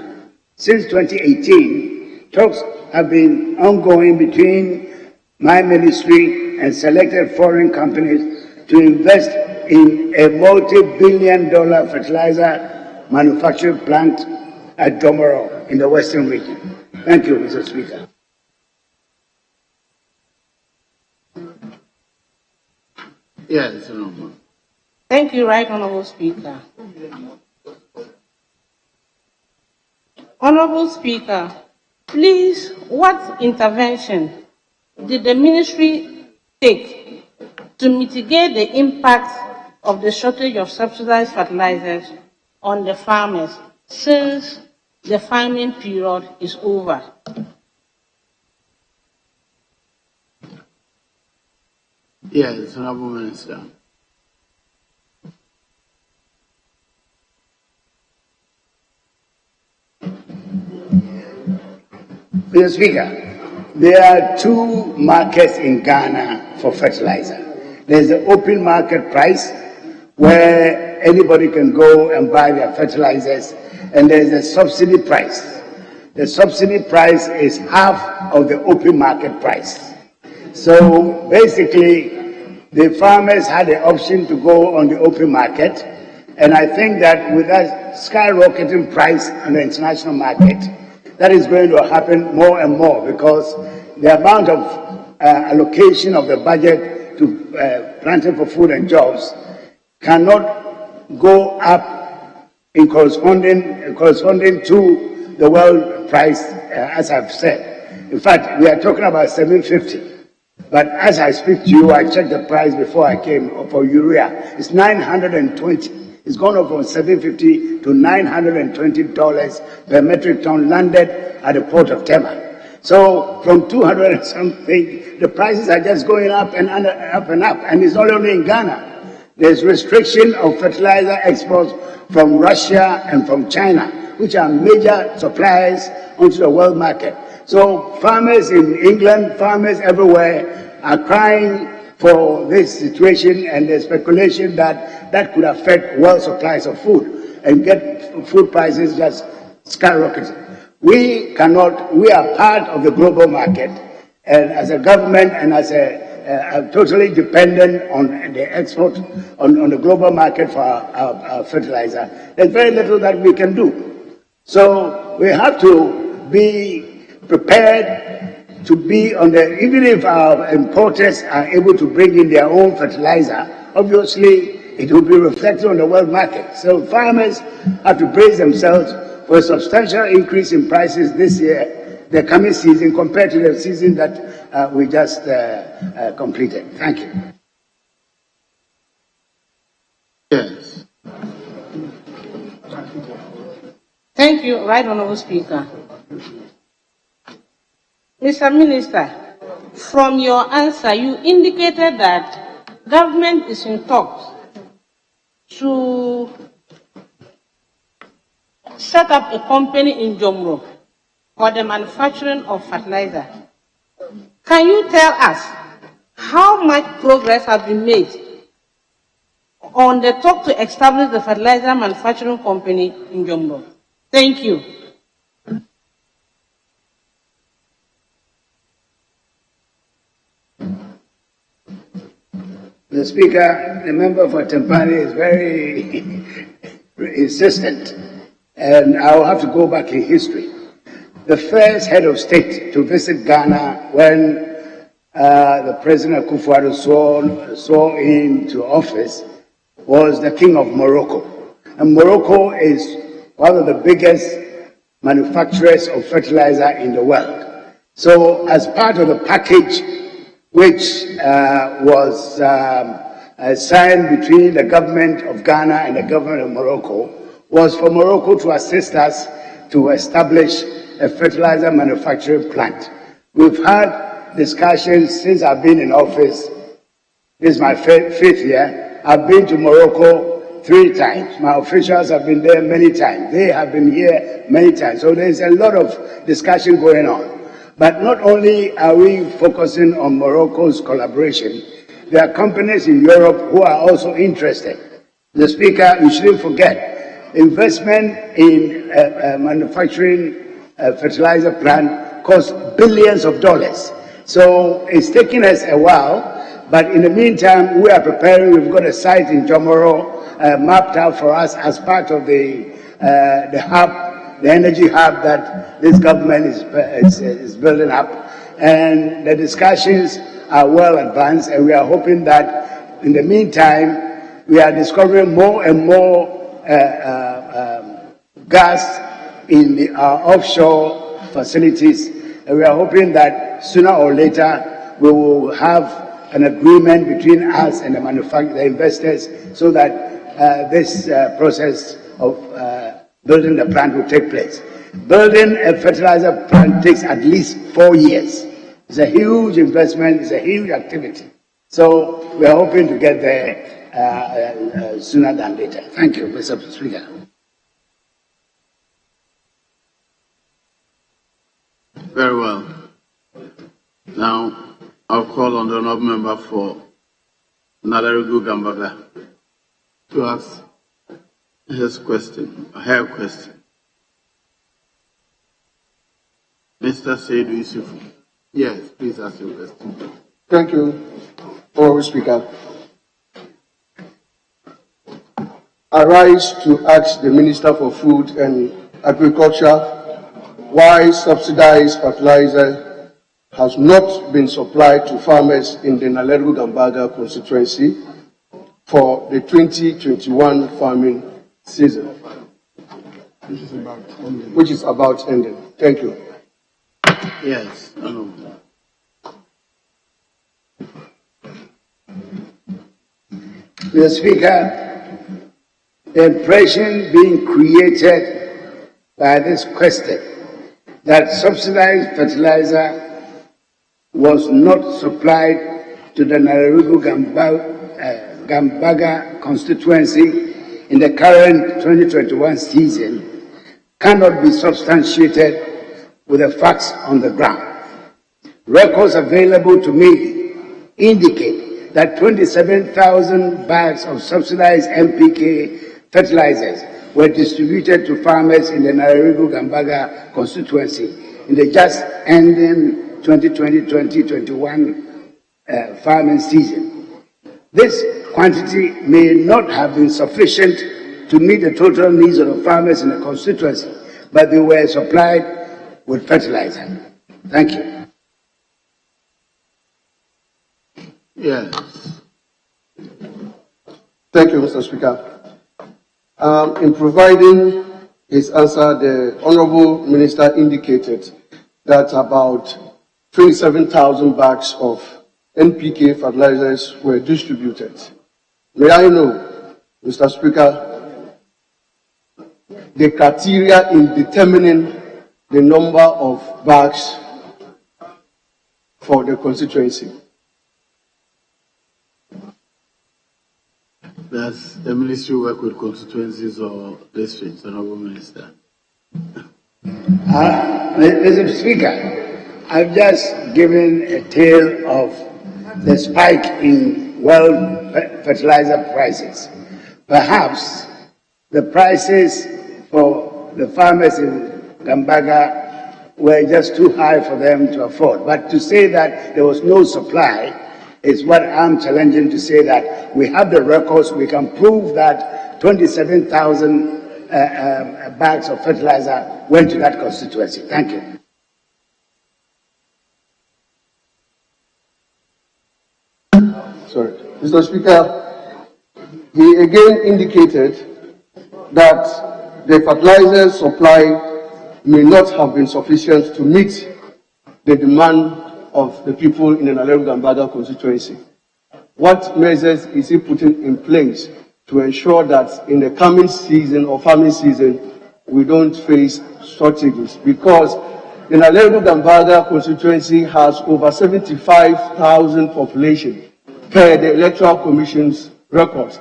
Since 2018, talks have been ongoing between my ministry and selected foreign companies to invest in a multi-billion-dollar fertilizer manufacturing plant at Domoro in the Western region. Thank you, Mr. Speaker. Yes, no. Thank you, Right Honorable Speaker. Honorable Speaker, please, what intervention did the ministry take to mitigate the impact of the shortage of subsidized fertilizers on the farmers since the farming period is over? Yes, Honorable Minister. Mr. Speaker, there are two markets in Ghana for fertilizer. There's the open market price, where anybody can go and buy their fertilizers, and there's a subsidy price. The subsidy price is half of the open market price. So basically, the farmers had the option to go on the open market, and I think that with that skyrocketing price on the international market, that is going to happen more and more, because the amount of allocation of the budget to planting for food and jobs cannot go up in corresponding to the world price, as I've said. In fact, we are talking about 750. But as I speak to you, I checked the price before I came for urea. It's 920. It's gone up from $750 to $920 per metric ton landed at the port of Tema. So from 200 and something, the prices are just going up and up and up. And it's not only in Ghana. There's restriction of fertilizer exports from Russia and from China, which are major suppliers onto the world market. So farmers in England, farmers everywhere are crying for this situation, and the speculation that that could affect world supplies of food and get food prices just skyrocketing. We are part of the global market, and as a government and as a totally dependent on the export, on the global market for our fertilizer. There's very little that we can do. So we have to be prepared to be on the, even if our importers are able to bring in their own fertilizer, obviously it will be reflected on the world market. So farmers have to brace themselves for a substantial increase in prices this year, the coming season, compared to the season that we just completed. Thank you. Yes. Thank you, Right Honorable Speaker. Mr. Minister, from your answer, you indicated that government is in talks to set up a company in Jomro for the manufacturing of fertilizer. Can you tell us how much progress has been made on the talk to establish the fertilizer manufacturing company in Jomro? Thank you. The Speaker, the member for Tempani is very insistent, and I'll have to go back in history. The first head of state to visit Ghana when the President Akufo-Addo swore into office was the King of Morocco. And Morocco is one of the biggest manufacturers of fertilizer in the world. So as part of the package which was signed between the government of Ghana and the government of Morocco, was for Morocco to assist us to establish a fertilizer manufacturing plant. We've had discussions since I've been in office. This is my fifth year. I've been to Morocco 3 times. My officials have been there many times. They have been here many times. So there's a lot of discussion going on. But not only are we focusing on Morocco's collaboration, there are companies in Europe who are also interested. The Speaker, you shouldn't forget, investment in manufacturing fertilizer plant costs billions of dollars. So it's taking us a while, but in the meantime, we are preparing. We've got a site in Jomoro mapped out for us as part of the hub, the energy hub that this government is building up. And the discussions are well advanced, and we are hoping that in the meantime, we are discovering more and more gas in our offshore facilities, and we are hoping that sooner or later we will have an agreement between us and the investors, so that this process of building the plant will take place. Building a fertilizer plant takes at least 4 years. It's a huge investment, it's a huge activity. So we are hoping to get there sooner than later. Thank you, Mr. Speaker. Very well. Now, I'll call on the honourable member for Nalerigu Gambaga to ask his question, her question. Mr. Seydu Yusufu. Yes, please ask your question. Thank you, Honourable Speaker. I rise to ask the Minister for Food and Agriculture why subsidized fertilizer has not been supplied to farmers in the Nalerigu Gambaga constituency for the 2021 farming season, which is about ending. Thank you. Yes. Mr. Speaker, the impression being created by this question that subsidized fertilizer was not supplied to the Nalerigu Gambaga constituency in the current 2021 season cannot be substantiated with the facts on the ground. Records available to me indicate that 27,000 bags of subsidized NPK fertilizers were distributed to farmers in the Nalerigu Gambaga constituency in the just ending 2020-2021 farming season. This quantity may not have been sufficient to meet the total needs of the farmers in the constituency, but they were supplied with fertilizer. Thank you. Yes. Thank you, Mr. Speaker. In providing his answer, the Honourable Minister indicated that about 27,000 bags of NPK fertilizers were distributed. May I know, Mr. Speaker, the criteria in determining the number of bags for the constituency? Does the ministry work with constituencies or districts, Honourable Minister? Mr. Speaker, I've just given a tale of the spike in world fertilizer prices. Perhaps the prices for the farmers in Gambaga were just too high for them to afford. But to say that there was no supply is what I'm challenging, to say that we have the records, we can prove that 27,000 bags of fertilizer went to that constituency. Thank you. Sorry. Mr. Speaker, he again indicated that the fertilizers supplied may not have been sufficient to meet the demand of the people in the Naleru-Gambada constituency. What measures is he putting in place to ensure that in the coming season or farming season, we don't face shortages? Because the Naleru-Gambada constituency has over 75,000 population per the Electoral Commission's records.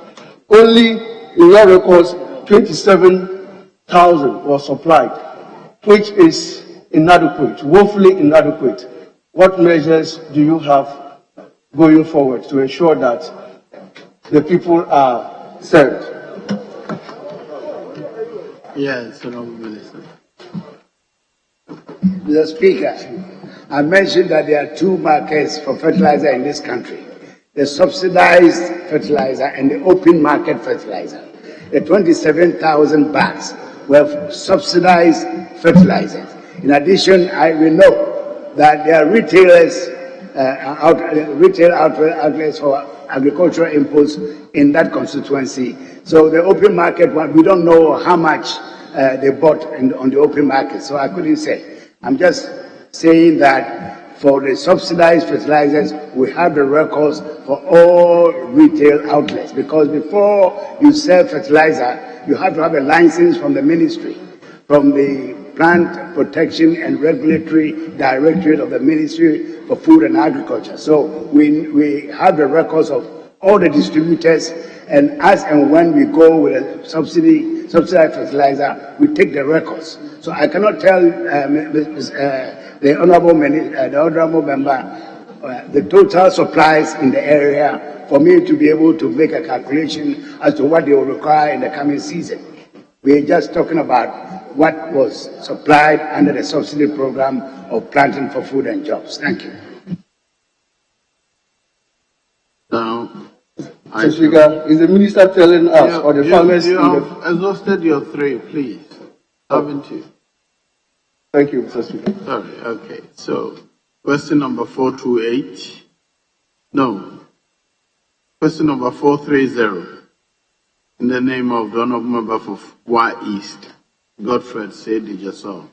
Only in your records, 27,000 was supplied, which is inadequate, woefully inadequate. What measures do you have going forward to ensure that the people are served? Yes, Honorable Minister. Mr. Speaker, I mentioned that there are two markets for fertilizer in this country: the subsidized fertilizer and the open market fertilizer. The 27,000 bags were subsidized fertilizers. In addition, we know that there are retailers, retail outlets for agricultural inputs in that constituency. So the open market one, we don't know how much they bought on the open market, so I couldn't say. I'm just saying that for the subsidized fertilizers, we have the records for all retail outlets, because before you sell fertilizer, you have to have a license from the ministry, from the Plant Protection and Regulatory Directorate of the Ministry for Food and Agriculture. So we have the records of all the distributors, and as and when we go with a subsidized fertilizer, we take the records. So I cannot tell the honourable member the total supplies in the area for me to be able to make a calculation as to what they will require in the coming season. We're just talking about what was supplied under the subsidy program of Planting for Food and Jobs. Thank you. Now, Mr. Speaker, is the minister telling us or the farmers? You have exhausted your three, please, haven't you? Thank you, Mr. Speaker. Sorry, okay. So, question number 428. No. Question number 430. In the name of the Honourable Member for Y East, Godfred Sedi Jasol.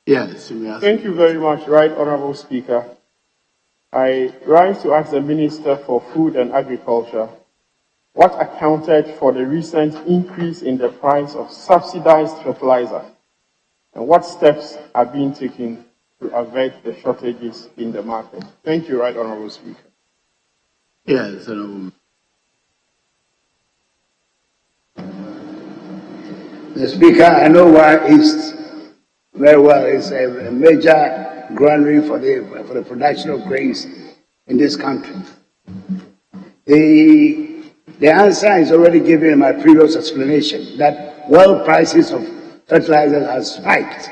Yes, you may ask. Thank you very much, Right Honourable Speaker. I rise to ask the Minister for Food and Agriculture what accounted for the recent increase in the price of subsidized fertilizer, and what steps are being taken to avert the shortages in the market. Thank you, Right Honourable Speaker. Yes, Honourable. Mr. Speaker, I know Y East very well. It's a major granary for the production of grains in this country. The answer is already given in my previous explanation, that world prices of fertilizers have spiked.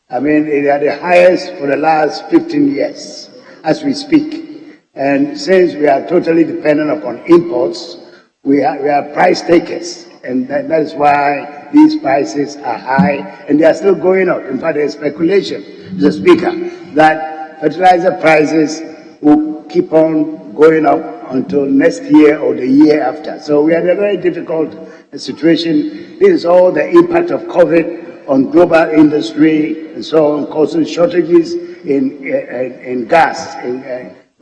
I mean, they are the highest for the last 15 years as we speak. And since we are totally dependent upon imports, we are price takers. And that is why these prices are high, and they are still going up. In fact, there is speculation, Mr. Speaker, that fertilizer prices will keep on going up until next year or the year after. So we are in a very difficult situation. This is all the impact of COVID on global industry and so on, causing shortages in gas,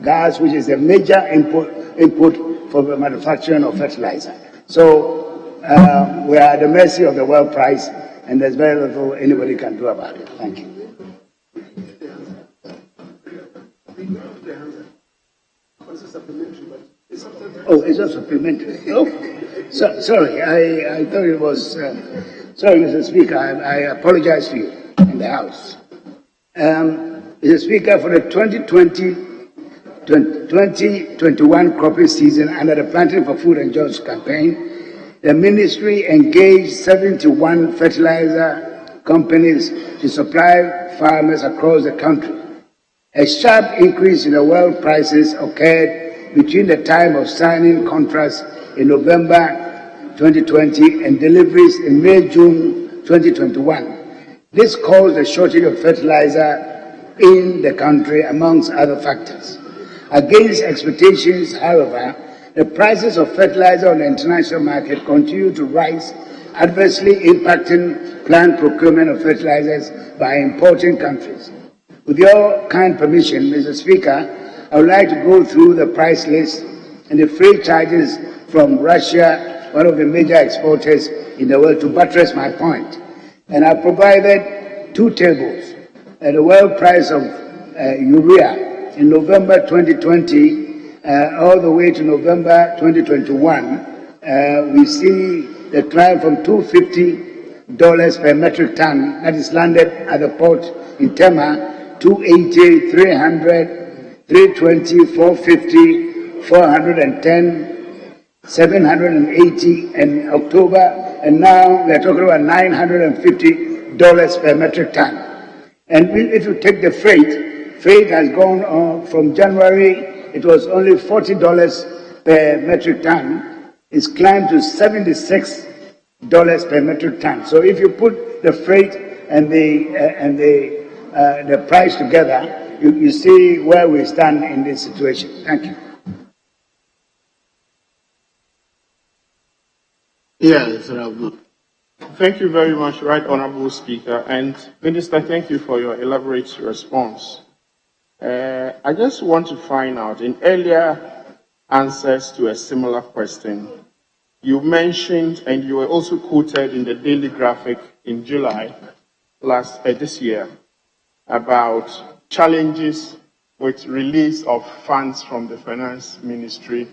gas, which is a major input for the manufacturing of fertilizer. So we are at the mercy of the world price, and there's very little anybody can do about it. Thank you. Oh, it's not supplementary. Oh, sorry, I thought it was. Sorry, Mr. Speaker, I apologize to you in the House. Mr. Speaker, for the 2020-2021 cropping season under the Planting for Food and Jobs campaign, the ministry engaged 71 fertilizer companies to supply farmers across the country. A sharp increase in the world prices occurred between the time of signing contracts in November 2020 and deliveries in May-June 2021. This caused a shortage of fertilizer in the country, amongst other factors. Against expectations, however, the prices of fertilizer on the international market continue to rise adversely impacting planned procurement of fertilizers by importing countries. With your kind permission, Mr. Speaker, I would like to go through the price list and the freight charges from Russia, one of the major exporters in the world, to buttress my point. And I provided two tables. The world price of urea in November 2020 all the way to November 2021, we see the climb from $250 per metric ton, that is landed at the port in Tema, 280, 300, 320, 450, 410, 780 in October, and now we are talking about $950 per metric ton. And if you take the freight has gone on from January, it was only $40 per metric ton. It's climbed to $76 per metric ton. So if you put the freight and the price together, you see where we stand in this situation. Thank you. Yes, Ravna. Thank you very much, Right Honorable Speaker. And Minister, thank you for your elaborate response. I just want to find out, in earlier answers to a similar question, you mentioned, and you were also quoted in the Daily Graphic in July this year, about challenges with release of funds from the Finance Ministry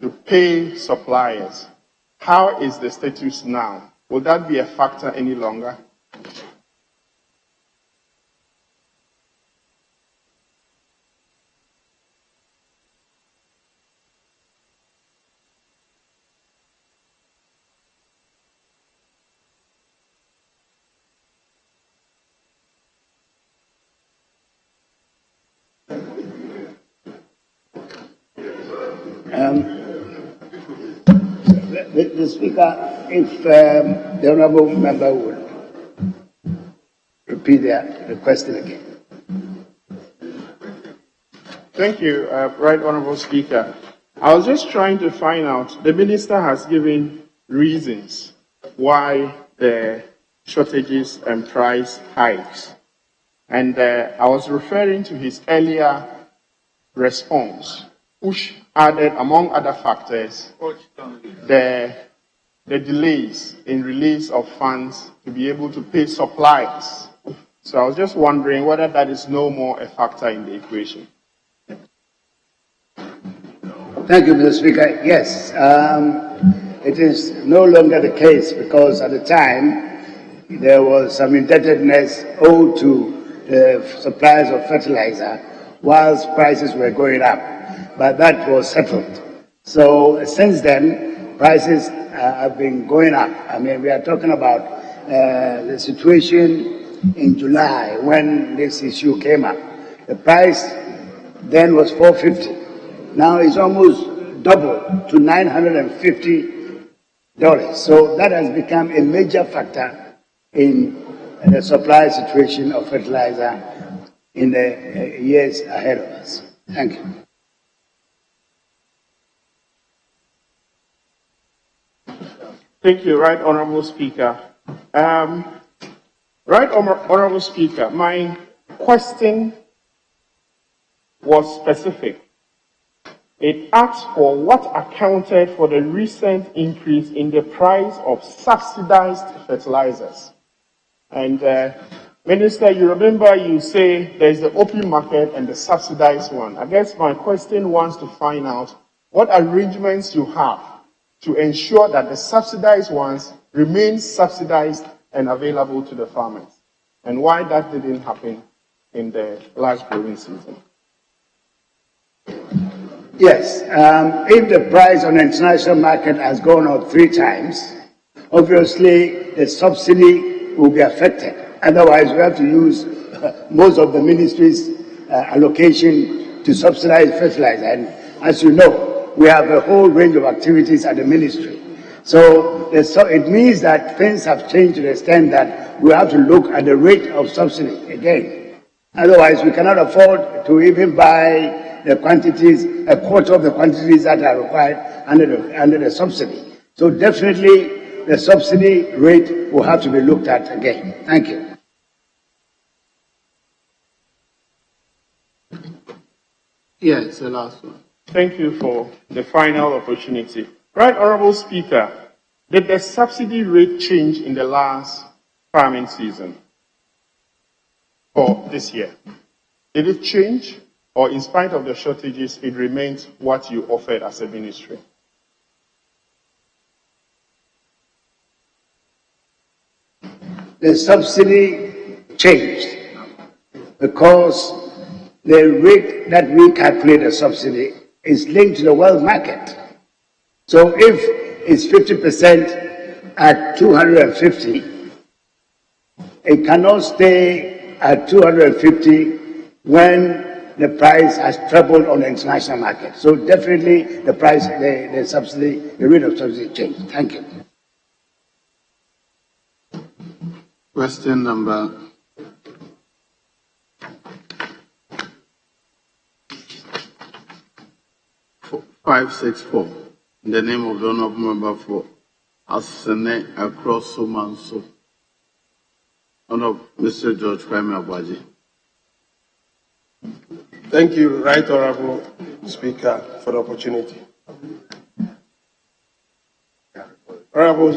to pay suppliers. How is the status now? Will that be a factor any longer? The Speaker, if the Honourable Member would repeat the question again. Thank you, Right Honorable Speaker. I was just trying to find out, the Minister has given reasons why the shortages and price hikes. And I was referring to his earlier response, which added, among other factors, the delays in release of funds to be able to pay suppliers. So I was just wondering whether that is no more a factor in the equation. Thank you, Mr. Speaker. Yes, it is no longer the case because at the time there was some indebtedness owed to the suppliers of fertilizer whilst prices were going up, but that was settled. So since then, prices have been going up. I mean, we are talking about the situation in July when this issue came up. The price then was $450. Now it's almost double to $950. So that has become a major factor in the supply situation of fertilizer in the years ahead of us. Thank you. Thank you, Right Honorable Speaker. Right Honorable Speaker, my question was specific. It asked for what accounted for the recent increase in the price of subsidized fertilizers. And Minister, you remember you say there's the open market and the subsidized one. I guess my question wants to find out what arrangements you have to ensure that the subsidized ones remain subsidized and available to the farmers, and why that didn't happen in the last growing season. Yes, if the price on the international market has gone up 3 times, obviously the subsidy will be affected. Otherwise, we have to use most of the ministry's allocation to subsidize fertilizer. And as you know, we have a whole range of activities at the ministry. So it means that things have changed to the extent that we have to look at the rate of subsidy again. Otherwise, we cannot afford to even buy the quantities, a quarter of the quantities that are required under the subsidy. So definitely, the subsidy rate will have to be looked at again. Thank you. Yes, the last one. Thank you for the final opportunity. Right Honorable Speaker, did the subsidy rate change in the last farming season for this year? Did it change, or in spite of the shortages, it remains what you offered as a ministry? The subsidy changed because the rate that we calculate the subsidy is linked to the world market. So if it's 50% at 250, it cannot stay at 250 when the price has trebled on the international market. So definitely the price, the subsidy, the rate of subsidy changed. Thank you. Question number 564. In the name of the honorable member for Asene across Somanso. Honorable Mr. George Kwame Abaji. Thank you, Right Honorable Speaker, for the opportunity. Honorable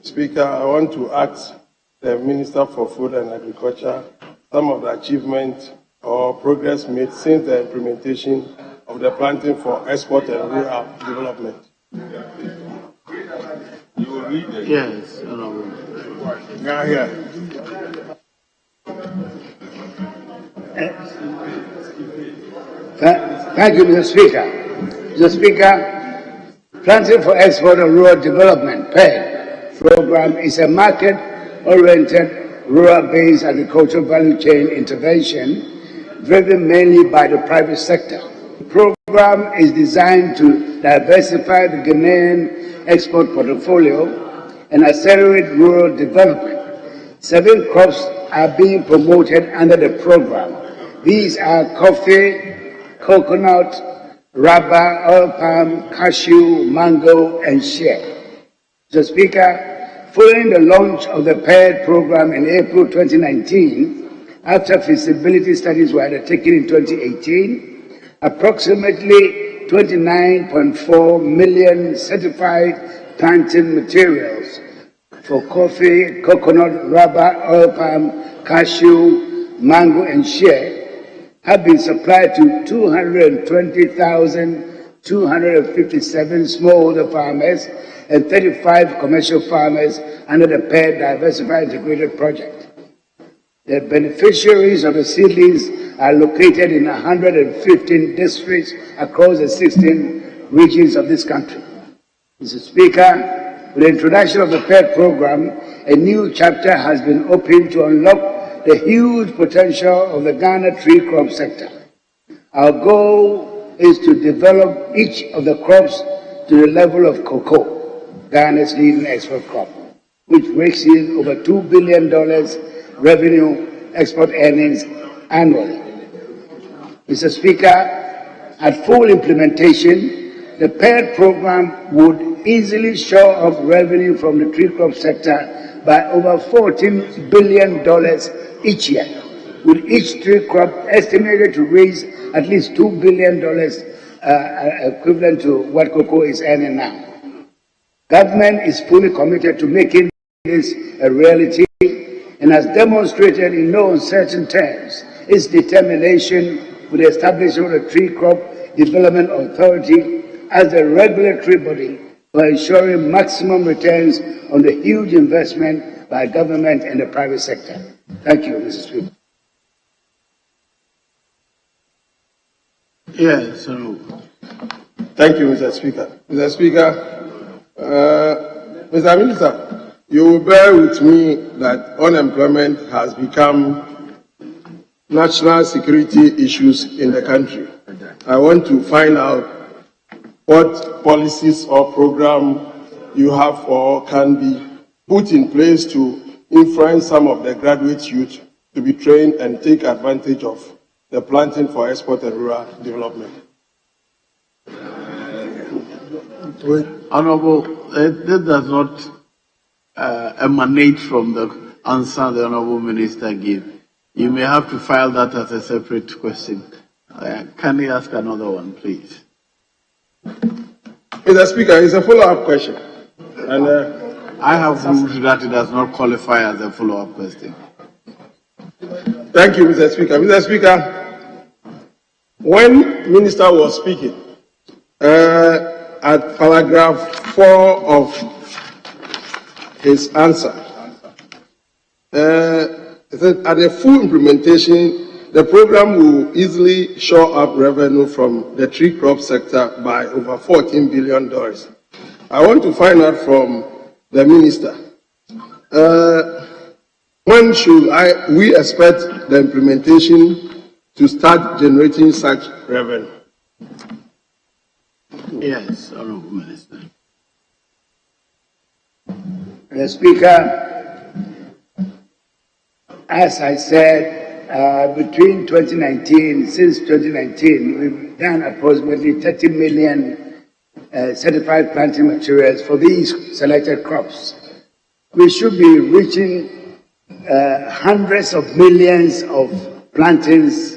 Speaker, I want to ask the Minister for Food and Agriculture some of the achievements or progress made since the implementation of the planting for export and rural development. Yes, Honorable. Thank you, Mr. Speaker. Mr. Speaker, Planting for Export and Rural Development, PED, program is a market-oriented, rural-based agricultural value chain intervention driven mainly by the private sector. The program is designed to diversify the Ghanaian export portfolio and accelerate rural development. 7 crops are being promoted under the program. These are coffee, coconut, rubber, oil palm, cashew, mango, and shea. Mr. Speaker, following the launch of the PED program in April 2019, after feasibility studies were undertaken in 2018, approximately 29.4 million certified planting materials for coffee, coconut, rubber, oil palm, cashew, mango, and shea have been supplied to 220,257 smallholder farmers and 35 commercial farmers under the PED Diversified Integrated Project. The beneficiaries of the seedlings are located in 115 districts across the 16 regions of this country. Mr. Speaker, with the introduction of the PED program, a new chapter has been opened to unlock the huge potential of the Ghana tree crop sector. Our goal is to develop each of the crops to the level of cocoa, Ghana's leading export crop, which rakes in over $2 billion revenue export earnings annually. Mr. Speaker, at full implementation, the PED program would easily show off revenue from the tree crop sector by over $14 billion each year, with each tree crop estimated to raise at least $2 billion, equivalent to what cocoa is earning now. Government is fully committed to making this a reality and has demonstrated in no uncertain terms its determination with the establishment of the Tree Crop Development Authority as the regulatory body for ensuring maximum returns on the huge investment by government and the private sector. Thank you, Mr. Speaker. Yes, Thank you, Mr. Speaker. Mr. Speaker, Mr. Minister, you will bear with me that unemployment has become national security issues in the country. I want to find out what policies or program you have or can be put in place to influence some of the graduate youth to be trained and take advantage of the planting for export and rural development. Honorable, this does not emanate from the answer the Honorable Minister gave. You may have to file that as a separate question. Can I ask another one, please? Mr. Speaker, it's a follow-up question. And I have ruled that it does not qualify as a follow-up question. Thank you, Mr. Speaker. Mr. Speaker, when Minister was speaking, at paragraph 4 of his answer, it said, at the full implementation, the program will easily shore up revenue from the tree crop sector by over $14 billion. I want to find out from the minister, when should we expect the implementation to start generating such revenue? Yes, Honorable Minister. Mr. Speaker, as I said, between 2019, since 2019, we've done approximately 30 million certified planting materials for these selected crops. We should be reaching hundreds of millions of plantings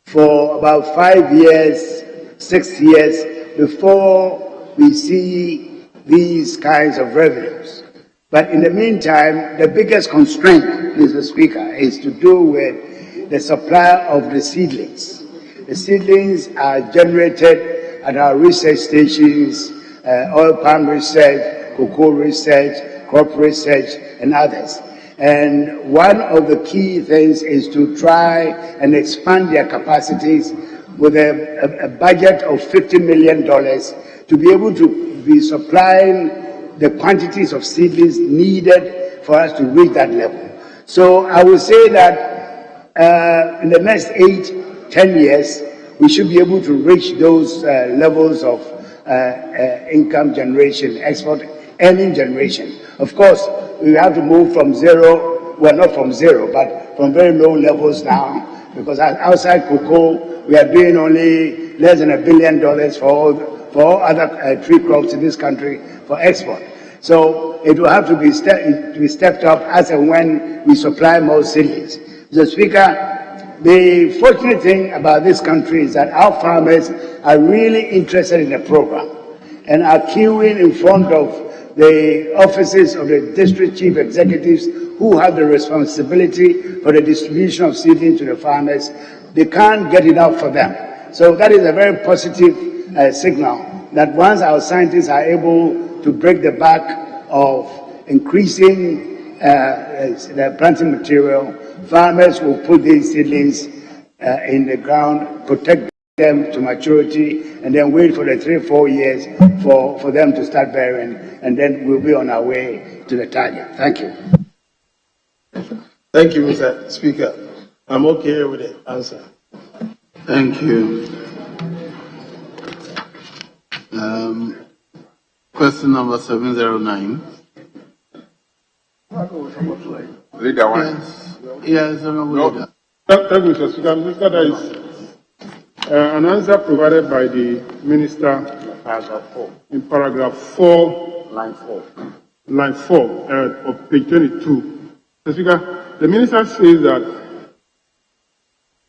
for about 5 years, 6 years before we see these kinds of revenues. But in the meantime, the biggest constraint, Mr. Speaker, is to do with the supply of the seedlings. The seedlings are generated at our research stations, oil palm research, cocoa research, crop research, and others. And one of the key things is to try and expand their capacities with a budget of $50 million to be able to be supplying the quantities of seedlings needed for us to reach that level. So I would say that in the next 8-10 years, we should be able to reach those levels of income generation, export earning generation. Of course, we have to move from zero, well, not from zero, but from very low levels now, because outside cocoa, we are doing only less than $1 billion for all other tree crops in this country for export. So it will have to be stepped up as and when we supply more seedlings. Mr. Speaker, the fortunate thing about this country is that our farmers are really interested in the program and are queuing in front of the offices of the district chief executives who have the responsibility for the distribution of seedling to the farmers. They can't get enough for them. So that is a very positive signal that once our scientists are able to break the back of increasing the planting material, farmers will put these seedlings in the ground, protect them to maturity, and then wait for the 3-4 years for them to start bearing, and then we'll be on our way to the target. Thank you. Thank you, Mr. Speaker. I'm okay with the answer. Thank you. Question number 709. Leader one. Yes, Honorable Leader. Thank you, Mr. Speaker. Mr. Speaker, there is an answer provided by the Minister in paragraph 4, line 4 of page 22. Mr. Speaker, the Minister says that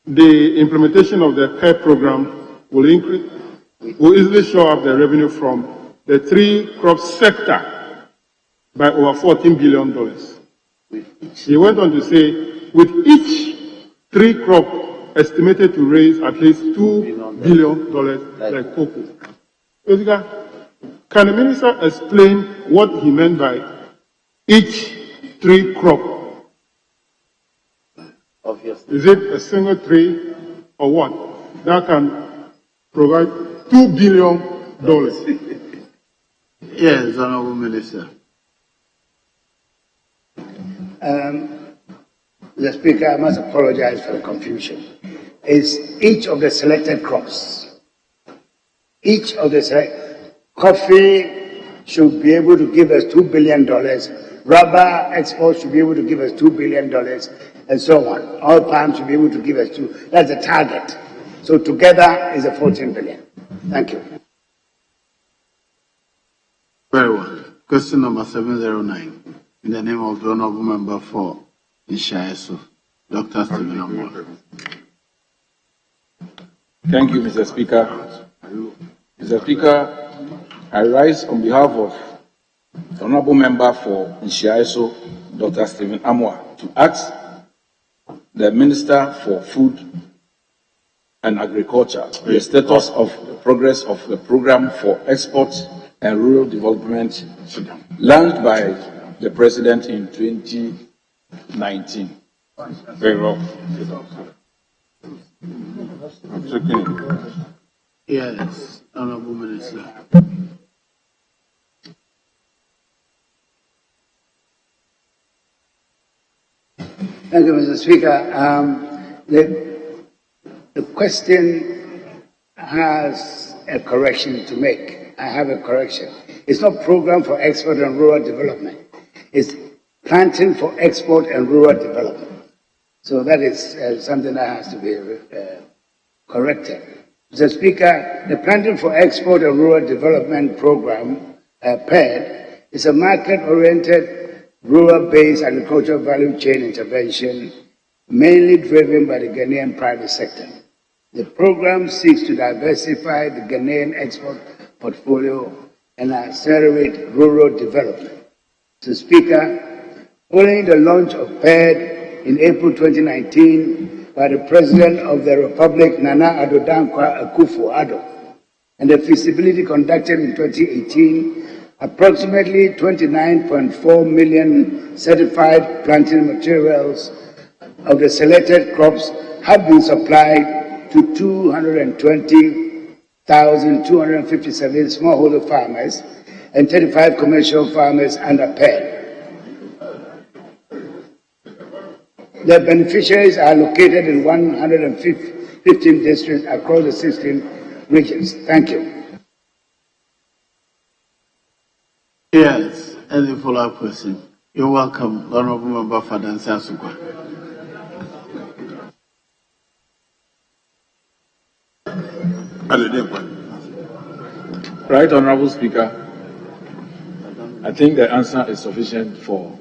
the implementation of the CARE program will easily show up the revenue from the tree crop sector by over $14 billion. He went on to say, with each tree crop estimated to raise at least $2 billion like cocoa. Can the minister explain what he meant by each tree crop? Obviously. Is it a single tree or what? That can provide $2 billion. Yes, Honorable Minister. The Speaker, I must apologize for the confusion. It's each of the selected crops. Each of the coffee should be able to give us $2 billion. Rubber exports should be able to give us $2 billion, and so on. Oil palm should be able to give us $2. That's the target. So together is a $14 billion. Thank you. Very well. Question number 709. In the name of the Honorable Member for Ishaiso, Dr. Stephen Amwa. Thank you, Mr. Speaker. Mr. Speaker, I rise on behalf of the Honorable Member for Ishaiso, Dr. Stephen Amwa, to ask the Minister for Food and Agriculture the status of the progress of the program for export and rural development launched by the President in 2019. Very well. I'm checking. Yes, Honorable Minister. Thank you, Mr. Speaker. The question has a correction to make. I have a correction. It's not program for export and rural development. It's planting for export and rural development. So that is something that has to be corrected. Mr. Speaker, the Planting for Export and Rural Development Program, PED, is a market-oriented, rural-based agricultural value chain intervention mainly driven by the Ghanaian private sector. The program seeks to diversify the Ghanaian export portfolio and accelerate rural development. Mr. Speaker, following the launch of PED in April 2019 by the President of the Republic, Nana Addo Dankwa Akufo-Addo, and the feasibility conducted in 2018, approximately 29.4 million certified planting materials of the selected crops have been supplied to 220,257 smallholder farmers and 35 commercial farmers under PED. The beneficiaries are located in 115 districts across the 16 regions. Thank you. Yes, any follow-up question? You're welcome, Honorable Member for Dancy Asukwa. Right, Honorable Speaker. I think the answer is sufficient for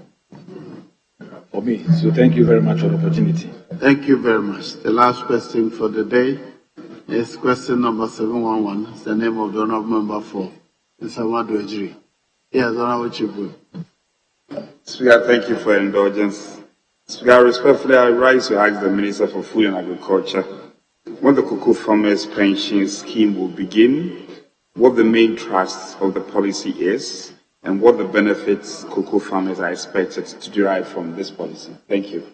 me. So thank you very much for the opportunity. Thank you very much. The last question for the day is question number 711. It's the name of the Honorable Member for Nsamadu Ejiri. Yes, Honorable Chibu. Speaker, thank you for your indulgence. Speaker, respectfully, I rise to ask the Minister for Food and Agriculture when the cocoa farmers' pension scheme will begin, what the main thrust of the policy is, and what the benefits cocoa farmers are expected to derive from this policy. Thank you.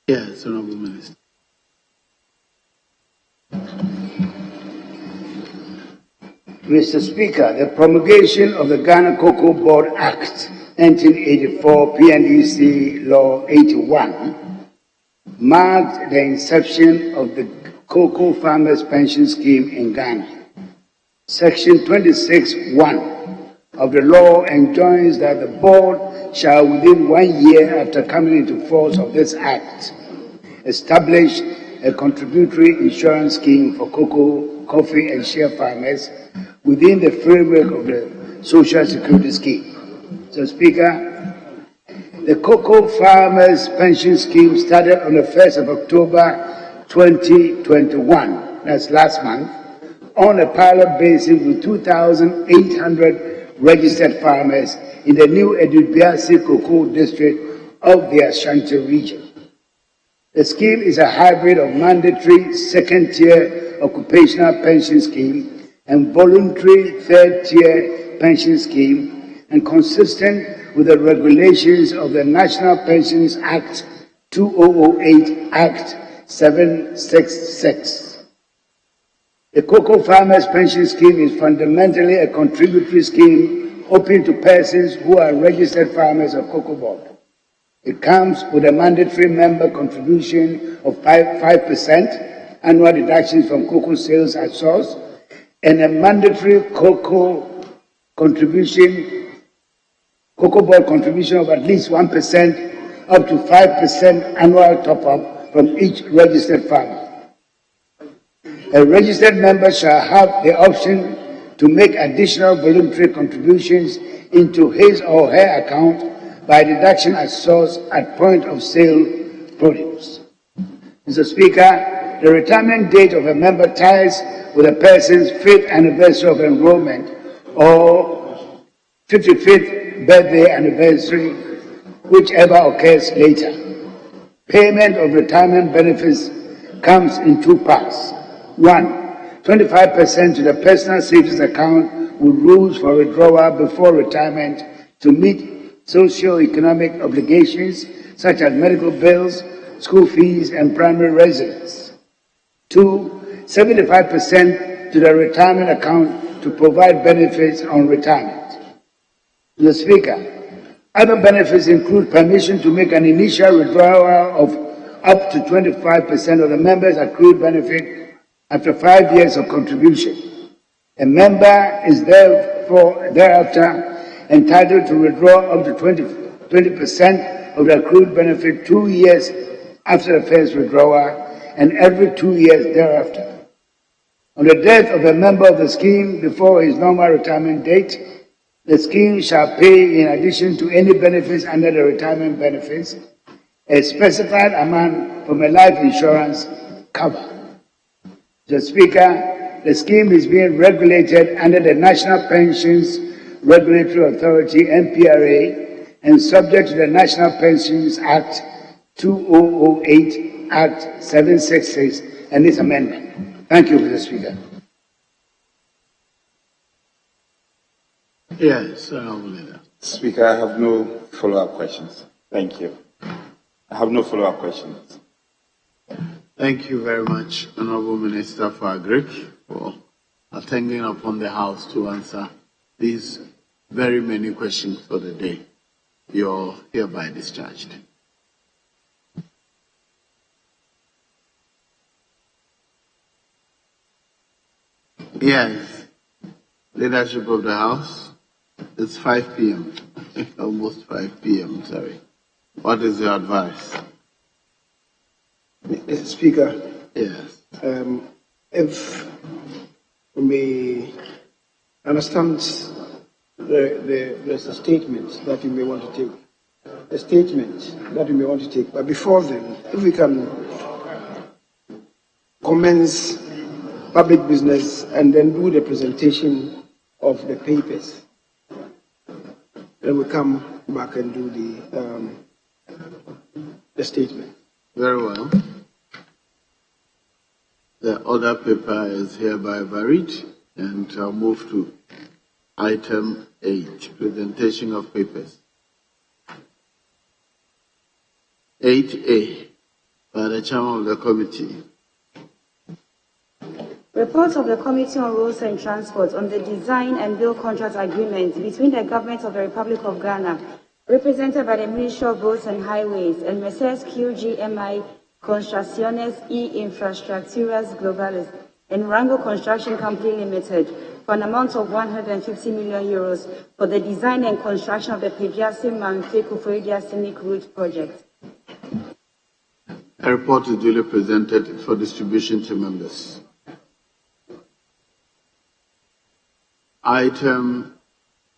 Yes, Honorable Minister. Mr. Speaker, the promulgation of the Ghana Cocoa Board Act 1984 PNDC Law 81 marked the inception of the Cocoa Farmers Pension Scheme in Ghana. Section 26(1) of the law enjoins that the board shall, within 1 year after coming into force of this act, establish a contributory insurance scheme for cocoa, coffee, and shea farmers within the framework of the Social Security Scheme. So, Speaker, the Cocoa Farmers Pension Scheme started on the 1st of October 2021, that's last month, on a pilot basis with 2,800 registered farmers in the new Edubiasi Cocoa District of the Ashanti region. The scheme is a hybrid of mandatory second-tier occupational pension scheme and voluntary third-tier pension scheme, and consistent with the regulations of the National Pensions Act 2008 Act 766. The Cocoa Farmers Pension Scheme is fundamentally a contributory scheme open to persons who are registered farmers of Cocoa Board. It comes with a mandatory member contribution of 5% annual deductions from cocoa sales at source, and a mandatory cocoa board contribution of at least 1% up to 5% annual top-up from each registered farmer. A registered member shall have the option to make additional voluntary contributions into his or her account by deduction at source at point of sale produce. Mr. Speaker, the retirement date of a member ties with a person's 5th anniversary of enrollment or 55th birthday anniversary, whichever occurs later. Payment of retirement benefits comes in two parts. 1, 25% to the personal savings account with rules for withdrawal before retirement to meet socio-economic obligations such as medical bills, school fees, and primary residence. 2, 75% to the retirement account to provide benefits on retirement. Mr. Speaker, other benefits include permission to make an initial withdrawal of up to 25% of the member's accrued benefit after 5 years of contribution. A member is therefore thereafter entitled to withdraw up to 20% of the accrued benefit 2 years after the first withdrawal and every 2 years thereafter. On the death of a member of the scheme before his normal retirement date, the scheme shall pay, in addition to any benefits under the retirement benefits, a specified amount from a life insurance cover. Mr. Speaker, the scheme is being regulated under the National Pensions Regulatory Authority, NPRA, and subject to the National Pensions Act 2008, Act 766, and its amendment. Thank you, Mr. Speaker. Yes, Speaker, I have no follow-up questions. Thank you. I have no follow-up questions. Thank you very much, Honorable Minister for Agric, for attending upon the House to answer these very many questions for the day. You're hereby discharged. Yes, leadership of the House, it's 5 p.m., almost 5 p.m., sorry. What is your advice? Mr. Speaker, yes. If we may understand there's a statement that you may want to take. A statement that you may want to take. But before then, if we can commence public business and then do the presentation of the papers, then we come back and do the statement. Very well. The other paper is hereby varied, and I'll move to item 8, presentation of papers. 8A, by the chairman of the committee. Report of the Committee on Roads and Transport on the design and build contract agreement between the Government of the Republic of Ghana, represented by the Ministry of Roads and Highways, and Messrs. QGMI Construcciones y Infraestructuras Globales and Rango Construction Company Limited for an amount of 150 million euros for the design and construction of the Pejiasi-Mamfe-Kufuor Scenic Route project. A report is duly presented for distribution to members. Item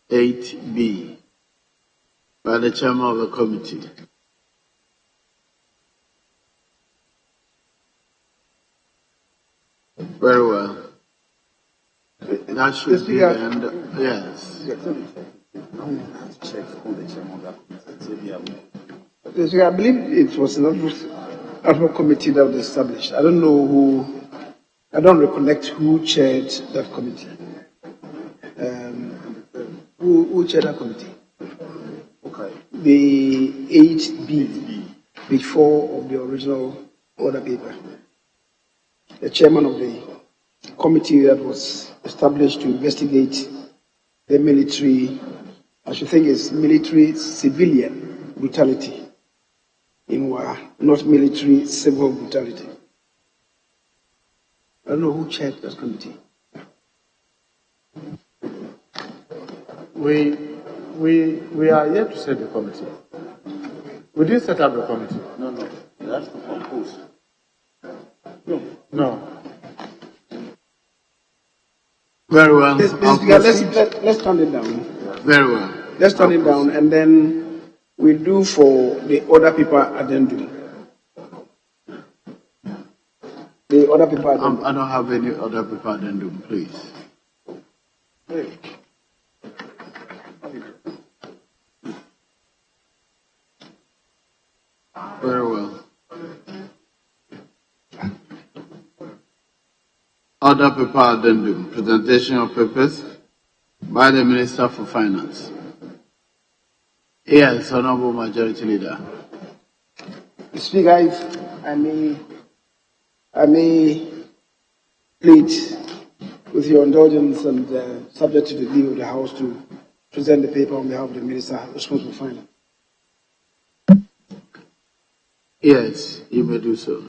8B, by the chairman of the committee. Very well. That should be the end. Yes. I believe it was an ad hoc committee that was established. I don't know who, I don't recollect who chaired that committee. Who chaired that committee? Okay. The 8B, page 4 of the original order paper. The chairman of the committee that was established to investigate the military, I should think it's military civilian brutality in war, not military civil brutality. I don't know who chaired that committee. We are yet to set the committee. We didn't set up the committee. No, that's to compose. No. Very well. Let's turn it down. Very well. Let's turn it down, and then we'll do for the other people addendum. The other people addendum. I don't have any other people addendum, please. Very well. Other paper addendum, presentation of papers by the Minister for Finance. Yes, Honorable Majority Leader. Speaker, if I may plead with your indulgence and subject to the view of the House to present the paper on behalf of the Minister responsible for Finance. Yes, you may do so.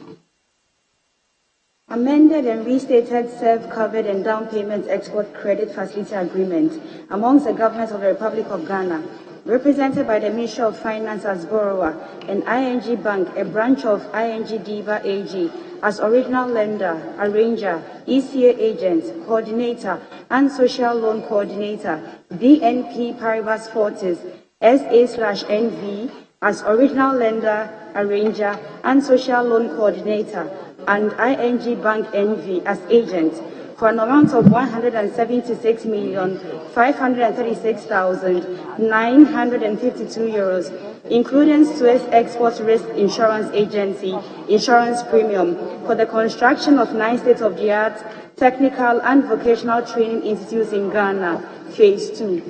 Amended and restated self-covered and down payment export credit facility agreement amongst the government of the Republic of Ghana, represented by the Ministry of Finance as borrower and ING Bank, a branch of ING Diva AG, as original lender, arranger, ECA agent, coordinator, and social loan coordinator, BNP Paribas Fortis, SA/NV, as original lender, arranger, and social loan coordinator, and ING Bank NV as agent, for an amount of 176,536,952 euros, including Swiss Export Risk Insurance Agency insurance premium for the construction of 9 state-of-the-art technical and vocational training institutes in Ghana, Phase 2.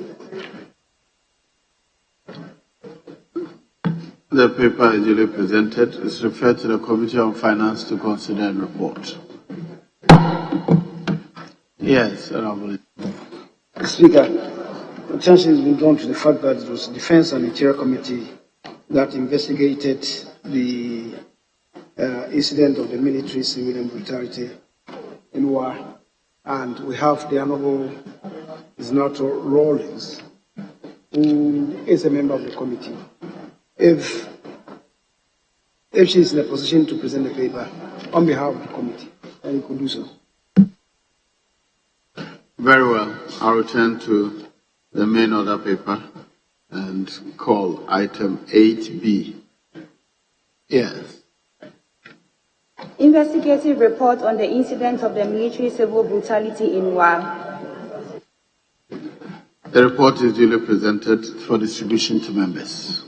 The paper is duly presented. It's referred to the Committee on Finance to consider and report. Yes, Honorable. Speaker, attention has been drawn to the fact that it was the Defense and Interior Committee that investigated the incident of the military civilian brutality in war, and we have the Honorable Senator Rawlings, who is a member of the committee. If she is in a position to present the paper on behalf of the committee, then you could do so. Very well. I'll return to the main order paper and call item 8B. Yes. Investigative report on the incident of the military civil brutality in war. The report is duly presented for distribution to members.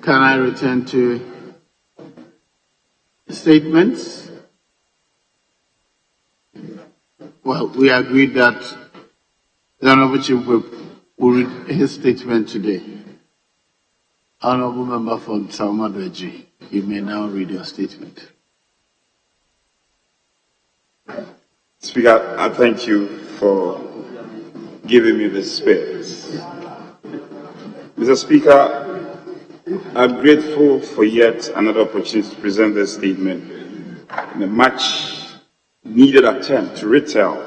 Can I return to statements? Well, we agreed that the Honorable Chief Whip will read his statement today. Honorable Member from Salmadweji, you may now read your statement. Speaker, I thank you for giving me this space. Mr. Speaker, I'm grateful for yet another opportunity to present this statement in a much needed attempt to retell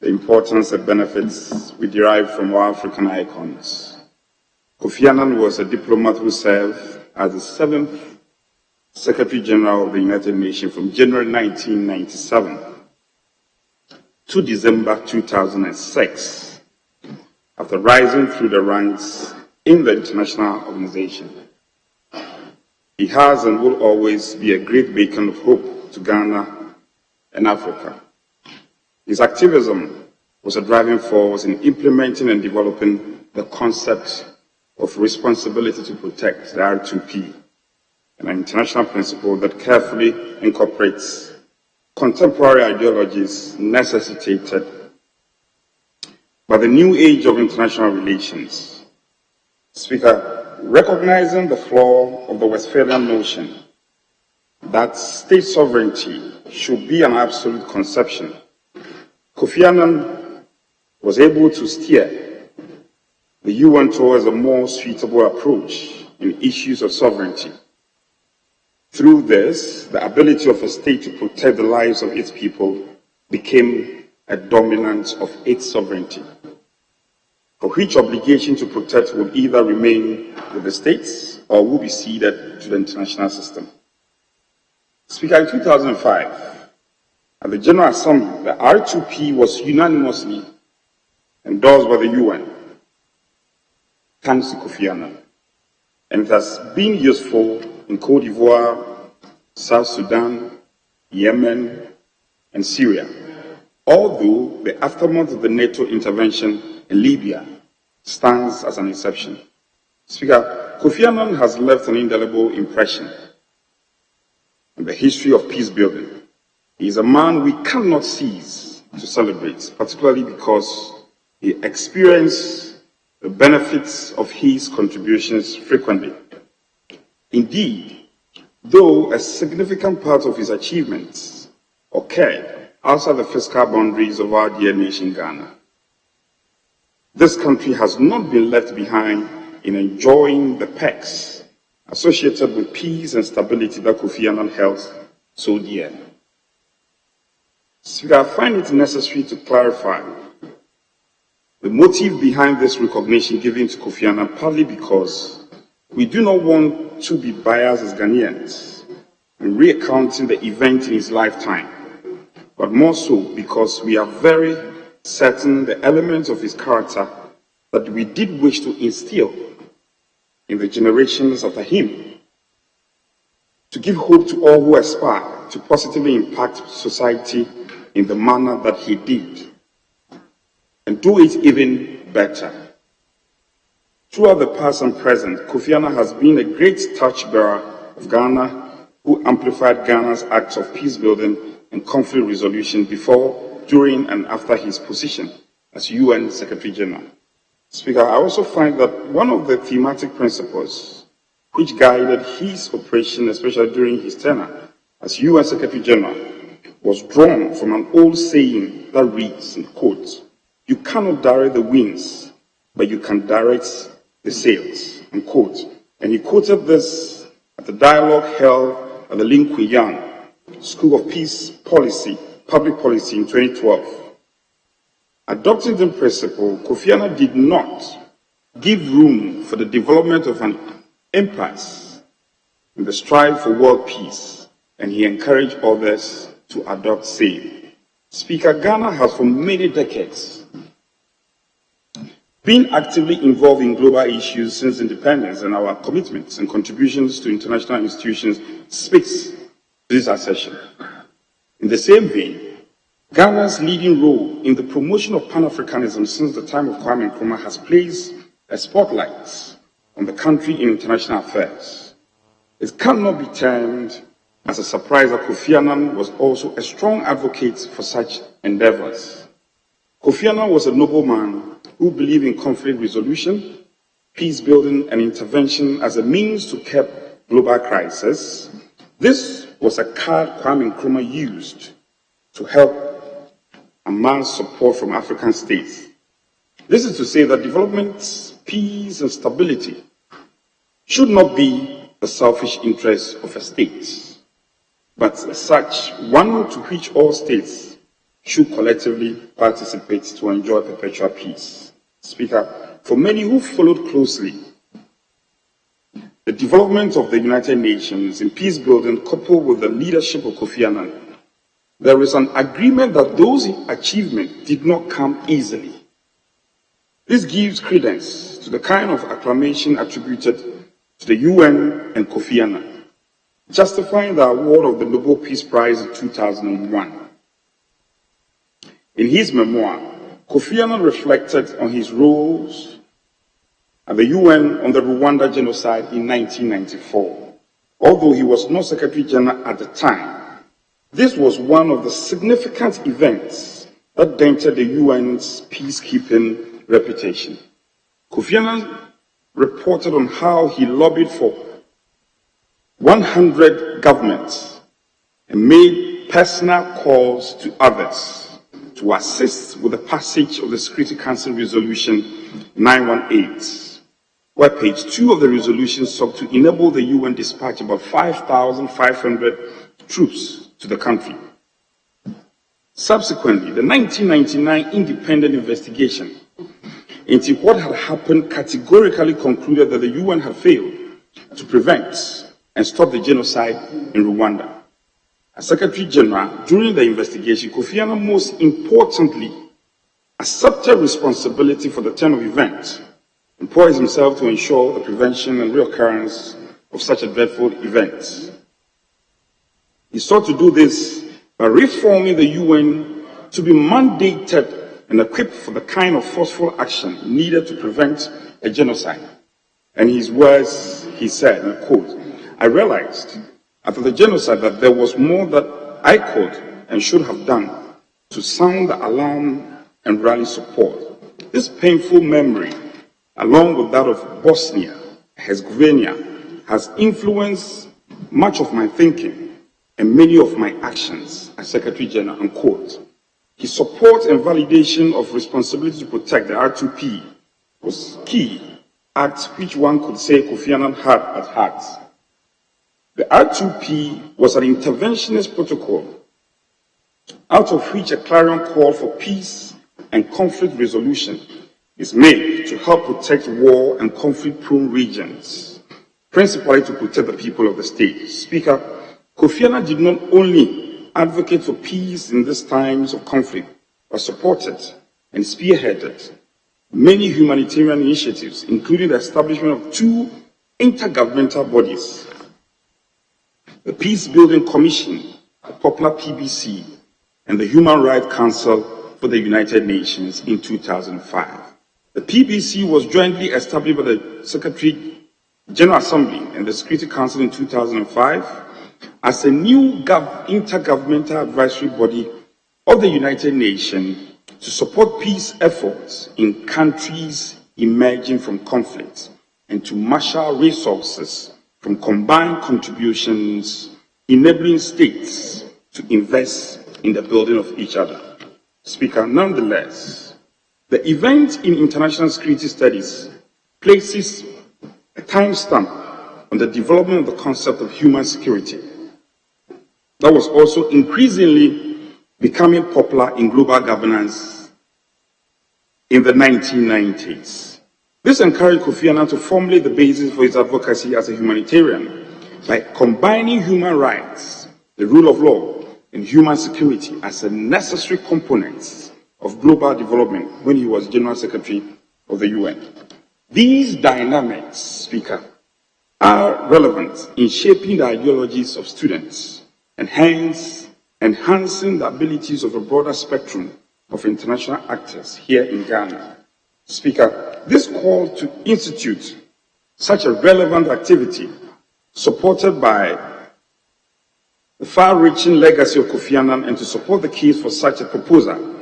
the importance and benefits we derive from our African icons. Kofi Annan was a diplomat who served as the 7th Secretary General of the United Nations from January 1997 to December 2006, after rising through the ranks in the international organization. He has and will always be a great beacon of hope to Ghana and Africa. His activism was a driving force in implementing and developing the concept of responsibility to protect, the R2P, an international principle that carefully incorporates contemporary ideologies necessitated by the new age of international relations. Speaker, recognizing the flaw of the Westphalian notion that state sovereignty should be an absolute conception, Kofi Annan was able to steer the UN towards a more suitable approach in issues of sovereignty. Through this, the ability of a state to protect the lives of its people became a dominance of its sovereignty, for which obligation to protect would either remain with the states or will be ceded to the international system. Speaker, in 2005, at the General Assembly, the R2P was unanimously endorsed by the UN, thanks to Kofi Annan, and it has been useful in Cote d'Ivoire, South Sudan, Yemen, and Syria, although the aftermath of the NATO intervention in Libya stands as an exception. Speaker, Kofi Annan has left an indelible impression on the history of peace building. He is a man we cannot cease to celebrate, particularly because he experienced the benefits of his contributions frequently. Indeed, though a significant part of his achievements occurred outside the fiscal boundaries of our dear nation, Ghana, this country has not been left behind in enjoying the perks associated with peace and stability that Kofi Annan held so dear. Speaker, I find it necessary to clarify the motive behind this recognition given to Kofi Annan, partly because we do not want to be biased as Ghanaians in recounting the event in his lifetime, but more so because we are very certain the elements of his character that we did wish to instill in the generations after him, to give hope to all who aspire to positively impact society in the manner that he did, and do it even better. Throughout the past and present, Kofi Annan has been a great torchbearer of Ghana, who amplified Ghana's acts of peace building and conflict resolution before, during, and after his position as UN Secretary General. Speaker, I also find that one of the thematic principles which guided his operation, especially during his tenure as UN Secretary General, was drawn from an old saying that reads, in quotes, "You cannot direct the winds, but you can direct the sails," unquote. And he quoted this at the dialogue held at the Lin Kui Yang School of Peace Policy, Public Policy in 2012. Adopting the principle, Kofi Annan did not give room for the development of an impasse in the strive for world peace, and he encouraged others to adopt same. Speaker, Ghana has for many decades been actively involved in global issues since independence, and our commitments and contributions to international institutions speaks to this assertion. In the same vein, Ghana's leading role in the promotion of Pan-Africanism since the time of Kwame Nkrumah has placed a spotlight on the country in international affairs. It cannot be termed as a surprise that Kofi Annan was also a strong advocate for such endeavors. Kofi Annan was a noble man who believed in conflict resolution, peace building, and intervention as a means to curb global crisis. This was a card Kwame Nkrumah used to help amass support from African states. This is to say that development, peace, and stability should not be the selfish interests of a state, but such one to which all states should collectively participate to enjoy perpetual peace. Speaker, for many who followed closely the development of the United Nations in peace building, coupled with the leadership of Kofi Annan, there is an agreement that those achievements did not come easily. This gives credence to the kind of acclamation attributed to the UN and Kofi Annan, justifying the award of the Nobel Peace Prize in 2001. In his memoir, Kofi Annan reflected on his roles at the UN on the Rwanda genocide in 1994. Although he was not Secretary General at the time, this was one of the significant events that dented the UN's peacekeeping reputation. Kofi Annan reported on how he lobbied for 100 governments and made personal calls to others to assist with the passage of the Security Council Resolution 918, where page 2 of the resolution sought to enable the UN dispatch about 5,500 troops to the country. Subsequently, the 1999 independent investigation into what had happened categorically concluded that the UN had failed to prevent and stop the genocide in Rwanda. As Secretary General, during the investigation, Kofi Annan most importantly accepted responsibility for the turn of events and poised himself to ensure the prevention and reoccurrence of such a dreadful event. He sought to do this by reforming the UN to be mandated and equipped for the kind of forceful action needed to prevent a genocide. And his words, he said, and I quote, "I realized after the genocide that there was more that I could and should have done to sound the alarm and rally support. This painful memory, along with that of Bosnia, Herzegovina, has influenced much of my thinking and many of my actions as Secretary General," unquote. His support and validation of responsibility to protect the R2P was key act which one could say Kofi Annan had at heart. The R2P was an interventionist protocol out of which a clarion call for peace and conflict resolution is made to help protect war and conflict-prone regions, principally to protect the people of the state. Speaker, Kofi Annan did not only advocate for peace in these times of conflict, but supported and spearheaded many humanitarian initiatives, including the establishment of 2 intergovernmental bodies, the Peace Building Commission, the popular PBC, and the Human Rights Council for the United Nations in 2005. The PBC was jointly established by the Secretary General Assembly and the Security Council in 2005 as a new intergovernmental advisory body of the United Nations to support peace efforts in countries emerging from conflict and to marshal resources from combined contributions, enabling states to invest in the building of each other. Speaker, nonetheless, the event in international security studies places a timestamp on the development of the concept of human security. That was also increasingly becoming popular in global governance in the 1990s. This encouraged Kofi Annan to formulate the basis for his advocacy as a humanitarian by combining human rights, the rule of law, and human security as a necessary components of global development when he was General Secretary of the UN. These dynamics, Speaker, are relevant in shaping the ideologies of students and hence enhancing the abilities of a broader spectrum of international actors here in Ghana. Speaker, this call to institute such a relevant activity, supported by the far-reaching legacy of Kofi Annan, and to support the case for such a proposal,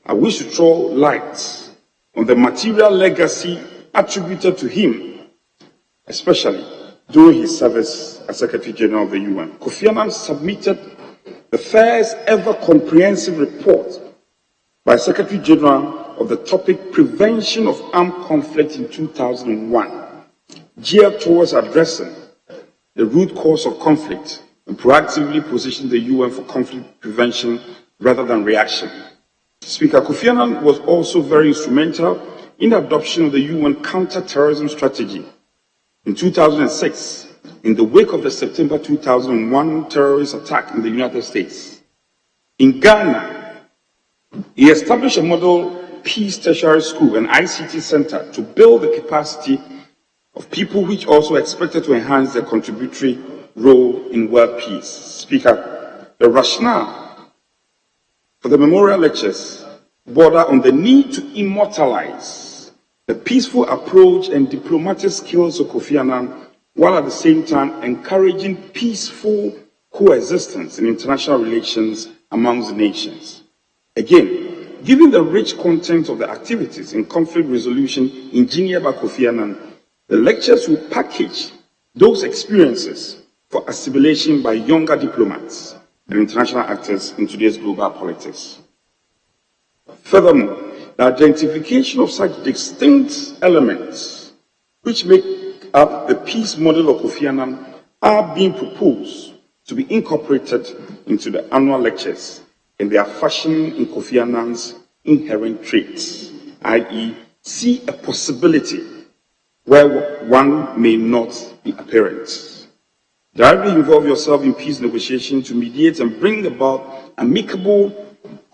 I wish to throw light on the material legacy attributed to him, especially during his service as Secretary General of the UN. Kofi Annan submitted the first ever comprehensive report by Secretary General of the topic Prevention of Armed Conflict in 2001, geared towards addressing the root cause of conflict and proactively positioning the UN for conflict prevention rather than reaction. Speaker, Kofi Annan was also very instrumental in the adoption of the UN counter-terrorism strategy in 2006, in the wake of the September 2001 terrorist attack in the United States. In Ghana, he established a model peace tertiary school and ICT center to build the capacity of people, which also expected to enhance their contributory role in world peace. Speaker, the rationale for the memorial lectures border on the need to immortalize the peaceful approach and diplomatic skills of Kofi Annan, while at the same time encouraging peaceful coexistence in international relations amongst nations. Again, given the rich content of the activities in conflict resolution engineered by Kofi Annan, the lectures will package those experiences for assimilation by younger diplomats and international actors in today's global politics. Furthermore, the identification of such distinct elements which make up the peace model of Kofi Annan are being proposed to be incorporated into the annual lectures, and they are fashioned in Kofi Annan's inherent traits, i.e., see a possibility where one may not be apparent. Directly involve yourself in peace negotiations to mediate and bring about amicable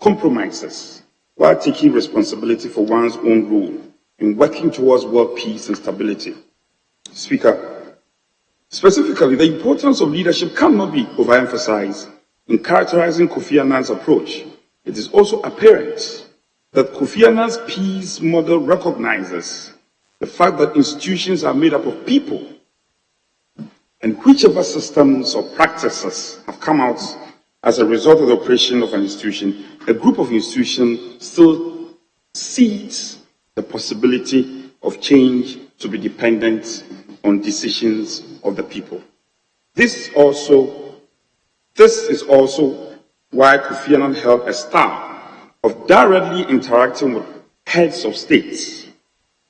compromises while taking responsibility for one's own role in working towards world peace and stability. Speaker, specifically, the importance of leadership cannot be overemphasized in characterizing Kofi Annan's approach. It is also apparent that Kofi Annan's peace model recognizes the fact that institutions are made up of people, and whichever systems or practices have come out as a result of the operation of an institution, a group of institutions still sees the possibility of change to be dependent on decisions of the people. This is also why Kofi Annan held a style of directly interacting with heads of states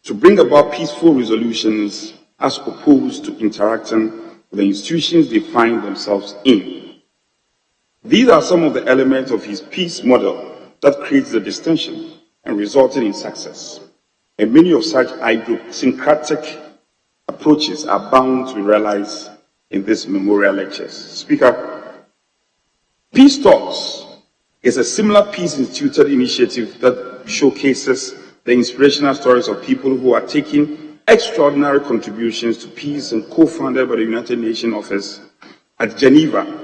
to bring about peaceful resolutions as opposed to interacting with the institutions they find themselves in. These are some of the elements of his peace model that creates the distinction and resulted in success. And many of such idiosyncratic approaches are bound to be realized in these memorial lectures. Speaker, Peace Talks is a similar peace-instituted initiative that showcases the inspirational stories of people who are taking extraordinary contributions to peace and co-founded by the United Nations Office at Geneva.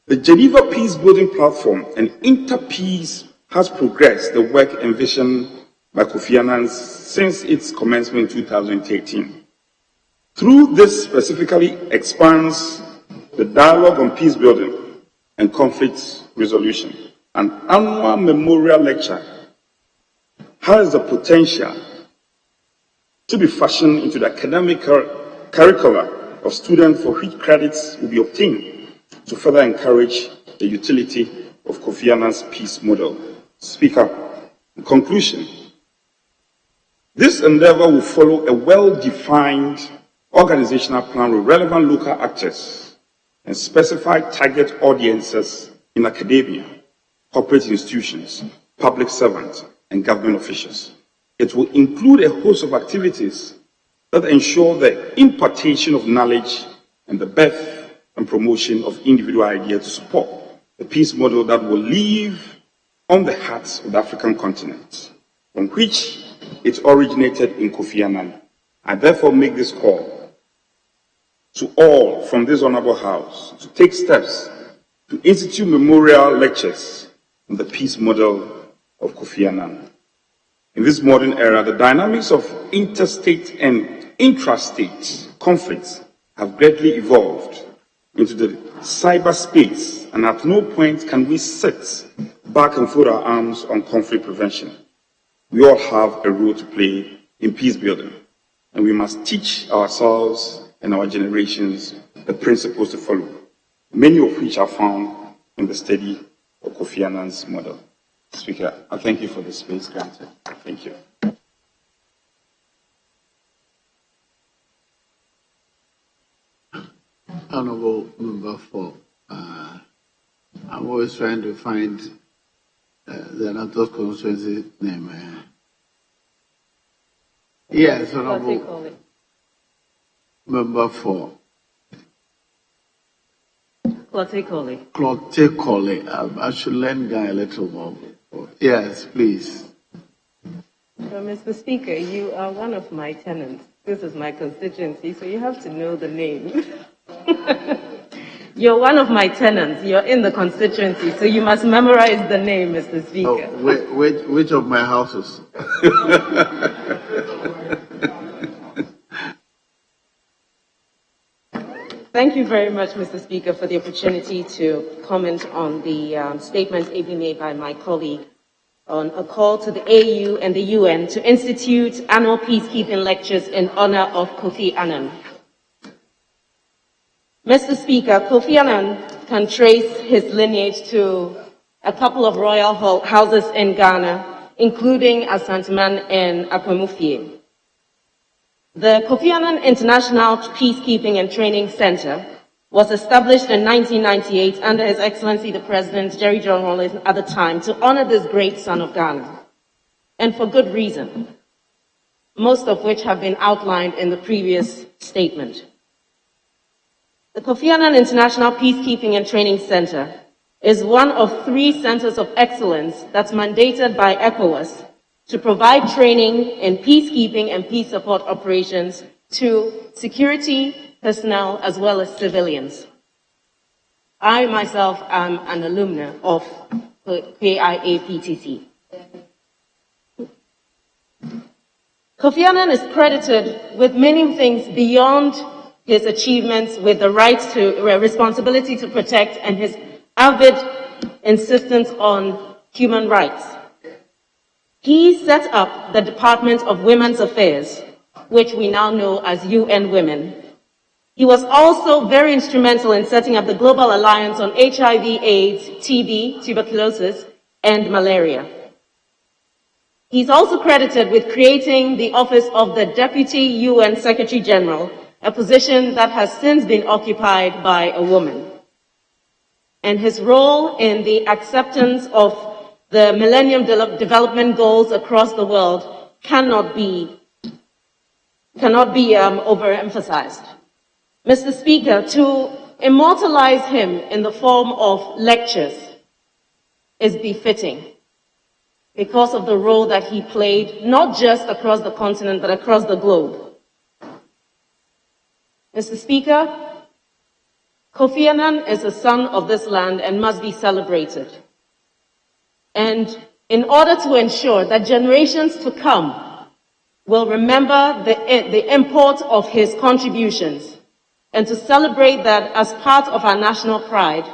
The Geneva Peace Building Platform and Interpeace has progressed the work envisioned by Kofi Annan since its commencement in 2013. Through this specifically expands the dialogue on peace building and conflict resolution. An annual memorial lecture has the potential to be fashioned into the academic curricula of students for which credits will be obtained to further encourage the utility of Kofi Annan's peace model. Speaker, in conclusion, this endeavor will follow a well-defined organizational plan with relevant local actors and specified target audiences in academia, corporate institutions, public servants, and government officials. It will include a host of activities that ensure the impartation of knowledge and the birth and promotion of individual ideas to support the peace model that will live on the hearts of the African continent, from which it originated in Kofi Annan. I therefore make this call to all from this honorable house to take steps to institute memorial lectures on the peace model of Kofi Annan. In this modern era, the dynamics of interstate and intrastate conflicts have greatly evolved into the cyberspace, and at no point can we sit back and fold our arms on conflict prevention. We all have a role to play in peace building, and we must teach ourselves and our generations the principles to follow, many of which are found in the study of Kofi Annan's model. Speaker, I thank you for the space granted. Thank you. Honorable Member for, I'm always trying to find the another constituency name. Yes, Honorable Member for. Clotekole. I should learn Guy a little more. Yes, please. Mr. Speaker, you are one of my tenants. This is my constituency, so you have to know the name. You're one of my tenants. You're in the constituency, so you must memorize the name, Mr. Speaker. Oh, which of my houses? Thank you very much, Mr. Speaker, for the opportunity to comment on the statement ably made by my colleague on a call to the AU and the UN to institute annual peacekeeping lectures in honor of Kofi Annan. Mr. Speaker, Kofi Annan can trace his lineage to a couple of royal houses in Ghana, including Asanteman and Akwemufie. The Kofi Annan International Peacekeeping and Training Center was established in 1998 under His Excellency the President Jerry John Rawlings at the time to honor this great son of Ghana, and for good reason. most of which have been outlined in the previous statement. The Kofi Annan International Peacekeeping and Training Center is one of 3 centers of excellence that's mandated by ECOWAS to provide training in peacekeeping and peace support operations to security personnel as well as civilians. I myself am an alumna of KIAPTC. Kofi Annan is credited with many things beyond his achievements with the responsibility to protect and his avid insistence on human rights. He set up the Department of Women's Affairs, which we now know as UN Women. He was also very instrumental in setting up the Global Alliance on HIV/AIDS, TB, tuberculosis, and malaria. He's also credited with creating the office of the Deputy UN Secretary General, a position that has since been occupied by a woman. And his role in the acceptance of the Millennium Development Goals across the world cannot be overemphasized. Mr. Speaker, to immortalize him in the form of lectures is befitting because of the role that he played, not just across the continent, but across the globe. Mr. Speaker, Kofi Annan is a son of this land and must be celebrated. And in order to ensure that generations to come will remember the import of his contributions and to celebrate that as part of our national pride,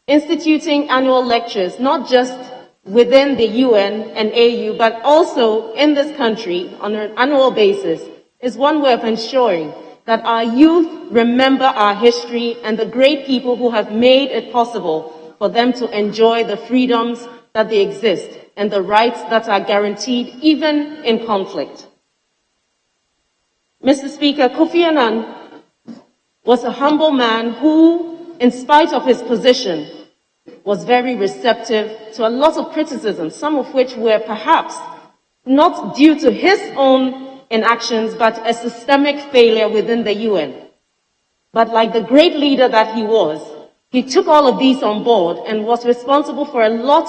instituting annual lectures, not just within the UN and AU, but also in this country on an annual basis, is one way of ensuring that our youth remember our history and the great people who have made it possible for them to enjoy the freedoms that they exist and the rights that are guaranteed even in conflict. Mr. Speaker, Kofi Annan was a humble man who, in spite of his position, was very receptive to a lot of criticism, some of which were perhaps not due to his own inactions, but a systemic failure within the UN. But like the great leader that he was, he took all of these on board and was responsible for a lot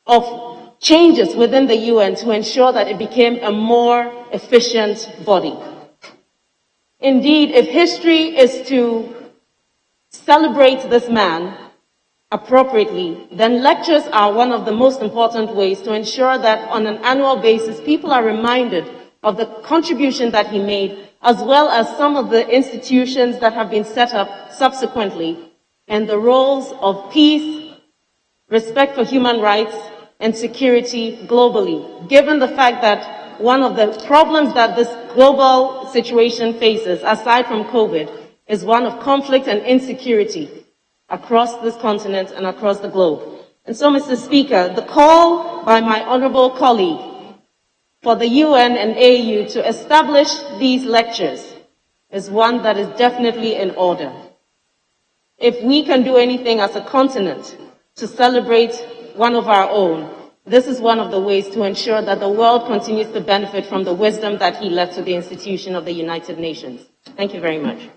of changes within the UN to ensure that it became a more efficient body. Indeed, if history is to celebrate this man appropriately, then lectures are one of the most important ways to ensure that on an annual basis, people are reminded of the contribution that he made, as well as some of the institutions that have been set up subsequently, and the roles of peace, respect for human rights, and security globally, given the fact that one of the problems that this global situation faces, aside from COVID, is one of conflict and insecurity across this continent and across the globe. And so, Mr. Speaker, the call by my honorable colleague for the UN and AU to establish these lectures is one that is definitely in order. If we can do anything as a continent to celebrate one of our own, this is one of the ways to ensure that the world continues to benefit from the wisdom that he left to the institution of the United Nations. Thank you very much.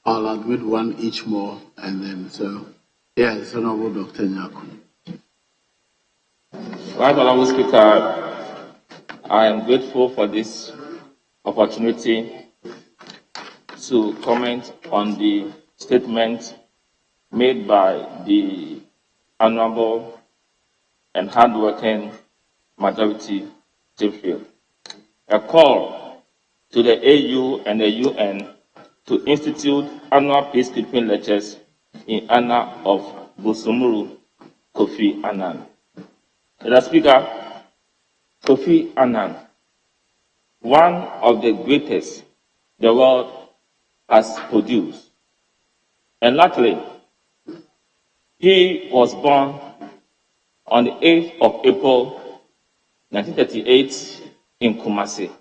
I'll admit one each more, and then yes, Honorable Dr. Nyako. Right, Honorable Speaker, I am grateful for this opportunity to comment on the statement made by the honorable and hardworking majority Chieffield. A call to the AU and the UN to institute annual peacekeeping lectures in honor of Bosumuru Kofi Annan. Mr. Speaker, Kofi Annan, one of the greatest the world has produced. And luckily, he was born on the 8th of April, 1938 in Kumasi.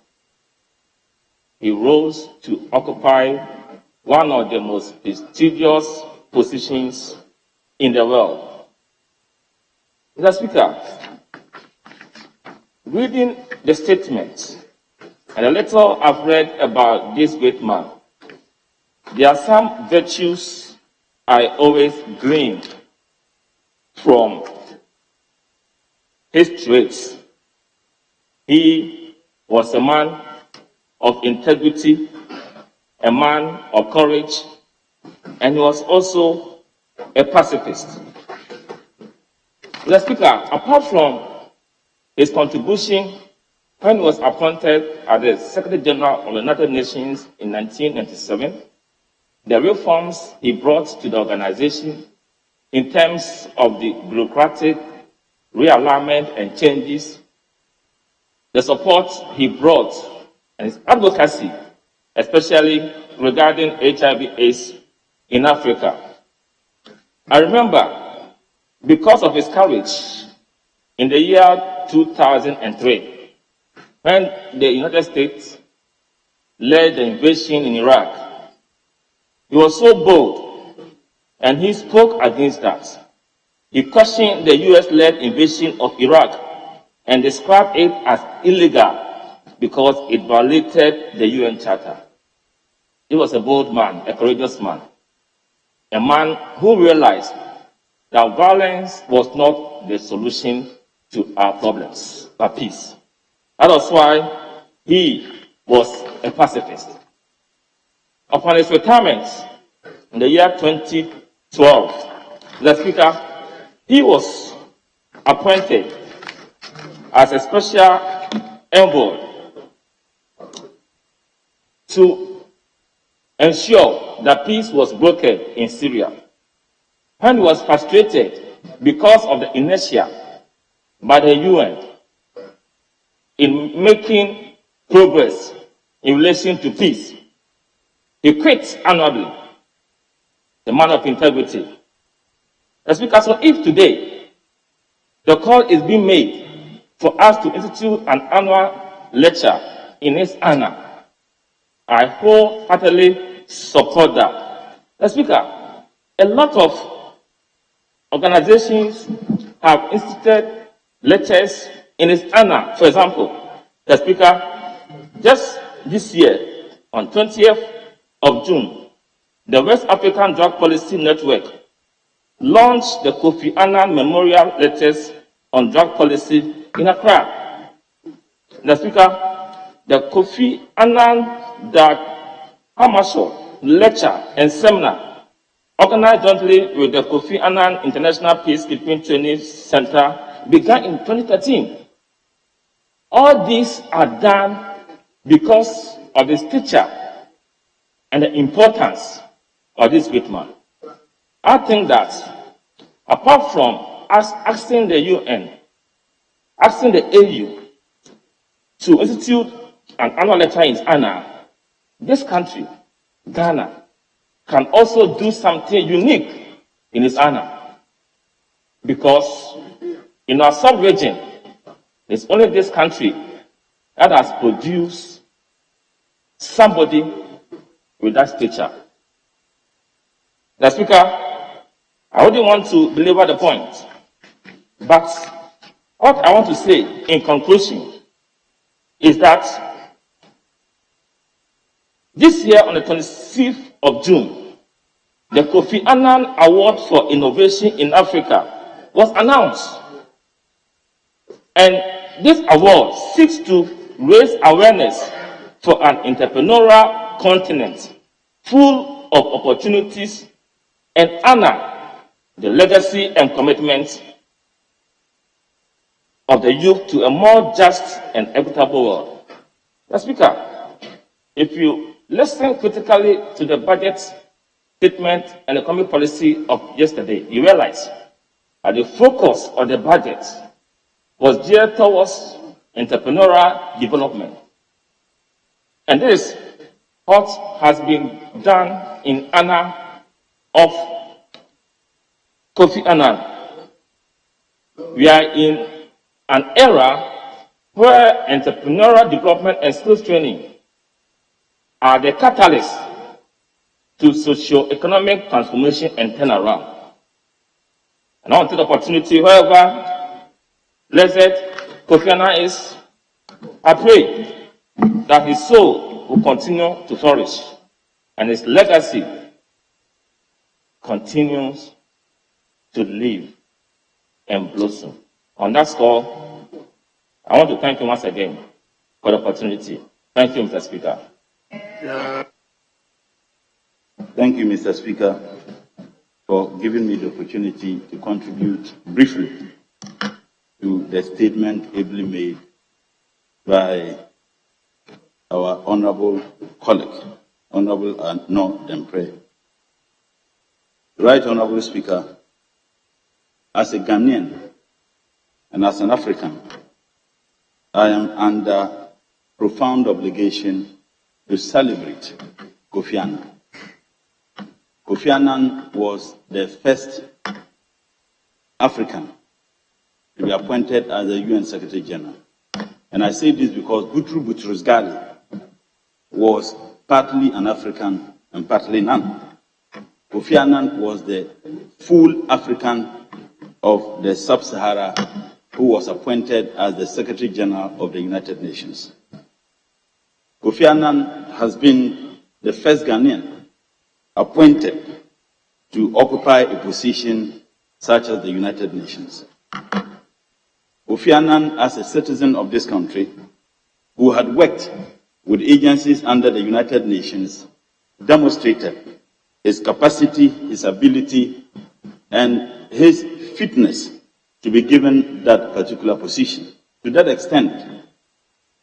He rose to occupy one of the most prestigious positions in the world. Mr. Speaker, reading the statement and the little I've read about this great man, there are some virtues I always glean from his traits. He was a man of integrity, a man of courage, and he was also a pacifist. Mr. Speaker, apart from his contribution when he was appointed as the Secretary General of the United Nations in 1997, the reforms he brought to the organization in terms of the bureaucratic realignment and changes, the support he brought and his advocacy, especially regarding HIV/AIDS in Africa. I remember, because of his courage, in the year 2003, when the United States led the invasion in Iraq, he was so bold and he spoke against that. He cautioned the US-led invasion of Iraq and described it as illegal because it violated the UN Charter. He was a bold man, a courageous man, a man who realized that violence was not the solution to our problems, but peace. That was why he was a pacifist. Upon his retirement in the year 2012, the Speaker, he was appointed as a special envoy to ensure that peace was brokered in Syria. And he was frustrated because of the inertia by the UN in making progress in relation to peace. He quit honorably, the man of integrity. The Speaker, so if today the call is being made for us to institute an annual lecture in his honor, I wholeheartedly support that. The Speaker, a lot of organizations have instituted lectures in his honor. For example, the Speaker, just this year, on 20th of June, the West African Drug Policy Network launched the Kofi Annan Memorial Lectures on Drug Policy in Accra. The Speaker, the Kofi Annan Drug Hamashore Lecture and Seminar, organized jointly with the Kofi Annan International Peacekeeping Training Center, began in 2013. All these are done because of the stature and the importance of this great man. I think that apart from us asking the UN, asking the AU to institute an annual lecture in his honor, this country, Ghana, can also do something unique in his honor. Because in our sub-region, it's only this country that has produced somebody with that stature. The Speaker, I wouldn't want to belabor the point, but what I want to say in conclusion is that this year on the 26th of June, the Kofi Annan Award for Innovation in Africa was announced. And this award seeks to raise awareness for an entrepreneurial continent full of opportunities and honor the legacy and commitment of the youth to a more just and equitable world. Mr. Speaker, if you listen critically to the budget statement and economic policy of yesterday, you realize that the focus of the budget was geared towards entrepreneurial development. And this is what has been done in honor of Kofi Annan. We are in an era where entrepreneurial development and skills training are the catalyst to socio-economic transformation and turnaround. And I want to take the opportunity, however, blessed Kofi Annan is, I pray that his soul will continue to flourish and his legacy continues to live and blossom. On that score, I want to thank you once again for the opportunity. Thank you, Mr. Speaker. Thank you, Mr. Speaker, for giving me the opportunity to contribute briefly to the statement ably made by our honorable colleague, Honorable No Dempre. Right Honorable Speaker, as a Ghanaian and as an African, I am under profound obligation to celebrate Kofi Annan. Kofi Annan was the first African to be appointed as the UN Secretary General. And I say this because Boutros Ghali was partly an African and partly none. Kofi Annan was the full African of the Sub-Sahara who was appointed as the Secretary General of the United Nations. Kofi Annan has been the first Ghanaian appointed to occupy a position such as the United Nations. Kofi Annan, as a citizen of this country, who had worked with agencies under the United Nations, demonstrated his capacity, his ability, and his fitness to be given that particular position. To that extent,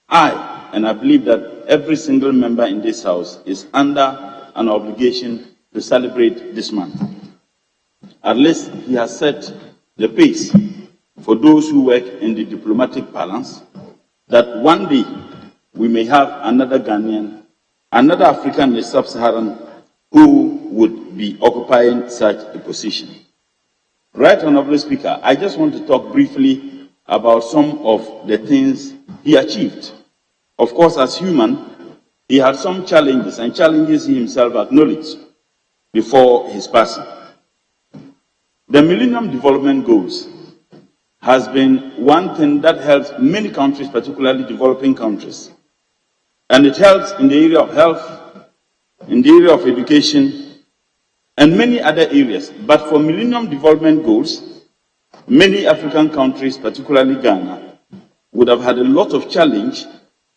and I believe that every single member in this House is under an obligation to celebrate this month. At least he has set the pace for those who work in the diplomatic balance, that one day we may have another Ghanaian, another African and Sub-Saharan who would be occupying such a position. Right Honorable Speaker, I just want to talk briefly about some of the things he achieved. Of course, as human, he had some challenges, and challenges he himself acknowledged before his passing. The Millennium Development Goals has been one thing that helps many countries, particularly developing countries. And it helps in the area of health, in the area of education, and many other areas. But for Millennium Development Goals, many African countries, particularly Ghana, would have had a lot of challenge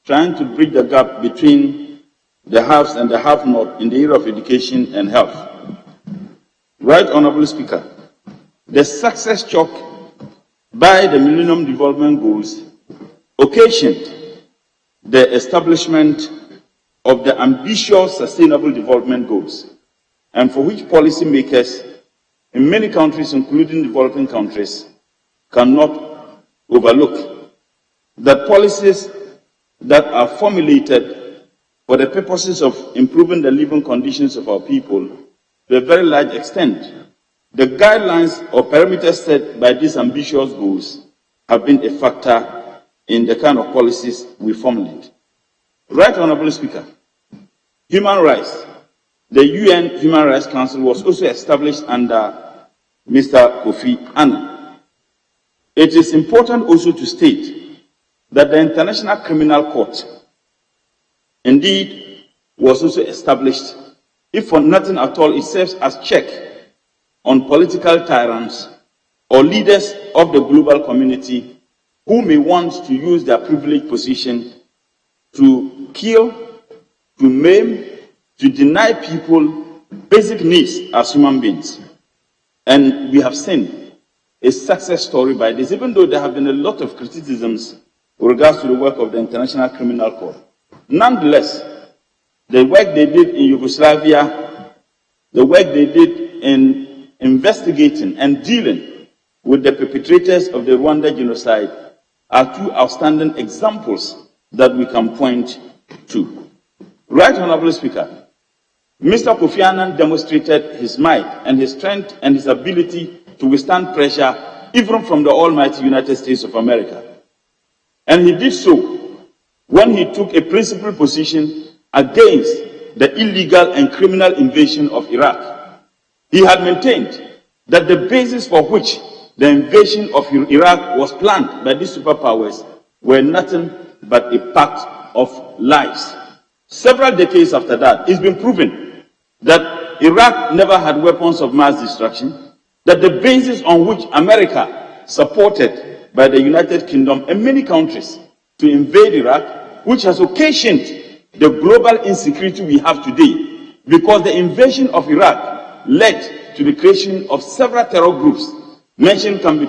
trying to bridge the gap between the haves and the have-not in the area of education and health. Right Honorable Speaker, the success chalk by the Millennium Development Goals occasioned the establishment of the ambitious Sustainable Development Goals, and for which policymakers in many countries, including developing countries, cannot overlook. That policies that are formulated for the purposes of improving the living conditions of our people, to a very large extent, the guidelines or parameters set by these ambitious goals have been a factor in the kind of policies we formulate. Right Honorable Speaker, human rights. The UN Human Rights Council was also established under Mr. Kofi Annan. It is important also to state that the International Criminal Court indeed was also established. If for nothing at all, it serves as check on political tyrants or leaders of the global community who may want to use their privileged position to kill, to maim, to deny people basic needs as human beings. And we have seen a success story by this, even though there have been a lot of criticisms with regards to the work of the International Criminal Court. Nonetheless, the work they did in Yugoslavia, the work they did in investigating and dealing with the perpetrators of the Rwanda genocide are two outstanding examples that we can point to. Right Honorable Speaker, Mr. Kofi Annan demonstrated his might and his strength and his ability to withstand pressure even from the almighty United States of America. And he did so when he took a principled position against the illegal and criminal invasion of Iraq. He had maintained that the basis for which the invasion of Iraq was planned by these superpowers were nothing but a pact of lies. Several decades after that, it's been proven that Iraq never had weapons of mass destruction, that the basis on which America, supported by the United Kingdom and many countries, to invade Iraq, which has occasioned the global insecurity we have today, because the invasion of Iraq led to the creation of several terror groups. Mention can be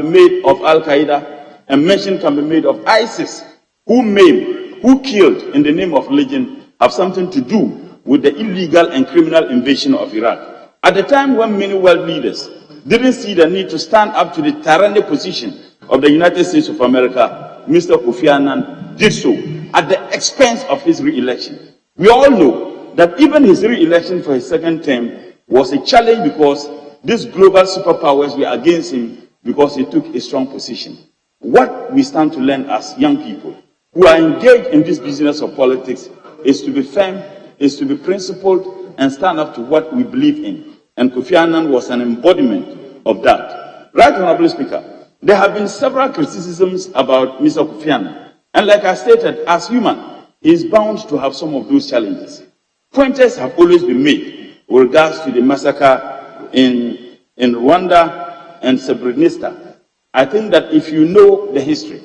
made of Al-Qaeda, and mention can be made of ISIS, who maimed, who killed in the name of religion, have something to do with the illegal and criminal invasion of Iraq. At the time when many world leaders didn't see the need to stand up to the tyrannic position of the United States of America, Mr. Kofi Annan did so at the expense of his re-election. We all know that even his re-election for his second term was a challenge because these global superpowers were against him because he took a strong position. What we stand to learn as young people who are engaged in this business of politics is to be firm, is to be principled, and stand up to what we believe in. And Kofi Annan was an embodiment of that. Right, Honorable Speaker, there have been several criticisms about Mr. Kofi Annan. And like I stated, as human, he is bound to have some of those challenges. Pointers have always been made with regards to the massacre in Rwanda and Srebrenica. I think that if you know the history,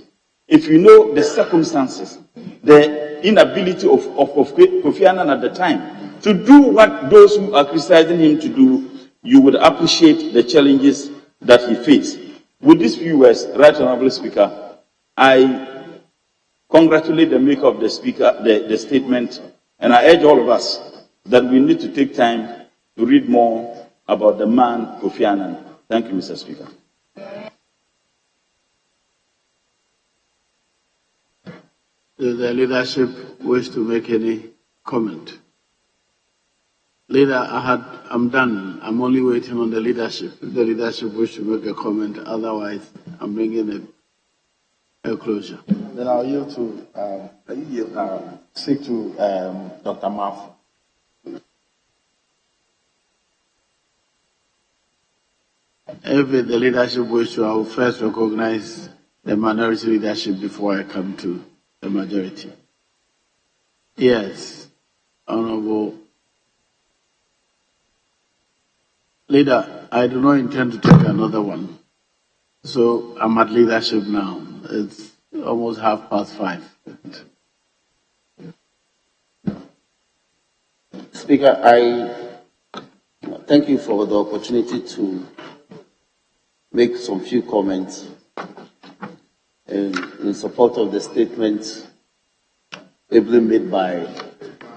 if you know the circumstances, the inability of Kofi Annan at the time to do what those who are criticizing him to do, you would appreciate the challenges that he faced. With these few words, Right Honorable Speaker, I congratulate the maker of the statement, and I urge all of us that we need to take time to read more about the man Kofi Annan. Thank you, Mr. Speaker. Does the leadership wish to make any comment? Leader, I'm done. I'm only waiting on the leadership. If the leadership wish to make a comment, otherwise I'm bringing a closure. Then I'll yield to speak to Dr. Maf. If the leadership wish to, I will first recognize the minority leadership before I come to the majority. Yes, Honorable Leader, I do not intend to take another one. So I'm at leadership now. It's almost 5:30. Speaker, I thank you for the opportunity to make some few comments in support of the statement ably made by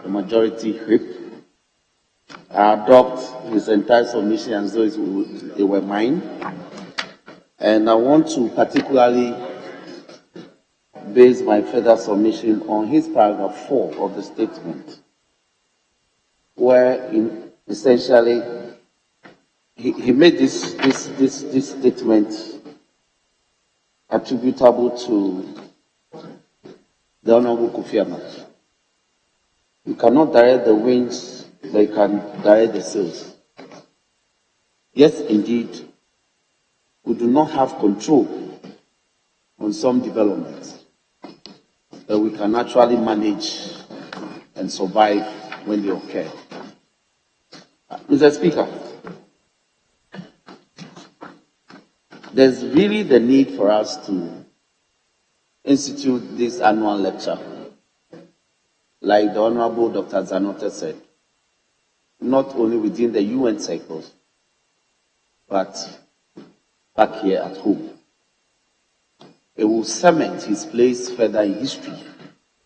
the majority whip. I adopt his entire submission as though they were mine. And I want to particularly base my further submission on his paragraph 4 of the statement, where essentially he made this statement attributable to the Honorable Kofi Annan. You cannot direct the winds, but you can direct the sails. Yes, indeed, we do not have control on some developments, but we can actually manage and survive when they occur. Mr. Speaker, there's really the need for us to institute this annual lecture, like the Honorable Dr. Zanote said, not only within the UN cycles, but back here at home. It will cement his place further in history,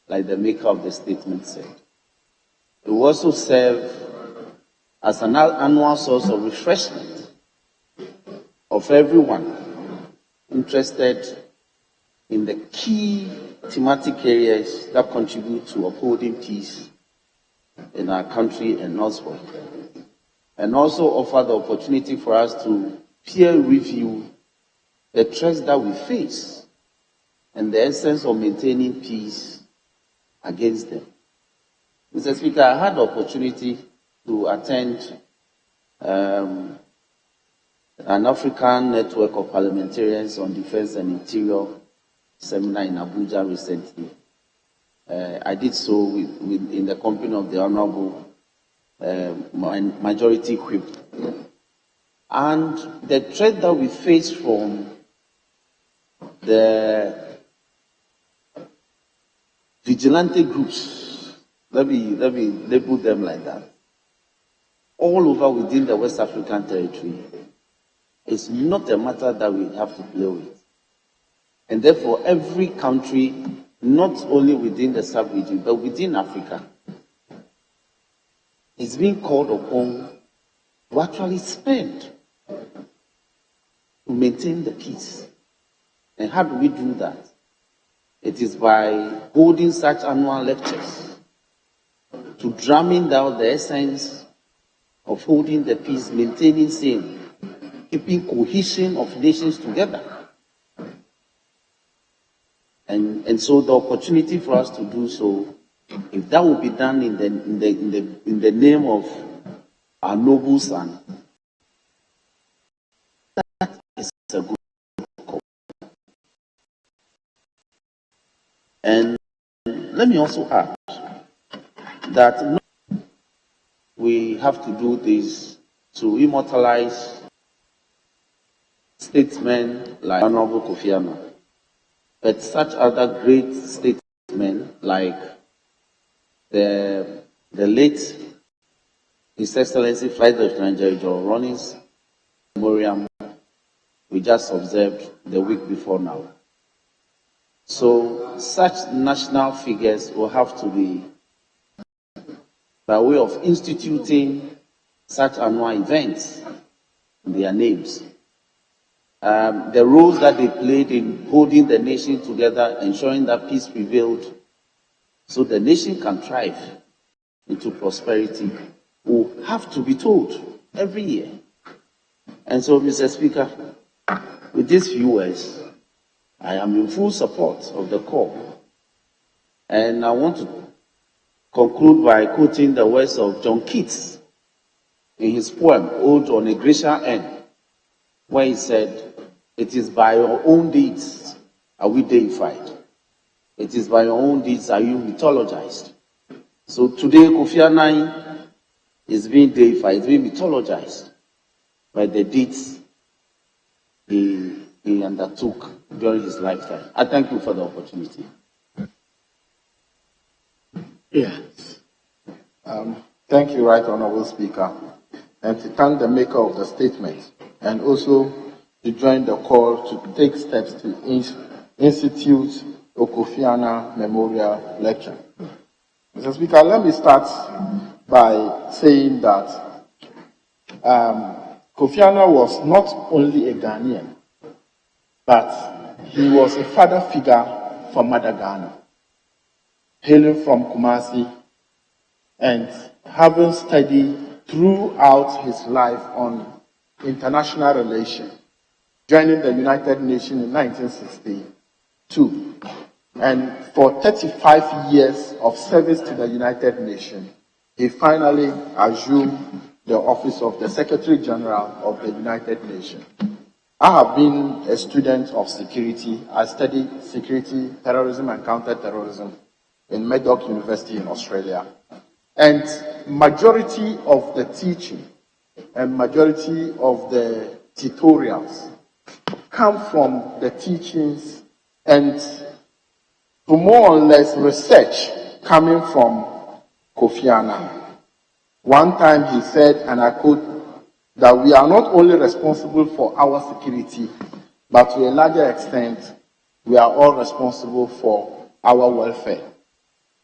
like the maker of the statement said. It will also serve as an annual source of refreshment of everyone interested in the key thematic areas that contribute to upholding peace in our country and elsewhere, and also offer the opportunity for us to peer review the threats that we face and the essence of maintaining peace against them. Mr. Speaker, I had the opportunity to attend an African network of parliamentarians on defense and interior seminar in Abuja recently. I did so in the company of the Honorable Majority Whip. And the threat that we face from the vigilante groups, let me label them like that, all over within the West African territory, is not a matter that we have to play with. And therefore, every country, not only within the sub-region, but within Africa, is being called upon to actually spend to maintain the peace. And how do we do that? It is by holding such annual lectures, to drumming down the essence of holding the peace, maintaining same, keeping cohesion of nations together. And so the opportunity for us to do so, if that will be done in the name of our noble son, that is a good call. And let me also add that we have to do this to immortalize statesmen like Honorable Kofi Annan, but such other great statesmen like the late His Excellency Flight Lieutenant General Ronnie's memorial we just observed the week before now. So such national figures will have to be, by way of instituting such annual events in their names. The roles that they played in holding the nation together, ensuring that peace prevailed, so the nation can thrive into prosperity, will have to be told every year. And so, Mr. Speaker, with these few words, I am in full support of the call. And I want to conclude by quoting the words of John Keats in his poem, Ode on a Grecian End, where he said, "It is by your own deeds are we deified. It is by your own deeds are you mythologized." So today, Kofi Annan is being deified, is being mythologized by the deeds he undertook during his lifetime. I thank you for the opportunity. Yes. Thank you, Right Honorable Speaker, and to thank the maker of the statement, and also to join the call to take steps to institute a Kofi Annan Memorial Lecture. Mr. Speaker, let me start by saying that Kofi Annan was not only a Ghanaian, but he was a father figure for Mother Ghana, hailing from Kumasi and having studied throughout his life on international relations, joining the United Nations in 1962. And for 35 years of service to the United Nations, he finally assumed the office of the Secretary General of the United Nations. I have been a student of security. I studied security, terrorism, and counter-terrorism in Murdoch University in Australia. And majority of the teaching and majority of the tutorials come from the teachings and to more or less research coming from Kofi Annan. One time he said, and I quote, that we are not only responsible for our security, but to a larger extent, we are all responsible for our welfare.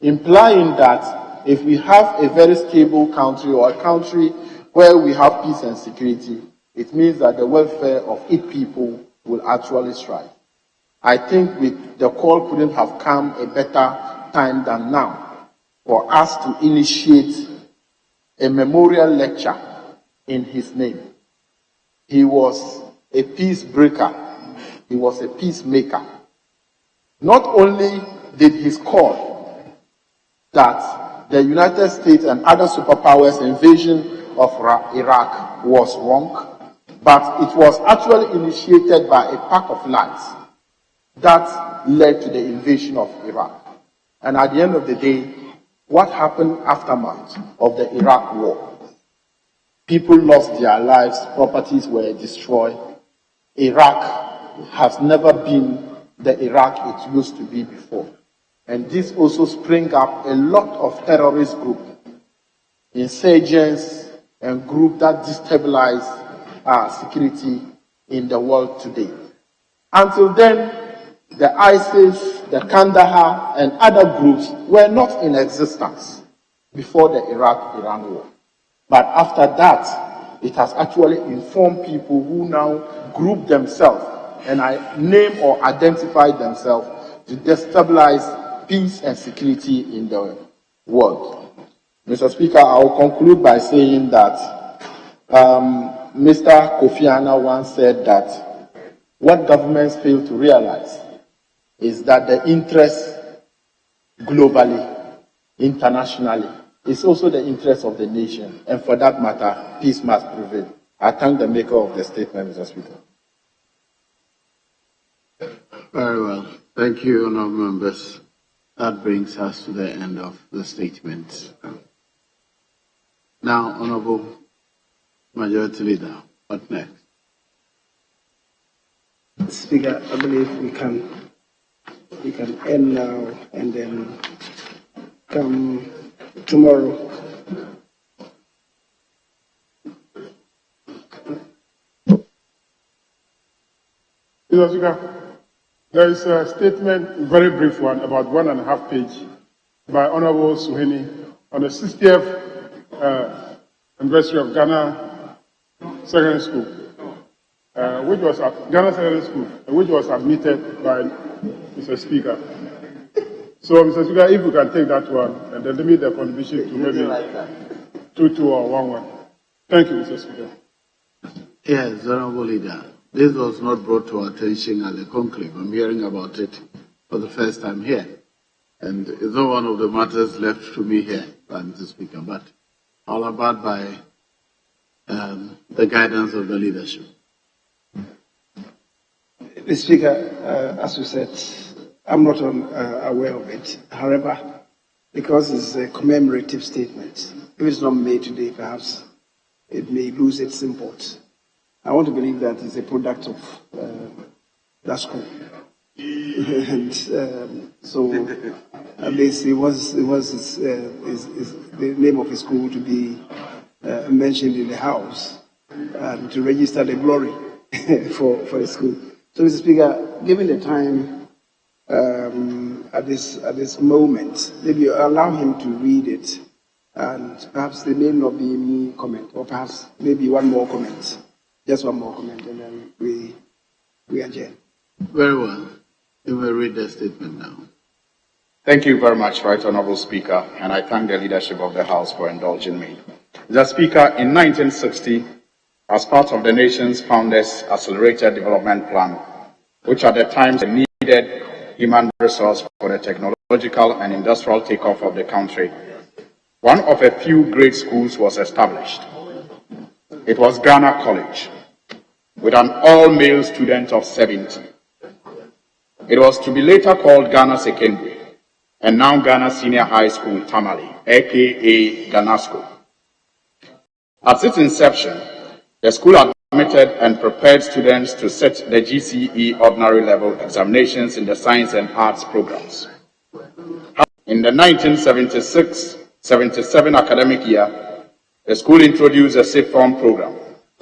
Implying that if we have a very stable country or a country where we have peace and security, it means that the welfare of its people will actually strive. I think the call couldn't have come a better time than now for us to initiate a memorial lecture in his name. He was a peace breaker. He was a peacemaker. Not only did his call that the United States and other superpowers' invasion of Iraq was wrong, But it was actually initiated by a pack of lies that led to the invasion of Iraq. And at the end of the day, what happened aftermath of the Iraq war? People lost their lives, properties were destroyed. Iraq has never been the Iraq it used to be before. And this also sprang up a lot of terrorist groups, insurgents, and groups that destabilize security in the world today. Until then, the ISIS, the Kandahar, and other groups were not in existence before the Iraq-Iran war. But after that, it has actually informed people who now group themselves and name or identify themselves to destabilize peace and security in the world. Mr. Speaker, I will conclude by saying that Mr. Kofi Annan once said that what governments fail to realize is that the interest globally, internationally, is also the interest of the nation. And for that matter, peace must prevail. I thank the maker of the statement, Mr. Speaker. Very well. Thank you, honourable members. That brings us to the end of the statements. Now, Honourable Majority Leader, what next? Speaker, I believe we can end now and then come tomorrow. Mr. Speaker, there is a statement, very brief one, about 1.5 pages, by Honorable Suheni on the 60th anniversary of Ghana Secondary School, which was Ghana Secondary School, which was admitted by Mr. Speaker. So, Mr. Speaker, if we can take that one and then limit the contribution to maybe 2-2 or 1-1. Thank you, Mr. Speaker. Yes, Honourable Leader. This was not brought to our attention at the conclave. I'm hearing about it for the first time here. And it's not one of the matters left to me here, Mr. Speaker, but all about by the guidance of the leadership. Mr. Speaker, as you said, I'm not aware of it. However, because it's a commemorative statement, if it's not made today, perhaps it may lose its import. I want to believe that it's a product of that school. And so at least it was the name of his school to be mentioned in the house to register the glory for the school. So, Mr. Speaker, given the time at this moment, maybe allow him to read it, and perhaps there may not be any comment, or perhaps maybe one more comment. Just one more comment, and then we adjourn. Very well. You may read the statement now. Thank you very much, Right Honourable Speaker, and I thank the leadership of the House for indulging me. Mr. Speaker, in 1960, as part of the nation's founders' Accelerated Development Plan, which at the time needed human resource for the technological and industrial takeoff of the country, one of a few great schools was established. It was Ghana College, with an all-male student of 70. It was to be later called Ghana Secondary, and now Ghana Senior High School Tamale, aka Ghanasco. At its inception, the school admitted and prepared students to sit the GCE ordinary level examinations in the science and arts programs. In the 1976-77 academic year, the school introduced a sixth form program,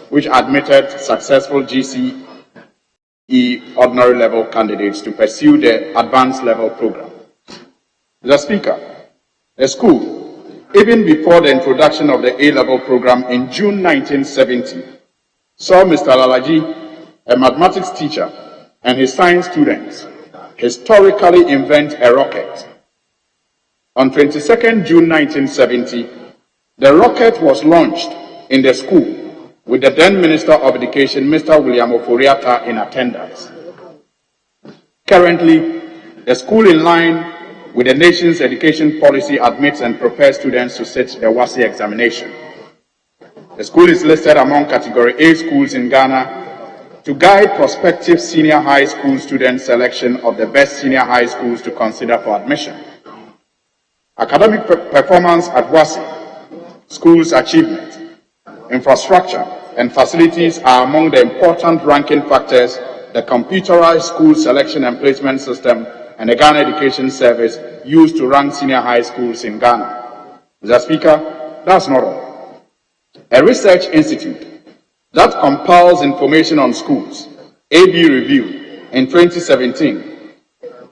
which admitted successful GCE ordinary level candidates to pursue the advanced level program. Mr. Speaker, the school, even before the introduction of the A-level program in June 1970, saw Mr. Lalaji, a mathematics teacher, and his science students historically invent a rocket. On 22nd June 1970, the rocket was launched in the school with the then Minister of Education, Mr. William Oforiatta, in attendance. Currently, the school, in line with the nation's education policy, admits and prepares students to sit the WASSCE examination. The school is listed among Category A schools in Ghana to guide prospective senior high school student selection of the best senior high schools to consider for admission. Academic performance at WASI, schools achievement, infrastructure, and facilities are among the important ranking factors the computerized school selection and placement system and the Ghana Education Service use to rank senior high schools in Ghana. Mr. Speaker, that's not all. A research institute that compiles information on schools, AB Review, in 2017,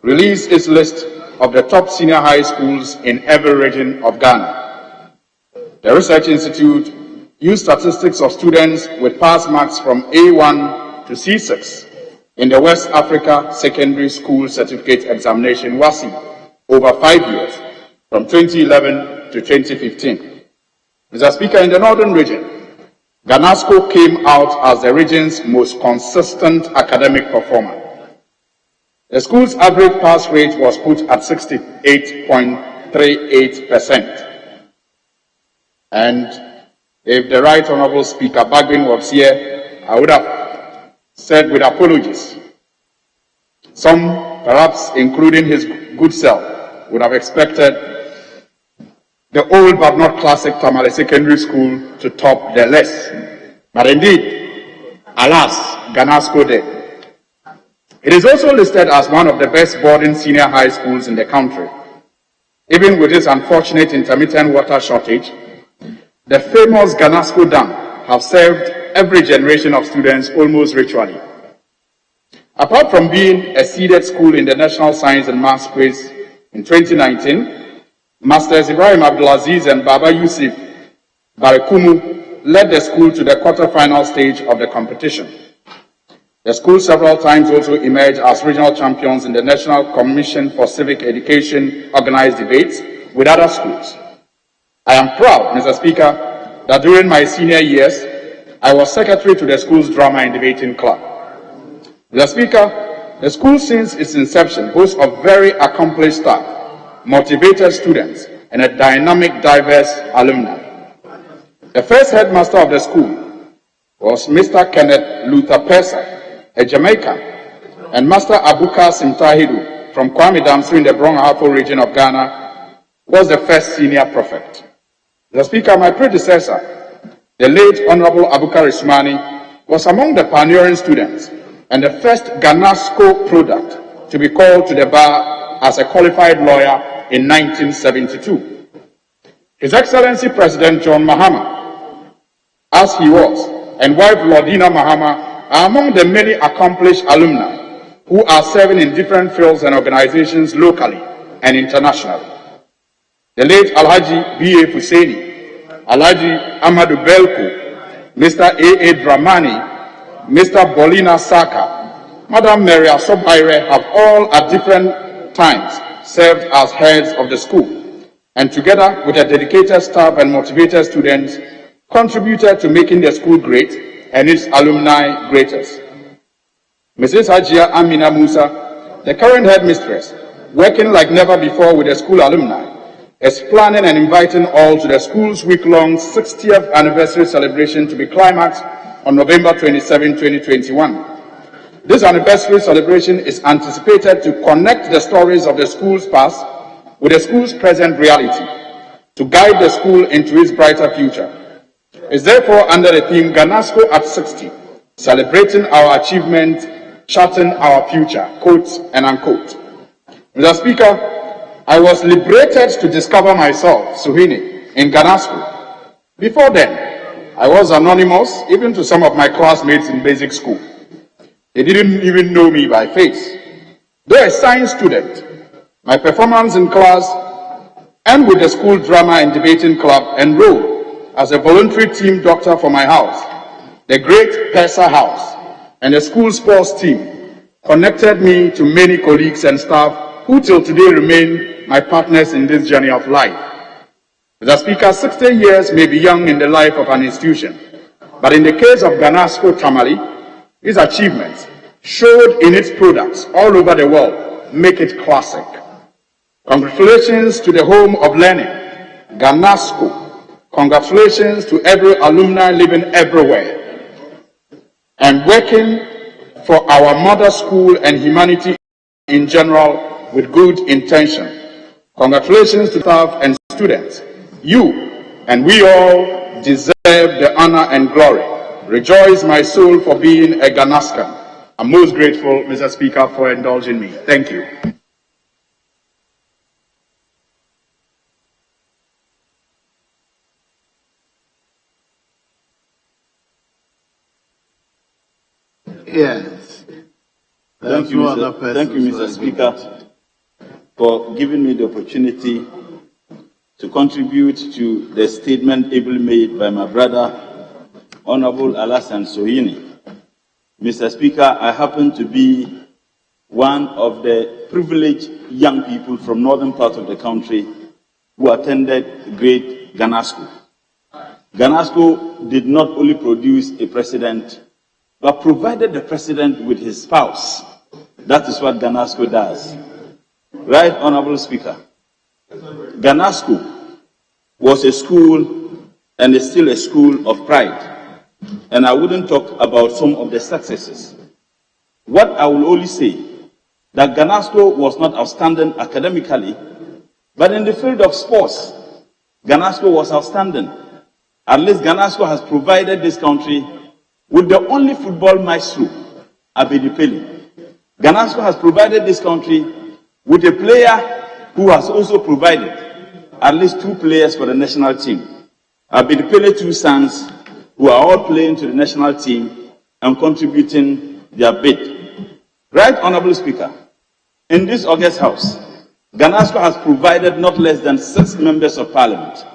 released its list of the top senior high schools in every region of Ghana. The Research Institute used statistics of students with pass marks from A1 to C6 in the West Africa Secondary School Certificate Examination, WASI, over 5 years, from 2011 to 2015. Mr. Speaker, in the Northern region, Ghanasco came out as the region's most consistent academic performer. The school's average pass rate was put at 68.38%. And if the Right Honourable Speaker Bagbin was here, I would have said with apologies. Some, perhaps including his good self, would have expected the old but not classic Tamale Secondary School to top the list. But indeed, alas, Ghanasco did. It is also listed as one of the best boarding senior high schools in the country. Even with this unfortunate intermittent water shortage, the famous Ghanasco Dam have served every generation of students almost ritually. Apart from being a seeded school in the National Science and Maths quiz in 2019, Masters Ibrahim Abdulaziz and Baba Yusuf Barikumu led the school to the quarter-final stage of the competition. The school several times also emerged as regional champions in the National Commission for Civic Education organized debates with other schools. I am proud, Mr. Speaker, that during my senior years, I was secretary to the school's drama and debating club. Mr. Speaker, the school since its inception boasts of very accomplished staff, motivated students, and a dynamic, diverse alumni. The first headmaster of the school was Mr. Kenneth Luther Pesa, a Jamaican, and Master Abuka Simtahidu from Kwame Damsu in the Brong-Ahafo region of Ghana was the first senior prefect. Mr. Speaker, my predecessor, the late Honorable Abukar Ismani, was among the pioneering students and the first Ghanasco product to be called to the bar as a qualified lawyer in 1972. His Excellency President John Mahama, as he was, and wife Lordina Mahama are among the many accomplished alumni who are serving in different fields and organizations locally and internationally. The late Alhaji B.A. Husseini, Alhaji Amadou Belko, Mr. A.A. Dramani, Mr. Bolina Saka, Madam Mary Asobaire have all at different times served as heads of the school, and together with a dedicated staff and motivated students, contributed to making the school great and its alumni greatest. Mrs. Hajia Amina Musa, the current headmistress, working like never before with the school alumni, is planning and inviting all to the school's week-long 60th anniversary celebration to be climaxed on November 27, 2021. This anniversary celebration is anticipated to connect the stories of the school's past with the school's present reality, to guide the school into its brighter future. It's therefore under the theme Ghanasco at 60, celebrating our achievement, charting our future, quote and unquote. Mr. Speaker, I was liberated to discover myself, Suhini, in Ghanasco. Before then, I was anonymous, even to some of my classmates in basic school. They didn't even know me by face. Though a science student, my performance in class and with the school drama and debating club enrolled as a voluntary team doctor for my house, the great Pesa House, and the school sports team connected me to many colleagues and staff who till today remain my partners in this journey of life. Mr. Speaker, 60 years may be young in the life of an institution, but in the case of Ghanasco Tamale, its achievements, showed in its products all over the world, make it classic. Congratulations to the home of learning, Ghanasco. Congratulations to every alumni living everywhere and working for our mother school and humanity in general with good intention. Congratulations to staff and students. You and we all deserve the honor and glory. Rejoice my soul for being a Ganaskan. I'm most grateful, Mr. Speaker, for indulging me. Thank you. Yes. Thank you, Mr. Speaker, for giving me the opportunity to contribute to the statement ably made by my brother, Honorable Alassane Sohini. Mr. Speaker, I happen to be one of the privileged young people from northern part of the country who attended great Ghana School. Ghana School did not only produce a president, but provided the president with his spouse. That is what Ghana School does. Right, Honorable Speaker? Ghana School was a school and is still a school of pride. And I wouldn't talk about some of the successes. What I will only say, that Ghana School was not outstanding academically, but in the field of sports, Ghana School was outstanding. At least Ghana School has provided this country with the only football maestro, Abedi Pele. Ghana School has provided this country with a player who has also provided at least 2 players for the national team. Abedi Pele 2 sons, who are all playing to the national team and contributing their bid. Right, Honorable Speaker, in this August House, Ghana School has provided not less than 6 members of parliament.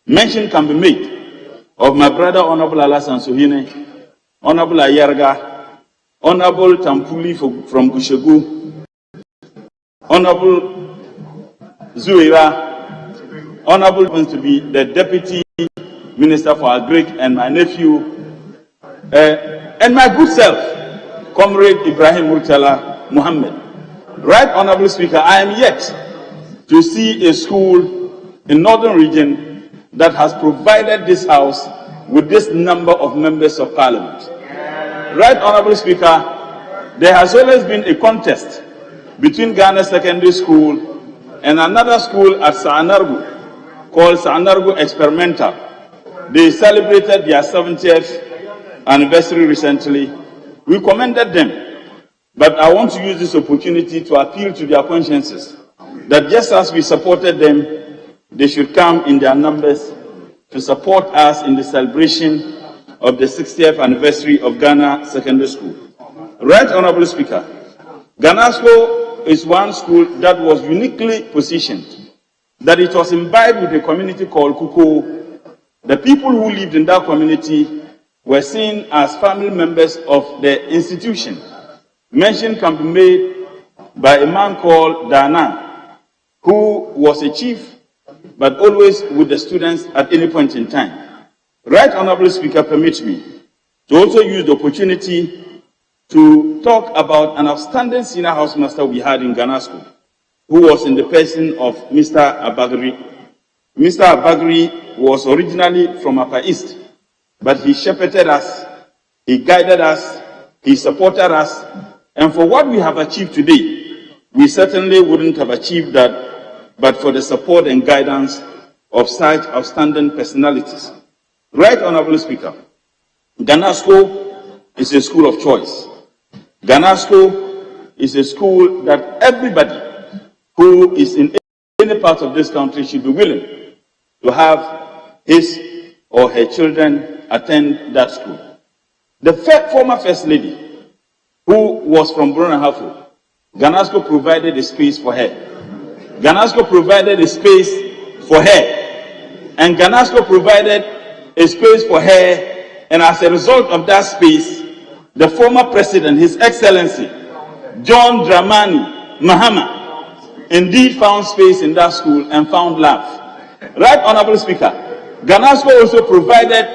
Mention can be made of my brother, Honorable Alassane Sohini, Honorable Ayerga, Honorable Tampuli from Gushegu, Honorable Zuira, Honorable happens to be the Deputy Minister for Agric, and my nephew, and my good self, Comrade Ibrahim Murtala Muhammad. Right, Honorable Speaker, I am yet to see a school in Northern Region that has provided this House with this number of members of Parliament. Right, Honorable Speaker, there has always been a contest between Ghana Secondary School and another school at Saanargu called Saanargu Experimental. They celebrated their 70th anniversary recently. We commended them, but I want to use this opportunity to appeal to their consciences that just as we supported them, they should come in their numbers to support us in the celebration of the 60th anniversary of Ghana Secondary School. Right, Honorable Speaker, Ghana School is one school that was uniquely positioned, that it was imbibed with a community called Kuko. The people who lived in that community were seen as family members of the institution. Mention can be made by a man called Dana, who was a chief, but always with the students at any point in time. Right, Honorable Speaker, permit me to also use the opportunity to talk about an outstanding senior housemaster we had in Ghana School, who was in the person of Mr. Abagri. Mr. Abagri was originally from Upper East, but he shepherded us, he guided us, he supported us, and for what we have achieved today, we certainly wouldn't have achieved that but for the support and guidance of such outstanding personalities. Right, Honorable Speaker, Ghana School is a school of choice. Ghana School is a school that everybody who is in any part of this country should be willing to have his or her children attend that school. The former First Lady, who was from Brunei Hafu, Ghana School provided a space for her. Ghana School provided a space for her. And Ghana School provided a space for her. And as a result of that space, the former president, His Excellency, John Dramani Mahama, indeed found space in that school and found love. Right, Honorable Speaker, Ghana School also provided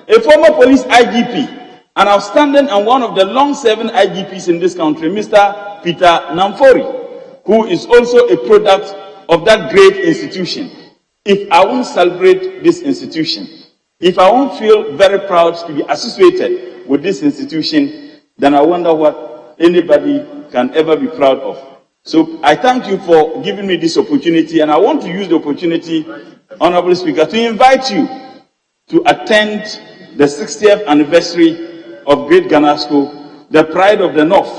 a former police IGP, an outstanding and one of the long-serving IGPs in this country, Mr. Peter Namfori, who is also a product of that great institution. if I won't celebrate this institution, if I won't feel very proud to be associated with this institution, then I wonder what anybody can ever be proud of. So I thank you for giving me this opportunity, and I want to use the opportunity, Honorable Speaker, to invite you to attend the 60th anniversary of Great Ghana School, the pride of the North,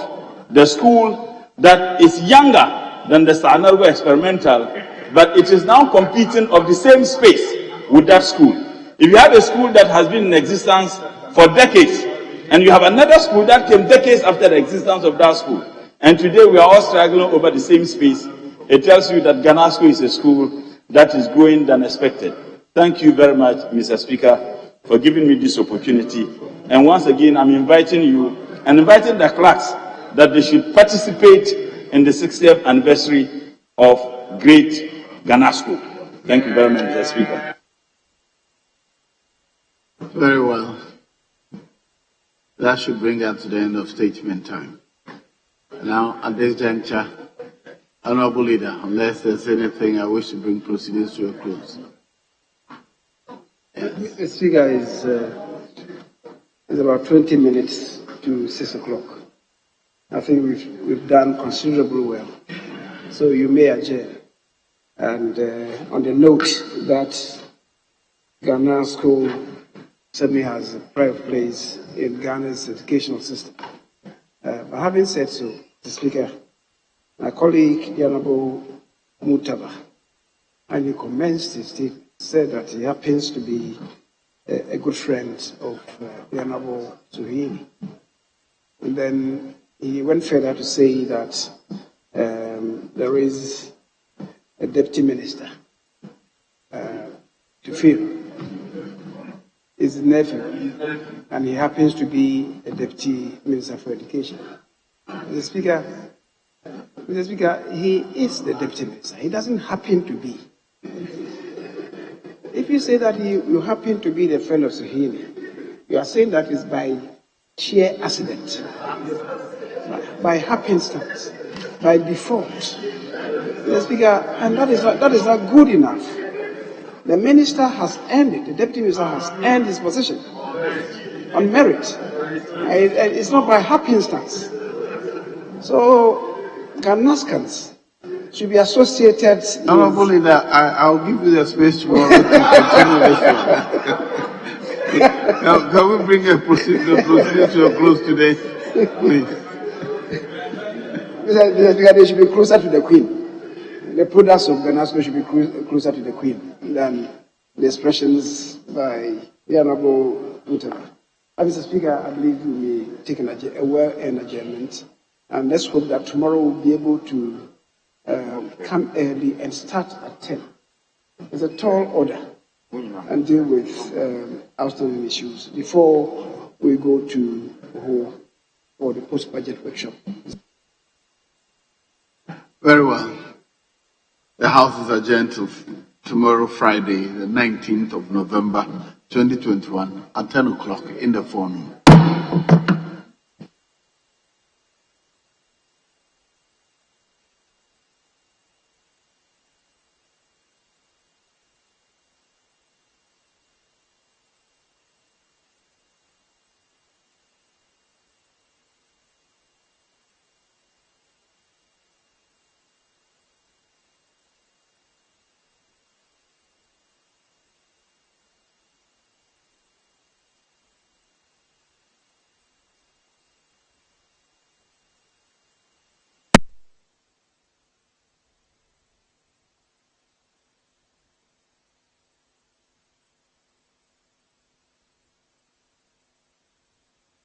the school that is younger than the Sanargo Experimental, but it is now competing of the same space with that school. If you have a school that has been in existence for decades, and you have another school that came decades after the existence of that school, and today we are all struggling over the same space, it tells you that Ghana School is a school that is growing than expected. Thank you very much, Mr. Speaker, for giving me this opportunity. And once again, I'm inviting you and inviting the clerks that they should participate in the 60th anniversary of Great Ghana School. Thank you very much, Mr. Speaker. Very well. That should bring us to the end of statement time. Now, at this juncture, Honorable Leader, unless there's anything I wish to bring proceedings to a close. Mr. Speaker, is about 20 minutes to 6 o'clock. I think we've done considerably well. So you may adjourn. And on the note that Ghana School certainly has a pride of place in Ghana's educational system. But having said so, Mr. Speaker, my colleague, the Honorable Mutaba, and he commenced his statement, said that he happens to be a good friend of the Honorable Suhini. And then he went further to say that there is a deputy minister to fill his nephew, and he happens to be a deputy minister for education. Mr. Speaker, he is the deputy minister. He doesn't happen to be. If you say that you happen to be the friend of Suhini, you are saying that is by sheer accident, by happenstance, by default. Mr. Speaker, and that is not good enough. The minister has earned it. The deputy minister has earned his position on merit. It's not by happenstance. So, Ghanaians should be associated. Honorable Leader, I'll give you the space tomorrow to continue this one. Now, can we bring the proceeding to a close today, please? Mr. Speaker, they should be closer to the Queen. The products of Ghana School should be closer to the Queen than the expressions by the Honorable Mutaba. Mr. Speaker, I believe we may take a well-earned adjournment, and let's hope that tomorrow we'll be able to come early and start at 10. It's a tall order and deal with outstanding issues before we go to Ho for the post-budget workshop. Very well. The House is adjourned till tomorrow, Friday, the 19th of November, 2021, at 10 o'clock in the forenoon.